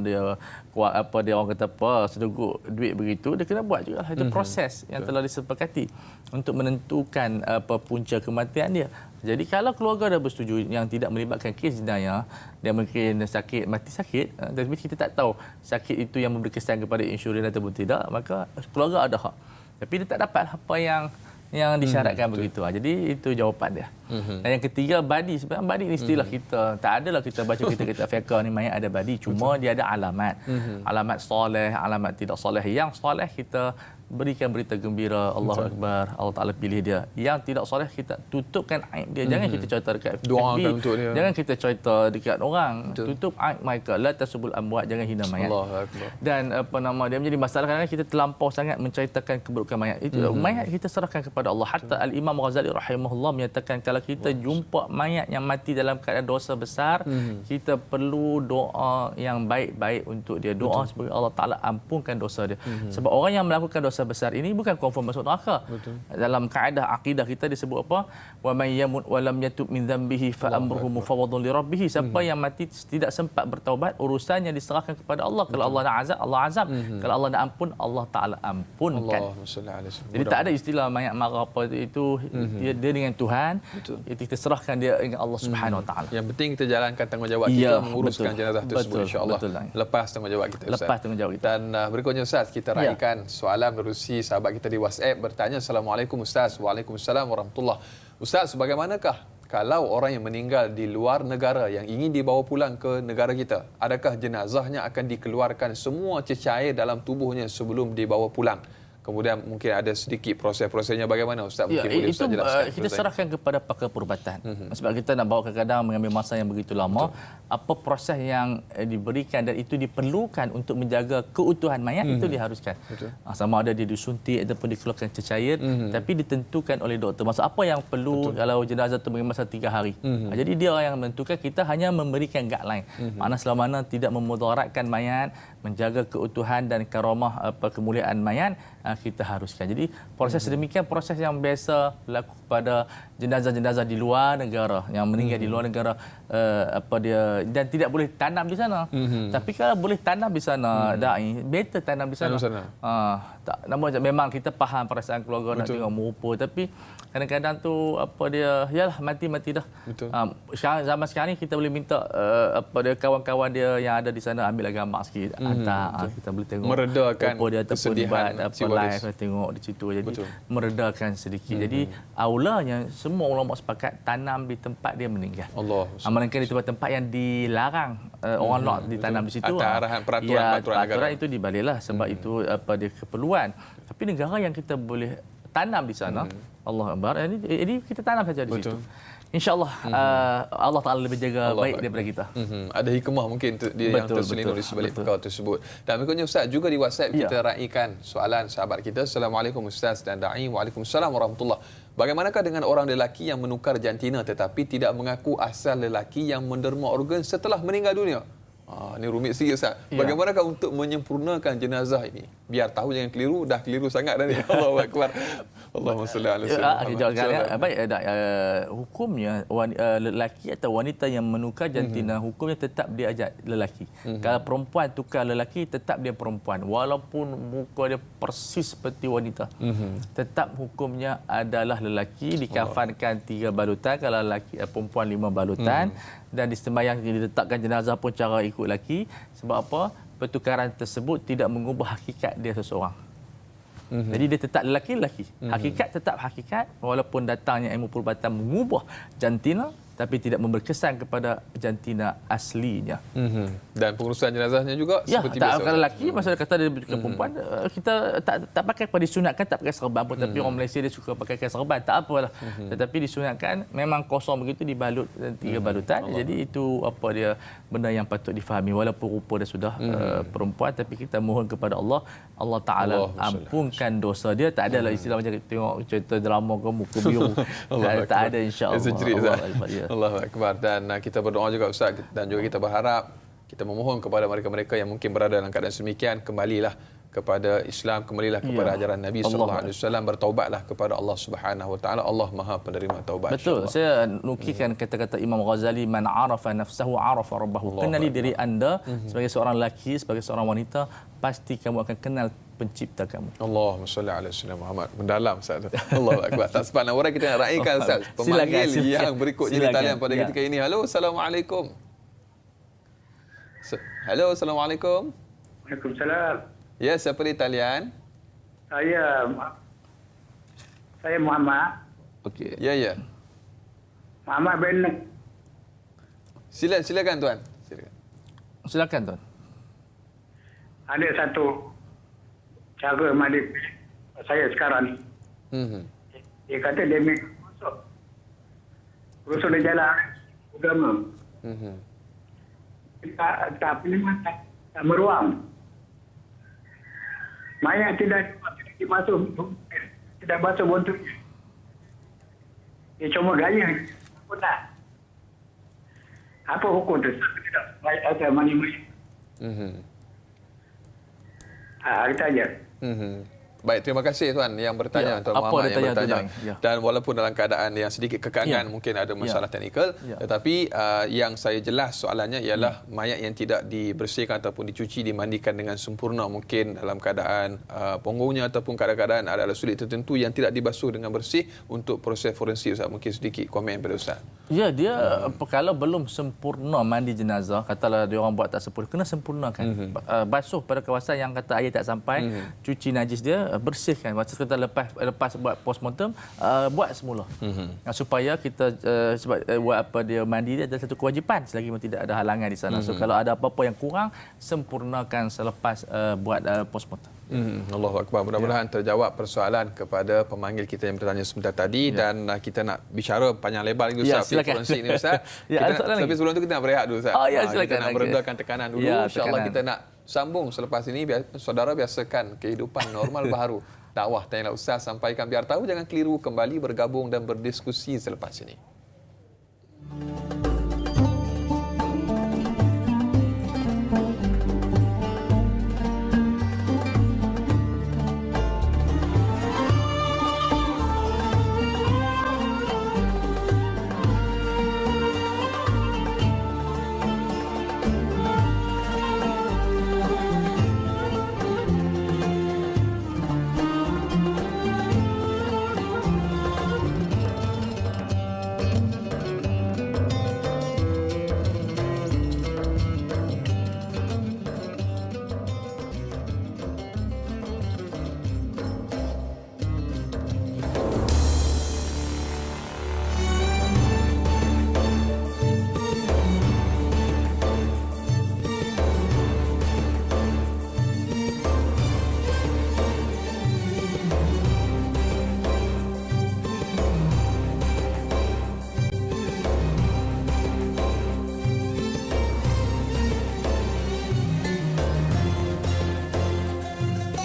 dia orang kata sedeguk duit begitu, dia kena buat juga. Itu proses yang telah disepakati untuk menentukan punca kematian dia. Jadi kalau keluarga dah bersetuju yang tidak melibatkan kes jenayah, dia mungkin sakit, mati sakit, tapi kita tak tahu sakit itu yang memberi kesan kepada insurans ataupun tidak, maka keluarga ada hak. Tapi dia tak dapat apa yang disyaratkan begitu. Jadi itu jawapan dia. Dan yang ketiga, badi. Sebenarnya badi ni istilah kita. Tak adalah kita baca kita fiqh ni mayat ada badi. Cuma dia ada alamat. Alamat soleh, alamat tidak soleh. Yang soleh kita berikan berita gembira, Allahu Akbar, Allah Ta'ala pilih dia. Yang tidak soleh kita tutupkan aib dia. Jangan kita cerita dekat FB. Doakan untuk dia. Jangan kita cerita dekat orang. Tutup aib mereka. La tasubul amwat, jangan hina mayat. Allahu Akbar. Dan dia menjadi masalah kerana kita terlampau sangat menceritakan keburukan mayat. Itu mayat kita serahkan kepada Allah. Hatta Al-Imam Ghazali rahimahullah menyatakan kalau kita jumpa mayat yang mati dalam keadaan dosa besar, kita perlu doa yang baik-baik untuk dia. Doa sebagai Allah Ta'ala ampunkan dosa dia. Sebab orang yang melakukan dosa besar ini bukan confirm masuk neraka. Dalam kaedah akidah kita disebut apa? Wa may yamut wa lam yatub min dhanbihi fa amruhu mufawwadun li rabbih. Siapa yang mati tidak sempat bertaubat, urusannya diserahkan kepada Allah. Kalau Allah nak azab, Allah azab. Kalau Allah nak ampun, Allah Ta'ala ampunkan. Jadi tak ada istilah mayat marah apa itu. Dia dengan Tuhan. Kita serahkan dia dengan Allah Subhanahu Wa Ta'ala. Yang penting kita jalankan tanggungjawab kita menguruskan jenazah tersebut, insya-Allah. Lepas tanggungjawab kita, Ustaz. Lepas tanggungjawab kita. Dan berikutnya, Ustaz, kita raikan soalan menerusi sahabat kita di WhatsApp bertanya, Assalamualaikum Ustaz. Waalaikumsalam warahmatullahi. Ustaz, bagaimanakah kalau orang yang meninggal di luar negara yang ingin dibawa pulang ke negara kita, adakah jenazahnya akan dikeluarkan semua cecair dalam tubuhnya sebelum dibawa pulang? Kemudian mungkin ada sedikit proses-prosesnya bagaimana, Ustaz? Mungkin boleh Ustaz jelaskan. Kita serahkan kepada pakar perubatan. Sebab kita nak bawa kadang-kadang mengambil masa yang begitu lama. Apa proses yang diberikan dan itu diperlukan untuk menjaga keutuhan mayat, itu diharuskan. Sama ada dia disuntik ataupun dikeluarkan cecair, tapi ditentukan oleh doktor. Maksud apa yang perlu kalau jenazah itu mengambil masa 3 hari. Jadi dia yang menentukan, kita hanya memberikan guideline. Makna selama mana tidak memudaratkan mayat, menjaga keutuhan dan karamah kemuliaan mayat, kita haruskan. Jadi proses sedemikian proses yang biasa berlaku kepada jenazah-jenazah di luar negara yang meninggal di luar negara, dia dan tidak boleh tanam di sana. Tapi kalau boleh tanam di sana, dai better tanam di sana. Tak, namun memang kita faham perasaan keluarga nak tengok merupa, tapi kadang-kadang tu yalah mati dah. Zaman sekarang ni kita boleh minta dia kawan-kawan dia yang ada di sana ambil gambar sikit, hantar, kita boleh tengok meredakan dia ataupun buat live tengok di situ, jadi meredakan sedikit. Jadi aulanya semua ulama sepakat tanam di tempat dia meninggal. Amalkan di tempat-tempat yang dilarang orang nak ditanam di situ. Atas arahan peraturan itu dibaliklah sebab itu dia keperluan. Tapi negara yang kita boleh tanam di sana, Allah Akbar, jadi kita tanam saja di situ. InsyaAllah Allah Ta'ala lebih jaga baik daripada kita. Ada hikmah mungkin yang terselindung di sebalik perkara tersebut. Dan berikutnya, Ustaz, juga di WhatsApp kita raikan soalan sahabat kita. Assalamualaikum Ustaz dan Da'i. Waalaikumsalam warahmatullahi. Bagaimanakah dengan orang lelaki yang menukar jantina tetapi tidak mengaku asal lelaki yang menderma organ setelah meninggal dunia? Ini rumit sikit, Ustaz. Bagaimanakah untuk menyempurnakan jenazah ini? Biar tahu jangan keliru, dah keliru sangat dah ni. Allahu Akbar. Allahumma salli ala sayyidina. Baik, hukumnya lelaki atau wanita yang menukar jantina, hukumnya tetap dia ajak lelaki. Kalau perempuan tukar lelaki, tetap dia perempuan. Walaupun muka dia persis seperti wanita. Tetap hukumnya adalah lelaki, dikafankan 3 balutan, kalau lelaki perempuan 5 balutan. Dan disembahyang diletakkan jenazah pun cara ikut lelaki. Sebab apa? Pertukaran tersebut tidak mengubah hakikat dia seseorang. Jadi dia tetap lelaki. Hakikat tetap hakikat, walaupun datangnya ilmu perubatan mengubah jantina, tapi tidak berkesan kepada jantina aslinya. Dan pengurusan jenazahnya juga Ya, seperti tak biasa. kalau lelaki, masa kata dia perempuan, kita tak pakai pada disunatkan, tak pakai serban pun. Tapi orang Malaysia dia suka pakai serban, tak apalah. Tetapi disunatkan, memang kosong begitu, dibalut 3 balutan. Jadi itu apa dia, benda yang patut difahami. Walaupun rupa dia sudah perempuan, tapi kita mohon kepada Allah, Allah Ta'ala ampunkan dosa dia. Tak adalah istilah macam tengok cerita drama ke muka biru. tak ada, insya-Allah. Allahu Akbar. Dan kita berdoa juga Ustaz, dan juga kita berharap, kita memohon kepada mereka-mereka yang mungkin berada dalam keadaan semikian, kembalilah kepada Islam, kembalilah kepada ajaran Nabi sallallahu alaihi wasallam, bertaubatlah kepada Allah Subhanahu wa taala. Allah Maha penerima taubat. Betul. Saya nukilkan kata-kata Imam Ghazali, man arafa nafsahu arafa rabbahu. Kenali diri anda sebagai seorang lelaki, sebagai seorang wanita, pasti kamu akan kenal pencipta kamu. Allahumma salli ala sayyidina Muhammad. Mendalam Ustaz. Allahu Akbar. Tak sempat nak orang, kita nak raikan Ustaz. Pemanggil yang berikutnya di talian pada ketika ini. Halo, Assalamualaikum. Halo, Assalamualaikum. Waalaikumsalam. Ya, siapa di talian? Saya Muhammad. Okey. Ya. Muhammad bin. Silakan tuan. Silakan tuan. Ada satu cara mandi saya sekarang ni. Dia kata dia masuk. Rusuk dia jalan agama. Tak meruang. Mayat tidak masuk, tidak basuh buntutnya. Dia cuma gaya. Apa tak? Apa hukum tu? Tidak baik atau mani-mani. Kita aja. Baik, terima kasih tuan yang bertanya, Tuan Muhammad yang bertanya. Dan walaupun dalam keadaan yang sedikit kekangan, mungkin ada masalah teknikal, tetapi yang saya jelas soalannya ialah mayat yang tidak dibersihkan ataupun dicuci, dimandikan dengan sempurna, mungkin dalam keadaan punggungnya ataupun keadaan adalah sulit tertentu yang tidak dibasuh dengan bersih untuk proses forensik. Ustaz, mungkin sedikit komen pada Ustaz. Ya, dia kalau belum sempurna mandi jenazah, katalah dia orang buat tak sempurna, kena sempurnakan. Basuh pada kawasan yang kata air tak sampai, cuci najis dia, bersihkan. Masa kita lepas buat postmortem, buat semula. Supaya kita buat apa dia mandi dia adalah satu kewajipan selagi tidak ada halangan di sana. So kalau ada apa-apa yang kurang, sempurnakan selepas buat postmortem. Allahu Akbar. Mudah-mudahan terjawab persoalan kepada pemanggil kita yang bertanya sebentar tadi. Dan kita nak bicara panjang lebar lagi Ustaz, forensik ni Ustaz. Tapi sebelum tu kita nak berehat dulu Ustaz. Kita nak meredakan tekanan dulu. InsyaAllah kita nak sambung selepas ini. Saudara biasakan kehidupan normal baru. Dakwah Tanyalah Ustaz, sampaikan biar tahu, jangan keliru, kembali bergabung dan berdiskusi selepas ini.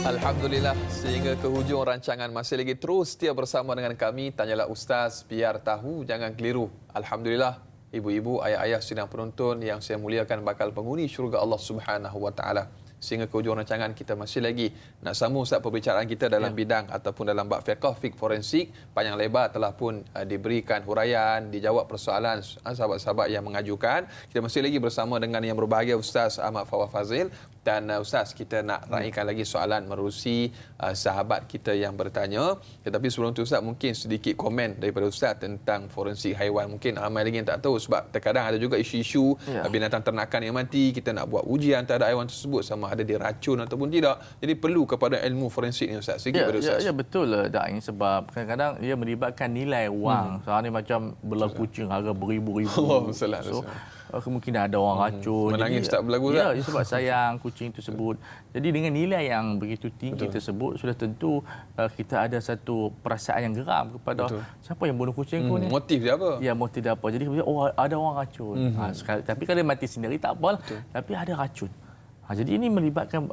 Alhamdulillah, sehingga ke hujung rancangan masih lagi terus setia bersama dengan kami. Tanyalah Ustaz, biar tahu, jangan keliru. Alhamdulillah, ibu-ibu, ayah-ayah sidang penonton yang saya muliakan, bakal penghuni syurga Allah Subhanahu wa taala. Sehingga ke hujung rancangan kita masih lagi nak sambung Ustaz perbicaraan kita dalam bidang ataupun dalam bab fiqh forensik. Panjang lebar telah pun diberikan huraian, dijawab persoalan sahabat-sahabat yang mengajukan. Kita masih lagi bersama dengan yang berbahagia Ustaz Ahmad Fawaz Fazil. Dan Ustaz, kita nak raikan lagi soalan menerusi sahabat kita yang bertanya. Tetapi sebelum itu Ustaz, mungkin sedikit komen daripada Ustaz tentang forensik haiwan. Mungkin ramai lagi yang tak tahu, sebab terkadang ada juga isu-isu binatang ternakan yang mati. Kita nak buat ujian terhadap haiwan tersebut, sama ada dia racun ataupun tidak. Jadi perlu kepada ilmu forensik ni Ustaz. Sikit pada Ustaz. Ya betul Daing, sebab kadang-kadang dia melibatkan nilai wang. Sekarang ni macam belah kucing harga beribu-ribu. So kemungkinan ada orang racun. Menangis tak berlagu tak? Ya, sebab sayang kucing tersebut. Jadi dengan nilai yang begitu tinggi tersebut, sudah tentu kita ada satu perasaan yang geram kepada siapa yang bunuh kucing ni. Motif dia apa? Ya, motif dia apa. Jadi ada orang racun. Tapi kalau dia mati sendiri tak apa. Tapi ada racun. Jadi ini melibatkan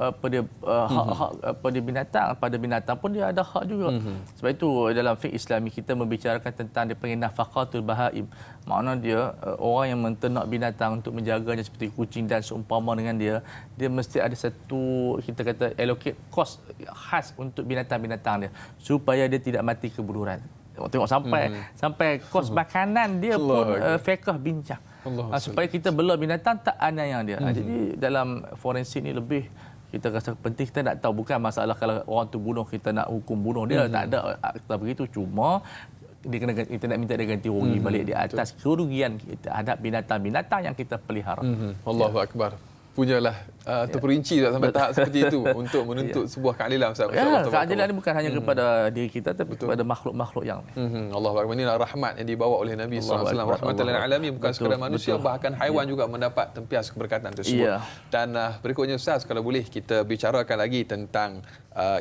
pada binatang pun dia ada hak juga. Sebab itu dalam fiqh Islami kita membicarakan tentang dia panggil nafaqatul bahaim. Makna dia orang yang menternak binatang untuk menjaganya seperti kucing dan seumpama dengan dia mesti ada satu, kita kata, allocate cost khas untuk binatang-binatang dia supaya dia tidak mati kebuluran. Tengok sampai kos makanan dia pun fiqh bincang. Supaya kita bela binatang tak aniaya dia. Jadi dalam forensik ni lebih kita rasa penting, kita nak tahu bukan masalah kalau orang tu bunuh kita nak hukum bunuh dia, tak ada akta begitu, cuma kita nak minta dia ganti rugi balik di atas kerugian kita hadap binatang-binatang yang kita pelihara. Allahu akbar. Punyalah terperinci sampai tahap seperti itu untuk menuntut sebuah keadilan Ustaz. Keadilan ini bukan hanya kepada diri kita tapi kepada makhluk-makhluk yang lain. Allahu akbar. Inilah rahmat yang dibawa oleh Nabi sallallahu alaihi wasallam, rahmatan lil alamin, bukan sekadar manusia, bahkan haiwan juga mendapat tempias keberkatan tersebut. Dan berikutnya Ustaz, kalau boleh kita bicarakan lagi tentang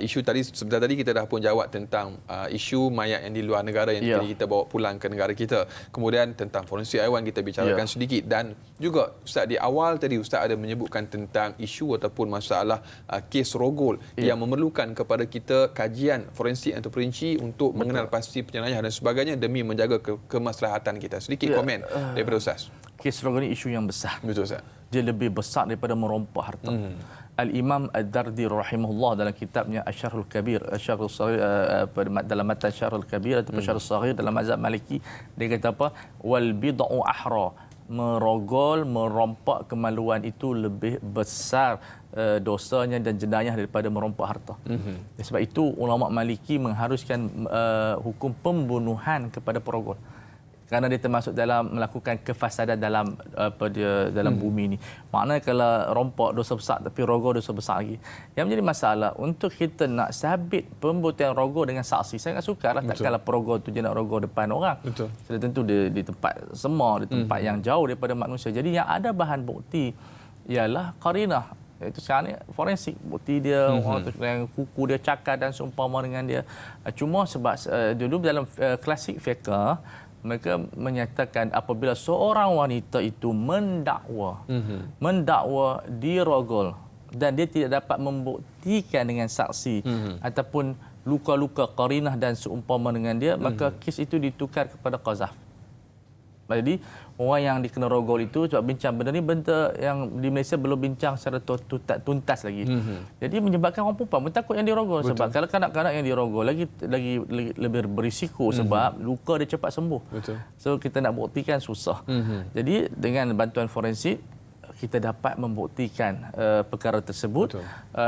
isu tadi. Sebentar tadi kita dah pun jawab tentang isu mayat yang di luar negara yang kita bawa pulang ke negara kita. Kemudian tentang forensik haiwan kita bicarakan sedikit, dan juga Ustaz di awal tadi Ustaz ada menyebutkan tentang isu ataupun masalah kes rogol yang memerlukan kepada kita kajian forensik atau perinci untuk mengenal pasti penjenayah dan sebagainya demi menjaga kemaslahatan kita. Sedikit komen daripada Ustaz. Kes rogol ini isu yang besar. Betul Ustaz. Dia lebih besar daripada merompak harta. Al-Imam Ad-Dardi rahimahullah dalam kitabnya Asy-Syarhul Kabir, Asy-Syarhul Saghir, dalam matan Syarhul Kabir ataupun Syarhul Saghir dalam mazhab Maliki, dia kata apa? Wal bid'u ahra. Merogol, merompak kemaluan itu lebih besar dosanya dan jenayah daripada merompak harta. Sebab itu ulama Maliki mengharuskan hukum pembunuhan kepada perogol. Kerana dia termasuk dalam melakukan kefasadan dalam dalam bumi ini. Maknanya kalau rompak dosa besar tapi rogol dosa besar lagi. Yang menjadi masalah untuk kita nak sabit pembuktian rogol dengan saksi. Saya tak suka lah tak kalau perogol tu je nak rogol depan orang. Sudah tentu di tempat semar, di tempat yang jauh daripada manusia. Jadi yang ada bahan bukti ialah qarinah. Itu sekarang ni forensik, bukti dia, orang tu yang kuku dia cakar dan seumpama dengan dia. Cuma sebab dulu dalam klasik fiqh mereka menyatakan apabila seorang wanita itu mendakwa dirogol dan dia tidak dapat membuktikan dengan saksi ataupun luka-luka qarinah dan seumpama dengan dia, maka kes itu ditukar kepada qazaf. Jadi orang yang dikena rogol itu sebab bincang benda ni, benda yang di Malaysia belum bincang secara tuntas lagi. Jadi menyebabkan orang perempuan pun takut yang dirogol. Sebab kalau kanak-kanak yang dirogol lagi lebih berisiko sebab luka dia cepat sembuh. So kita nak buktikan susah. Jadi dengan bantuan forensik kita dapat membuktikan perkara tersebut.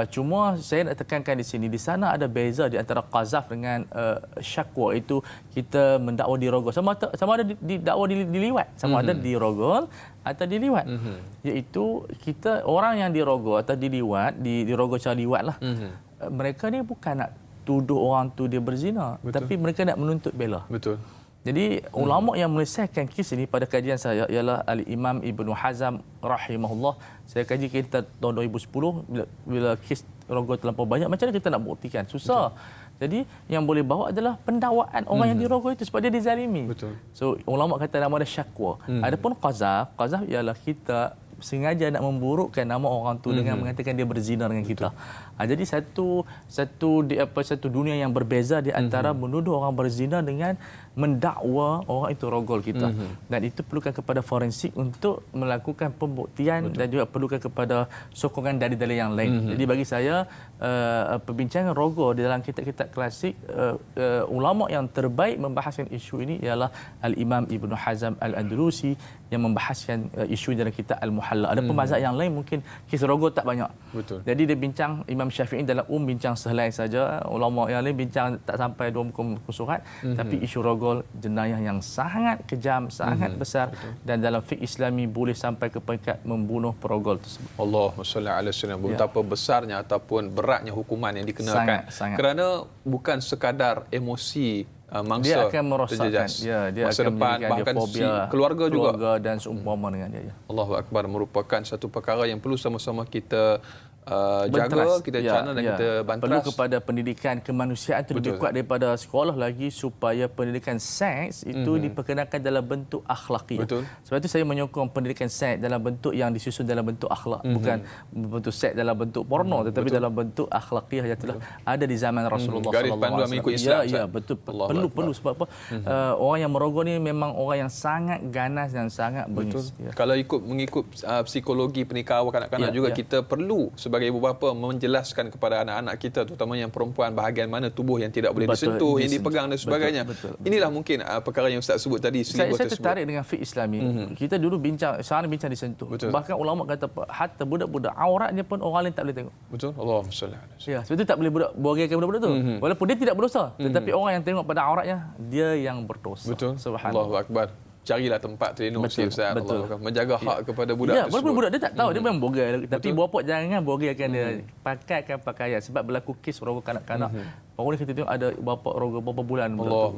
Cuma saya nak tekankan di sini, di sana ada beza di antara qazaf dengan syakwa, itu kita mendakwa dirogol. Sama ada didakwa diliwat, sama ada dirogol atau diliwat. Iaitu kita orang yang dirogol atau diliwat, dirogol secara liwat lah. Mereka ni bukan nak tuduh orang tu dia berzina, tapi mereka nak menuntut bela. Jadi ulama yang menyelesaikan kes ini pada kajian saya ialah Al-Imam Ibnu Hazm rahimahullah. Saya kaji kita tahun 2010 bila kes rogol terlampau banyak, macam mana kita nak buktikan? Susah. Jadi yang boleh bawa adalah pendakwaan orang yang dirogol itu sebab dia dizalimi. So ulama kata nama dia syakwa. Adapun qazaf ialah kita sengaja nak memburukkan nama orang tu dengan mengatakan dia berzina dengan kita. Jadi satu dunia yang berbeza di antara menuduh orang berzina dengan mendakwa orang itu rogol kita. Dan itu perlukan kepada forensik untuk melakukan pembuktian dan juga perlukan kepada sokongan dari dalil yang lain. Jadi bagi saya perbincangan rogol di dalam kitab-kitab klasik, ulama yang terbaik membahaskan isu ini ialah Al-Imam Ibnu Hazm Al-Andalusi yang membahaskan isu dalam kitab Al-Muhalla. Ada mazhab yang lain mungkin kisah rogol tak banyak. Jadi dia bincang, Imam Syafi'i dalam bincang sehelai saja, ulama yang lain bincang tak sampai 2 muka surat, tapi isu rogol merogol jenayah yang sangat kejam, sangat besar, dan dalam fiqh Islami boleh sampai ke peringkat membunuh perogol tersebut. Allahumma salli ala sayyidina. Betapa besarnya ataupun beratnya hukuman yang dikenakan. Sangat. Kerana bukan sekadar emosi mangsa Dia akan merosakkan, terjejas. dia Masa akan depan menjadikan bahkan dia fobia, keluarga juga. dan seumpama dengan dia. Allahu Akbar, merupakan satu perkara yang perlu sama-sama kita jaga, Bentras. kita cana dan kita bantras. Perlu kepada pendidikan kemanusiaan itu lebih kuat daripada sekolah lagi, supaya pendidikan seks itu diperkenalkan dalam bentuk akhlaki. Betul. Sebab itu saya menyokong pendidikan seks dalam bentuk yang disusun dalam bentuk akhlak, bukan bentuk seks dalam bentuk porno, tetapi dalam bentuk akhlakiah yang telah ada di zaman Rasulullah Garis panduan mengikut Islam. Ya, betul. Perlu sebab apa? Orang yang merogol ni memang orang yang sangat ganas dan sangat bengis. Betul. Kalau mengikut psikologi pernikahan kanak-kanak juga, kita perlu sebagai ibu bapa menjelaskan kepada anak-anak kita, terutama yang perempuan, bahagian mana tubuh yang tidak boleh disentuh, yang dipegang dan sebagainya. Betul. Inilah mungkin perkara yang Ustaz sebut tadi, Saya tersebut. tertarik dengan fiqh Islami. Kita dulu sekarang bincang disentuh. Betul. Bahkan ulama kata hatta budak-budak auratnya pun orang lain tak boleh tengok. Betul. Allahumma salli ala sayyidina. Ya, sebab itu tak boleh borakan budak-budak tu. Walaupun dia tidak berdosa, tetapi orang yang tengok pada auratnya, dia yang berdosa. Betul. Subhanallah. Allahu Akbar. Carilah tempat terlindung, Betul, Ustaz. betul. Allah, menjaga hak kepada budak Ya, tersebut. walaupun budak dia tak tahu, dia memang boral. Tapi Betul. bapa jangan boralkan dia. Pakaikan pakaian. Sebab berlaku kes rogol kanak-kanak. Baru ni kita tengok ada bapa rogol berapa bulan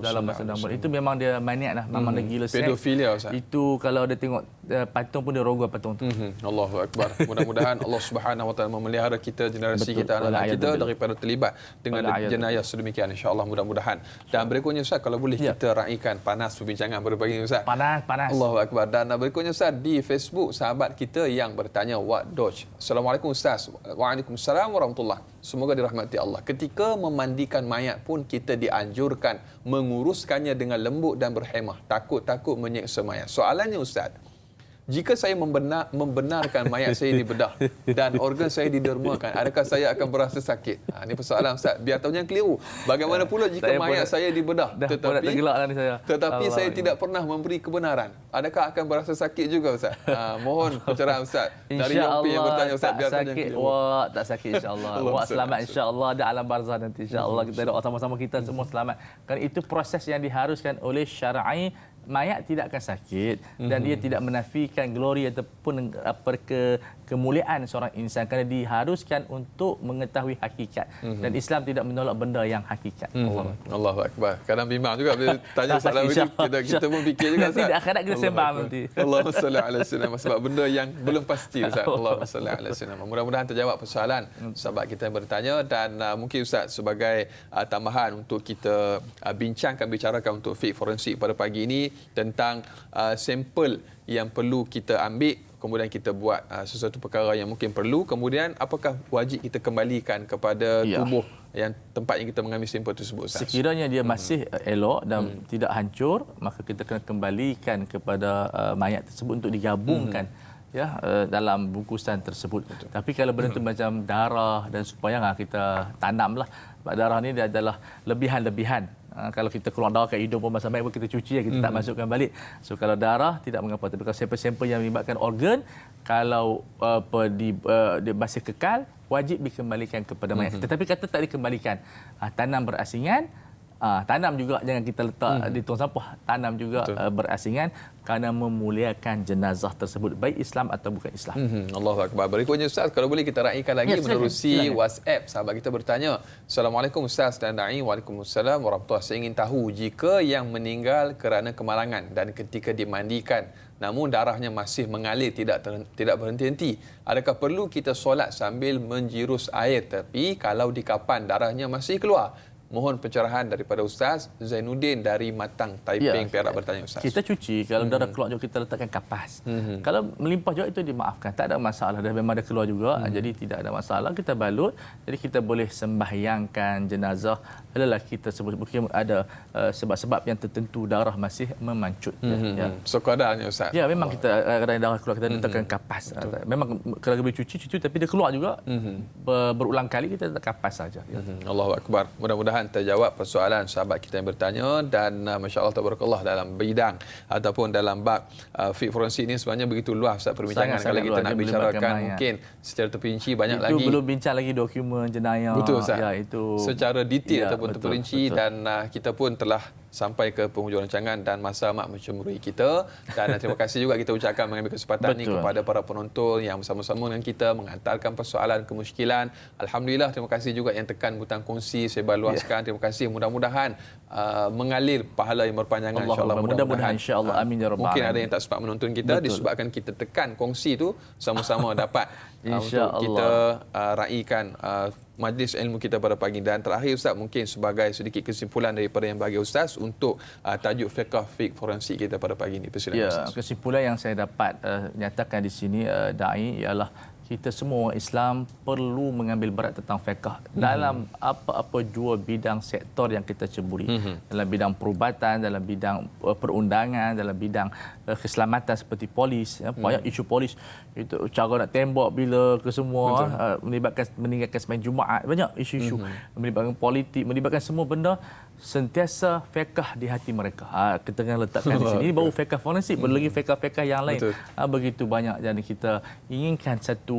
dalam masa 6 bulan. Itu memang dia maniak lah. Memang dia gila seks. Pedofilia, Ustaz. Itu kalau dia tengok patung pun dia rogol patung tu. Allahu Akbar. Mudah-mudahan Allah Subhanahu Wa Taala memelihara kita, generasi kita, anak-anak kita daripada terlibat dengan jenayah sedemikian, insya-Allah, mudah-mudahan. Dan berikutnya, Ustaz, kalau boleh kita raikan panas perbincangan pada pagi ini, Ustaz. Panas. Allahu Akbar. Dan berikutnya, Ustaz, di Facebook sahabat kita yang bertanya, Wak Doj. Assalamualaikum, Ustaz. Waalaikumsalam warahmatullahi. Semoga dirahmati Allah. Ketika memandikan mayat pun kita dianjurkan menguruskannya dengan lembut dan berhemah, takut menyeksa mayat. Soalannya, Ustaz, jika saya membenarkan mayat saya dibedah dan organ saya didermakan, adakah saya akan berasa sakit? Ini persoalan, Ustaz. Biar tahu yang keliru. Bagaimana pula jika mayat saya dibedah tetapi saya tidak pernah memberi kebenaran? Adakah akan berasa sakit juga, Ustaz? Mohon pencerahan, Ustaz. Dari Yompi yang bertanya, Ustaz. Biar tahu yang keliru. Wak tak sakit, insya-Allah. Wak selamat, insya-Allah. Ada alam barzah nanti, insya-Allah. Kita doa sama-sama kita semua selamat. Kerana itu proses yang diharuskan oleh syar'i. Mayat tidak akan sakit dan dia tidak menafikan glori ataupun kemuliaan seorang insan, kerana diharuskan untuk mengetahui hakikat. Dan Islam tidak menolak benda yang hakikat. Allahu Akbar. Kadang bimbang juga bila tanya soalan ini, kita pun fikir juga, Ustaz. Tidak akan kena sembang nanti. Allahumma salli ala sayyidina, sebab benda yang belum pasti, Ustaz. Allahumma salli ala sayyidina. Mudah-mudahan terjawab persoalan sahabat kita yang bertanya. Dan mungkin, Ustaz, sebagai tambahan untuk kita bicarakan untuk fiqh forensik pada pagi ini, tentang sampel yang perlu kita ambil, kemudian kita buat sesuatu perkara yang mungkin perlu, kemudian apakah wajib kita kembalikan kepada tubuh yang tempat yang kita mengambil sampel tersebut, Ustaz? Sekiranya dia masih elok dan tidak hancur, maka kita kena kembalikan kepada mayat tersebut untuk digabungkan dalam bungkusan tersebut. Betul. Tapi kalau benda itu macam darah dan supaya kita tanamlah. Sebab darah ni dia adalah lebihan-lebihan. Kalau kita keluar darah kat hidung pun masa baik pun kita cuci, kita tak masukkan balik. So kalau darah tidak mengapa. Tapi kalau sampel-sampel yang melibatkan organ, kalau dia masih kekal, wajib dikembalikan kepada mayat. Tetapi kata tak dikembalikan, tanam berasingan, tanam juga, jangan kita letak di tong sampah, tanam juga berasingan, kerana memuliakan jenazah tersebut, baik Islam atau bukan Islam. Allahu Akbar. Berikutnya, Ustaz, kalau boleh kita raikan lagi menerusi WhatsApp. Sahabat kita bertanya, Assalamualaikum, Ustaz dan Da'i. Waalaikumsalam warahmatullahi. Saya ingin tahu, jika yang meninggal kerana kemalangan dan ketika dimandikan namun darahnya masih mengalir tidak berhenti-henti, adakah perlu kita solat sambil menjirus air? Tapi kalau di kapan darahnya masih keluar, mohon pencerahan daripada Ustaz. Zainuddin dari Matang, Taiping, Perak bertanya, Ustaz. Kita cuci, kalau darah keluar juga kita letakkan kapas. Kalau melimpah juga itu dimaafkan, tak ada masalah. Dah memang ada keluar juga, jadi tidak ada masalah. Kita balut, jadi kita boleh sembahyangkan jenazah lelaki tersebut. Mungkin ada sebab-sebab yang tertentu darah masih memancut. Sekadarnya, Ustaz. Ya, memang kita kadang darah keluar, kita letakkan kapas. Memang kalau boleh cuci, tapi dia keluar juga berulang kali, kita letak kapas saja. Allahu Akbar. Mudah-mudahan terjawab persoalan sahabat kita yang bertanya. Dan masya-Allah tabarakallah, dalam bidang ataupun dalam bab fiqh forensik ini sebenarnya begitu luas, Ustaz, perbincangan. Kalau kita nak bicarakan mungkin secara terperinci banyak itu lagi. Itu belum bincang lagi dokumen jenayah. Betul, Ustaz. Ya, itu secara detail ataupun terperinci. Dan kita pun telah sampai ke penghujung rancangan dan masa amat mencemburui kita. Dan terima kasih juga kita ucapkan mengambil kesempatan ini kepada para penonton yang bersama-sama dengan kita menghantarkan persoalan, kemusykilan. Alhamdulillah, terima kasih juga yang tekan butang kongsi, sebar luaskan. Terima kasih. Mudah-mudahan mengalir pahala yang berpanjangan, insya-Allah. Mudah-mudahan insya-Allah. Amin ya rabbal alamin. Mungkin ada yang tak sempat menonton kita disebabkan kita tekan kongsi tu, sama-sama dapat untuk kita raikan majlis ilmu kita pada pagi. Dan terakhir Ustaz, mungkin sebagai sedikit kesimpulan daripada yang bagi Ustaz untuk tajuk fiqh forensik kita pada pagi ini. Ya, kesimpulan yang saya dapat nyatakan di sini Dai ialah kita semua orang Islam perlu mengambil berat tentang fiqh dalam apa-apa jua bidang sektor yang kita ceburi. Dalam bidang perubatan, dalam bidang perundangan, dalam bidang keselamatan seperti polis, banyak isu polis itu cara nak tembak bila ke semua, meninggalkan sembahyang Jumaat, banyak isu-isu melibatkan politik, melibatkan semua benda. Sentiasa fiqh di hati mereka. Kita kena letakkan di sini. Ini baru fiqh forensik, belum lagi fiqh yang lain. Begitu banyak. Jadi kita inginkan satu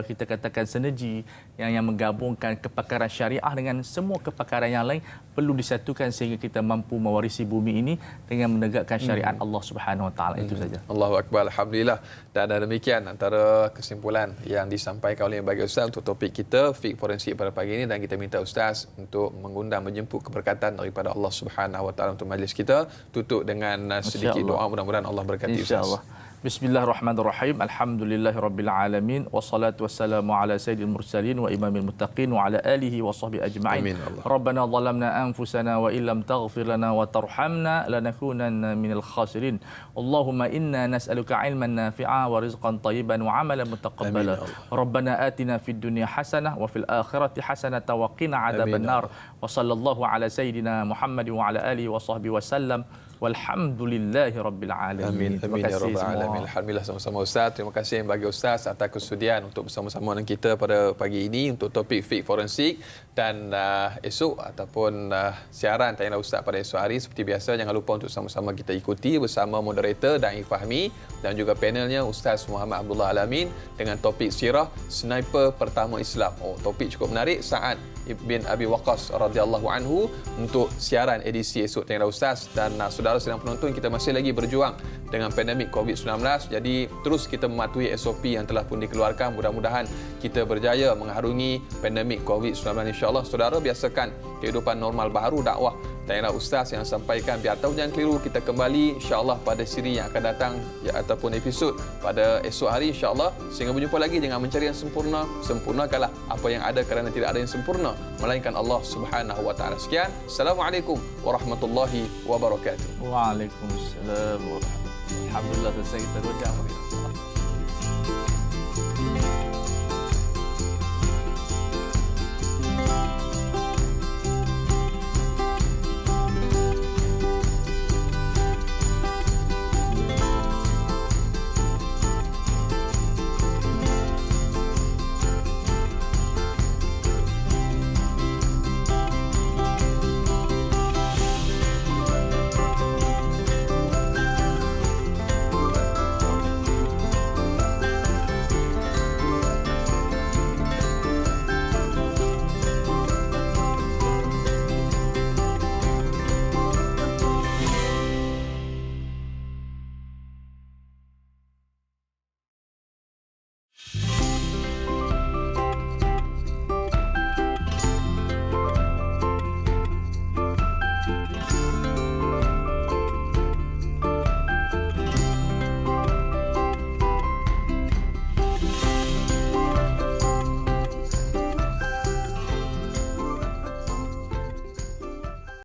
kita katakan sinergi yang menggabungkan kepakaran syariah dengan semua kepakaran yang lain perlu disatukan sehingga kita mampu mewarisi bumi ini dengan menegakkan syariat Allah Subhanahu Wa Taala. Itu saja. Allahu akbar. Alhamdulillah. Dan demikian antara kesimpulan yang disampaikan oleh bagi Ustaz untuk topik kita fiqh forensik pada pagi ini, dan kita minta Ustaz untuk mengundang menjemput keberkatan daripada Allah Subhanahu Wa Taala untuk majlis kita. Tutup dengan sedikit doa, mudah-mudahan Allah berkati Ustaz. Insya-Allah. Bismillahirrahmanirrahim. Alhamdulillahirabbil alamin wassalatu wassalamu ala sayyidil mursalin wa imamil muttaqin wa ala alihi wa sahbihi ajma'in. Rabbana zalamna anfusana wa illam taghfir lana wa tarhamna lanakunanna minal khasirin. Allahumma inna nas'aluka 'ilman nafi'a wa rizqan thayyiban wa 'amalan mutaqabbala. Rabbana atina fid dunya hasanah wa fil akhirati hasanah wa qina 'adzaban nar. Wa sallallahu ala sayyidina Muhammad wa ala alihi wa sahbihi wasallam. Walhamdulillahi rabbil alamin. Amin ya rabbal alamin. Alhamdulillah sama-sama Ustaz. Terima kasih yang bagi Ustaz atas kesudian untuk bersama-sama dengan kita pada pagi ini untuk topik fiqh forensik. Dan esok ataupun siaran Tanya Ustaz pada esok hari seperti biasa, jangan lupa untuk sama-sama kita ikuti bersama moderator Dai Fahmi dan juga panelnya Ustaz Muhammad Abdullah Alamin dengan topik sirah sniper pertama Islam. Topik cukup menarik. Sa'ad bin Abi Waqqas radhiyallahu anhu untuk siaran edisi esok Tanya Ustaz. Dan saudara sedang penonton, kita masih lagi berjuang dengan pandemik COVID-19. Jadi terus kita mematuhi SOP yang telah pun dikeluarkan. Mudah-mudahan kita berjaya mengharungi pandemik COVID-19 insya-Allah. Saudara, biasakan kehidupan normal baru dakwah Tanya Ustaz yang sampaikan. Biar tahu jangan keliru. Kita kembali insya-Allah pada siri yang akan datang ataupun episod pada esok hari insya-Allah. Sehingga berjumpa lagi, dengan mencari yang sempurna. Sempurnakanlah apa yang ada kerana tidak ada yang sempurna melainkan Allah Subhanahu Wa Taala. Sekian. Assalamualaikum warahmatullahi wabarakatuh. Waalaikumsalam warahmatullahi wabarakatuh. Alhamdulillah selesai kita 2 jam.